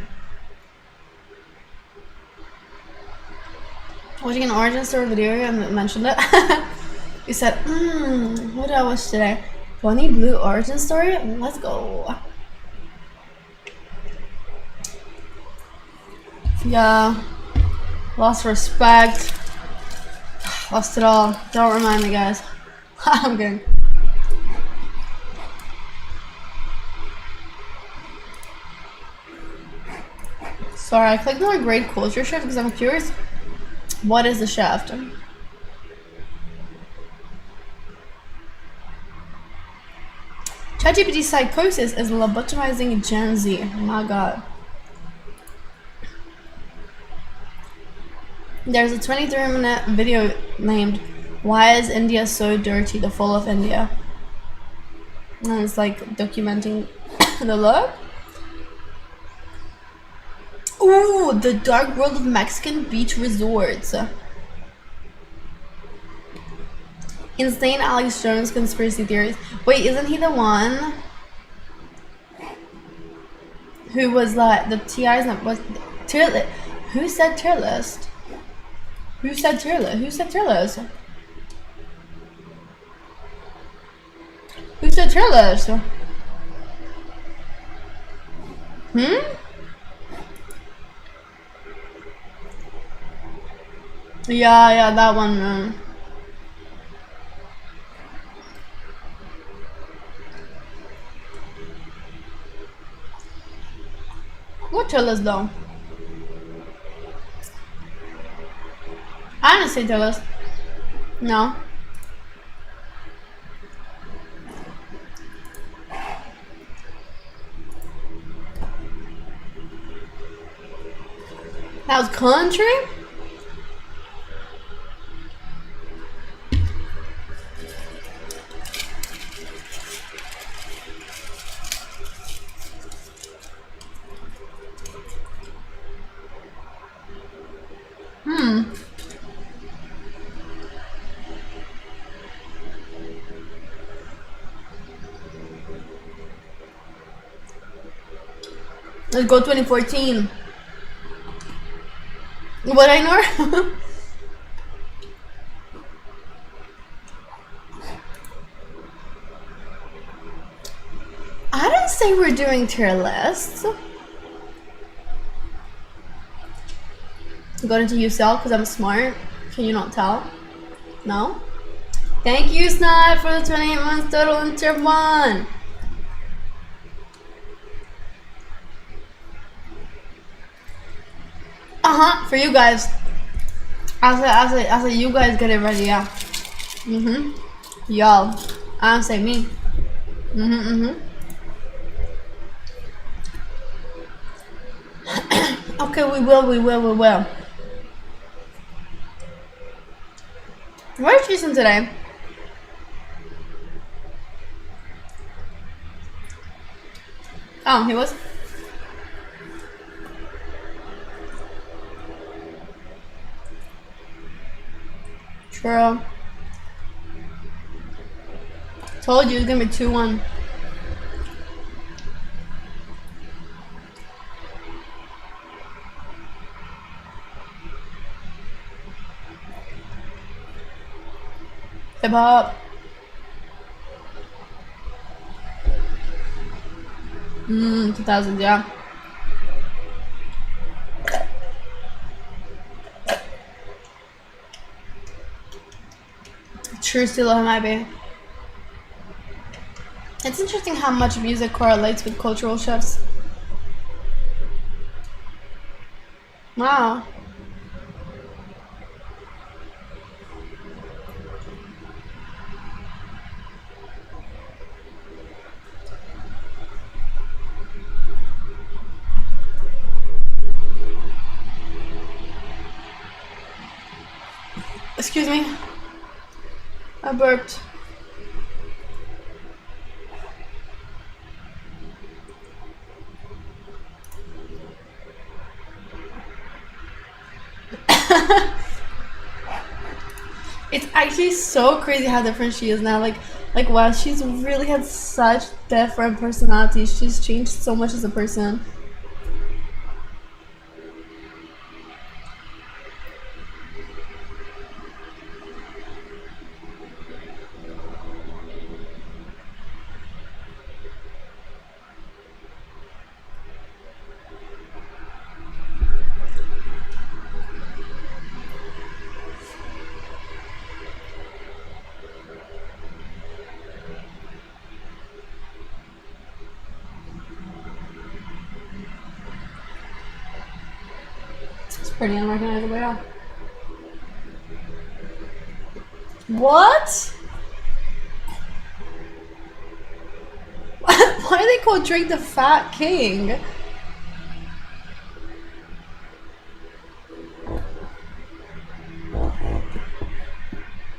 Watching an origin story video and mentioned it. You said, what did I watch today? Bunny Blue origin story? Let's go. Yeah. Lost respect. Lost it all. Don't remind me, guys. I'm kidding. Sorry, I clicked on a great culture shift because I'm curious. What is the shaft? ChatGPT psychosis is lobotomizing Gen Z. Oh my god. There's a 23-minute video named "Why is India so dirty? The fall of India." And it's like documenting the look. Ooh, the dark world of Mexican beach resorts. Insane Alex Jones conspiracy theories. Wait, isn't he the one who was like the TI's not was tier list? Who said tier list? Who said tier list? Who said tier list? Who said tier list? Yeah, that one. What tier list though? I didn't say tier list. No. That was country? Let's go 2014. What I know? I didn't say we're doing tier lists. Got into UCL because I'm smart. Can you not tell? No? Thank you, Snipe, for the 28 months total in tier 1. For you guys. I say you guys get it ready, yeah. Y'all. I don't say me. Okay, we will. Where's Jason today? Oh, he was? True. Told you it's gonna be 2-1. Hip hop. 2000, yeah. True, still might be. It's interesting how much music correlates with cultural shifts. Wow. Excuse me. I burped. It's actually so crazy how different she is now. Like wow, she's really had such different personalities. She's changed so much as a person. Pretty unrecognizable, yeah. What? Why do they call Drake the Fat King?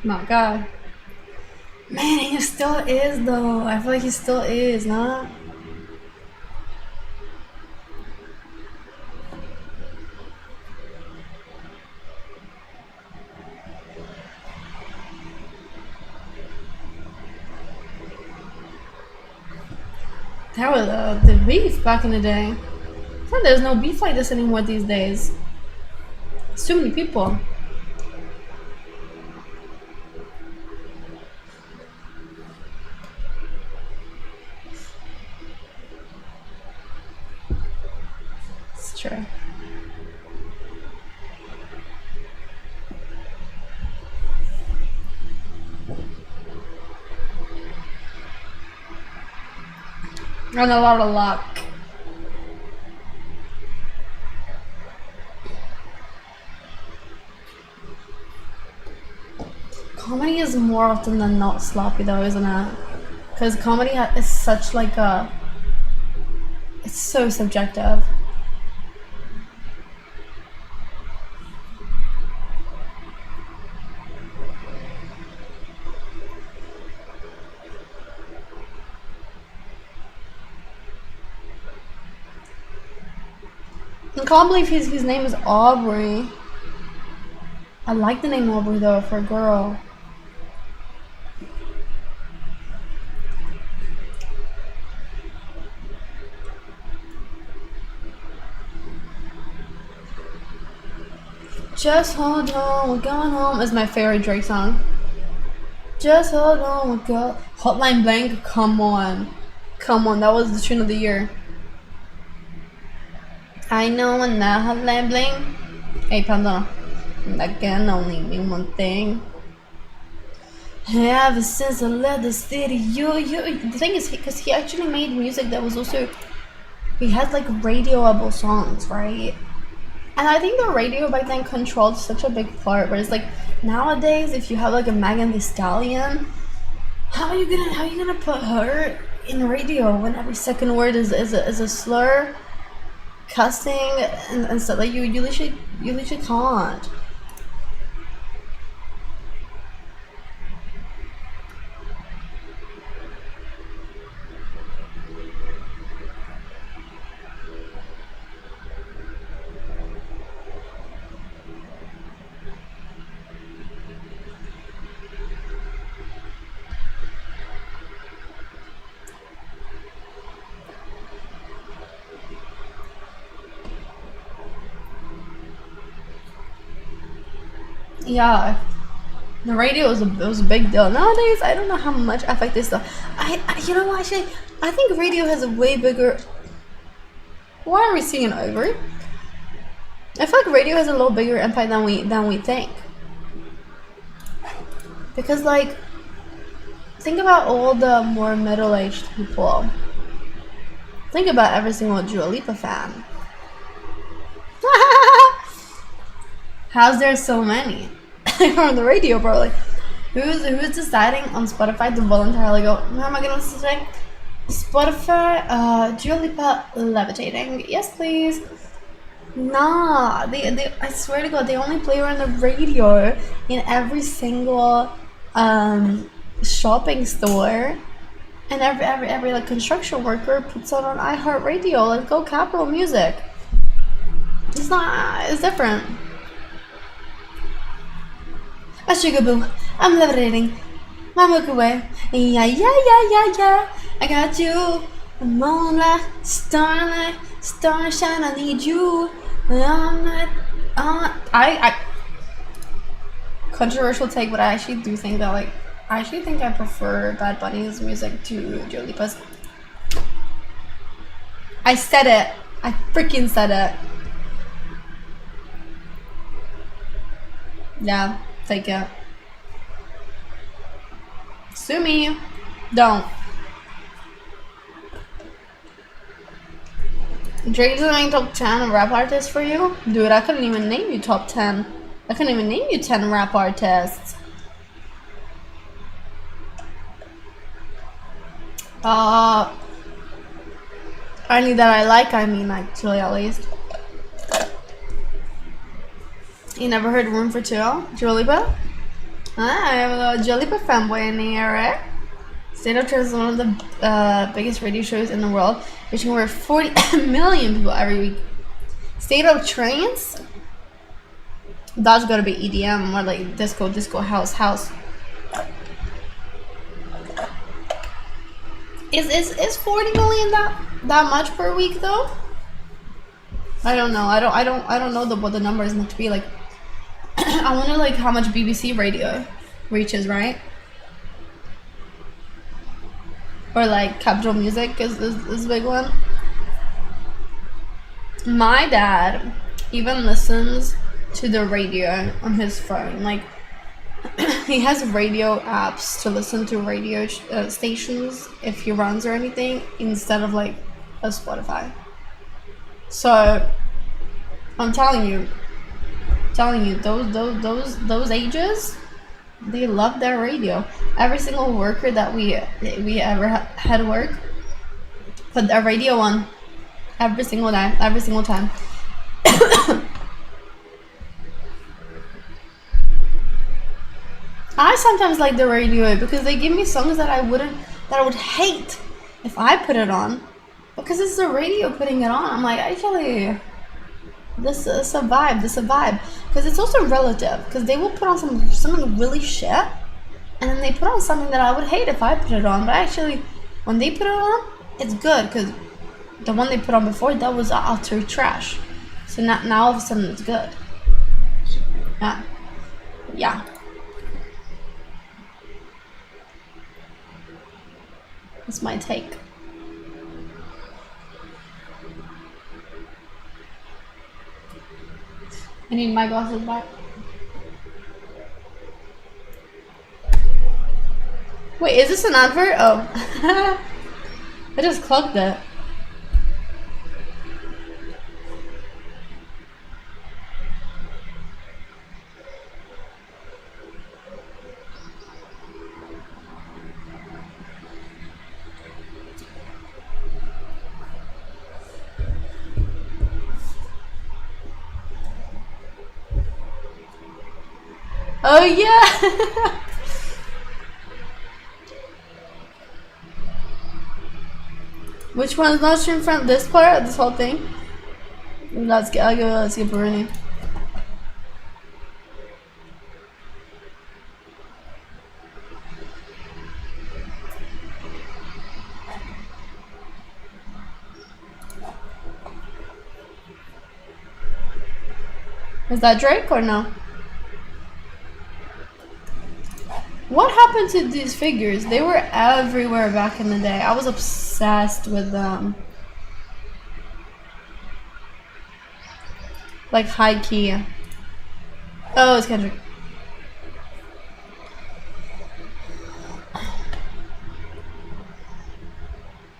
My God. Man, he still is though. I feel like he still is, nah? That was the beef back in the day. I thought there's no beef like this anymore these days. It's too many people. It's true. And a lot of luck. Comedy is more often than not sloppy though, isn't it? Because comedy is such like a... It's so subjective. I can't believe his name is Aubrey. I like the name Aubrey though for a girl. Just hold on, we're going home is my favorite Drake song. Just hold on, we're going. Hotline Bling, come on. Come on, that was the tune of the year. I know when that Hotline Bling. Hey, Panda. That can only mean one thing. Ever since I left the city, the thing is, because he actually made music that was also, he had like radioable songs, right? And I think the radio back then controlled such a big part. But it's like nowadays, if you have like a Megan Thee Stallion, how are you gonna put her in the radio when every second word is a slur, cussing and stuff? Like you literally can't. Yeah, the radio was a big deal. Nowadays, I don't know how much effect this stuff. You know what? Actually, I think radio has a way bigger. Why are we seeing over? I feel like radio has a little bigger impact than we think. Because like, think about all the more middle-aged people. Think about every single Dua Lipa fan. How's there so many on the radio, bro? Like, who's deciding on Spotify to voluntarily go? Who am I gonna listen to today? Spotify, Dua Lipa, Levitating. Yes, please. Nah, they. I swear to God, they only play her on the radio in every single shopping store, and every like construction worker puts it on iHeartRadio. Like, go Capital Music. It's not. It's different. A sugar boo, I'm levitating. My Milky Way. Yeah. I got you. The moonlight, starlight, starshine. I need you. I controversial take, but I actually do think that like I prefer Bad Bunny's music to Dua Lipa's. I said it. I freaking said it. Yeah. Take it. Sue me. Don't. Drake doesn't make top 10 rap artists for you? Dude, I couldn't even name you top 10. I couldn't even name you 10 rap artists. Any that I like, I mean, actually, at least. You never heard Room for Two? Dua Lipa? Ah, I have a Dua Lipa fanboy in here, right? State of Trance is one of the biggest radio shows in the world, reaching over 40 million people every week. State of Trance? That's gotta be EDM, more like disco, house. Is 40 million that much per week though? I don't know. I don't know what the number is meant to be like. I wonder like how much BBC radio reaches, right? Or like Capital Music is a big one. My dad even listens to the radio on his phone. Like he has radio apps to listen to radio stations if he runs or anything instead of like a Spotify. So I'm telling you, those ages, they love their radio. Every single worker that we ever had work put their radio on every single time. I sometimes like the radio because they give me songs that I would hate if I put it on, because it's the radio putting it on. I'm like, actually, this is a vibe. Because it's also relative. Because they will put on something really shit, and then they put on something that I would hate if I put it on. But actually, when they put it on, it's good. Because the one they put on before, that was utter trash. So now all of a sudden it's good. Yeah. That's my take. I need my glasses back. Wait, is this an advert? Oh. I just clogged it. Oh yeah. Which one's not stream friend? This part, this whole thing. Let's get Bernie. Is that Drake or no? What happened to these figures? They were everywhere back in the day. I was obsessed with them. Like high key. Oh, it's Kendrick.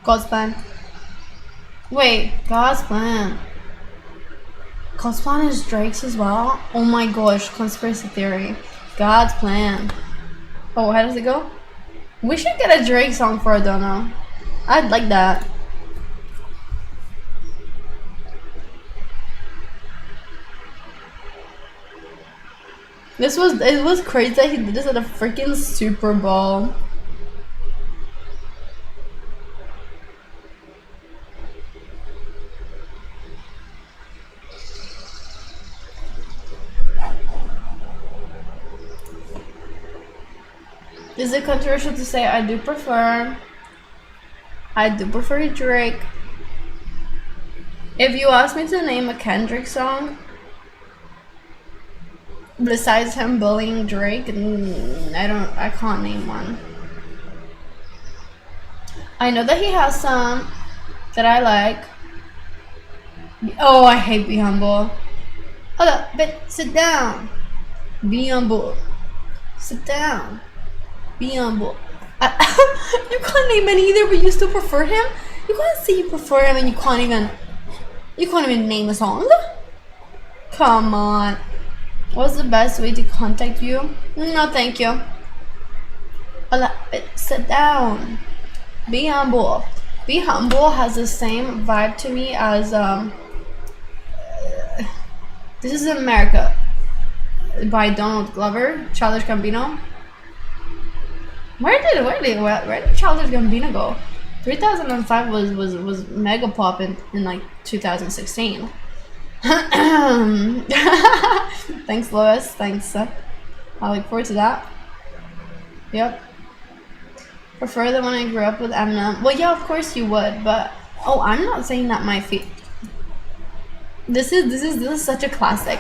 God's Plan. Wait, God's Plan. God's Plan is Drake's as well? Oh my gosh, conspiracy theory. God's Plan. Oh, how does it go? We should get a Drake song for a dono. I'd like that. It was crazy that he did this at a freaking Super Bowl. Is it controversial to say I do prefer Drake? If you ask me to name a Kendrick song besides him bullying Drake, I can't name one. I know that he has some that I like. Oh, I hate Be Humble. Hold up, bitch, sit down. Be humble. Sit down. Be humble. You can't name any either, but you still prefer him? You can't say you prefer him and you can't even You can't even name a song. Come on. What's the best way to contact you? No, thank you. Sit down. Be humble. Be humble has the same vibe to me as This is America by Donald Glover, Childish Gambino. Where did Childish Gambino go? 3005 was mega pop in like 2016. Thanks, Lois. Thanks. I look forward to that. Yep. Prefer the one I grew up with Eminem. Well, yeah, of course you would, but oh, I'm not saying that my feet. This is such a classic.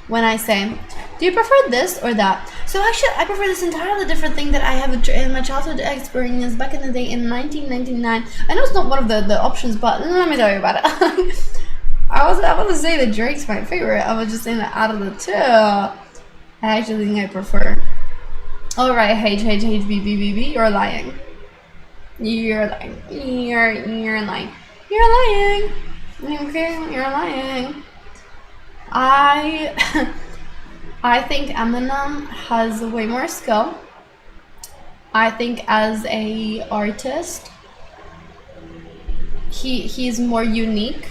When I say, do you prefer this or that? So actually, I prefer this entirely different thing that I have in my childhood experience back in the day in 1999. I know it's not one of the options, but let me tell you about it. I wasn't saying that Drake's my favorite. I was just saying that out of the two, I actually think I prefer. All right, HHHBBBB, you're lying. You're lying. You're lying. You're lying. Okay, you're lying. I think Eminem has way more skill. I think as a artist, he's more unique.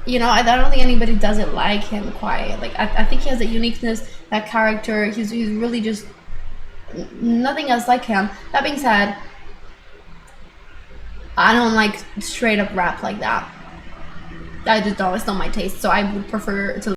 You know, I don't think anybody does it like him quite. Like I think he has that uniqueness, that character. He's really just nothing else like him. That being said, I don't like straight up rap like that. I just don't. It's not my taste. So I would prefer to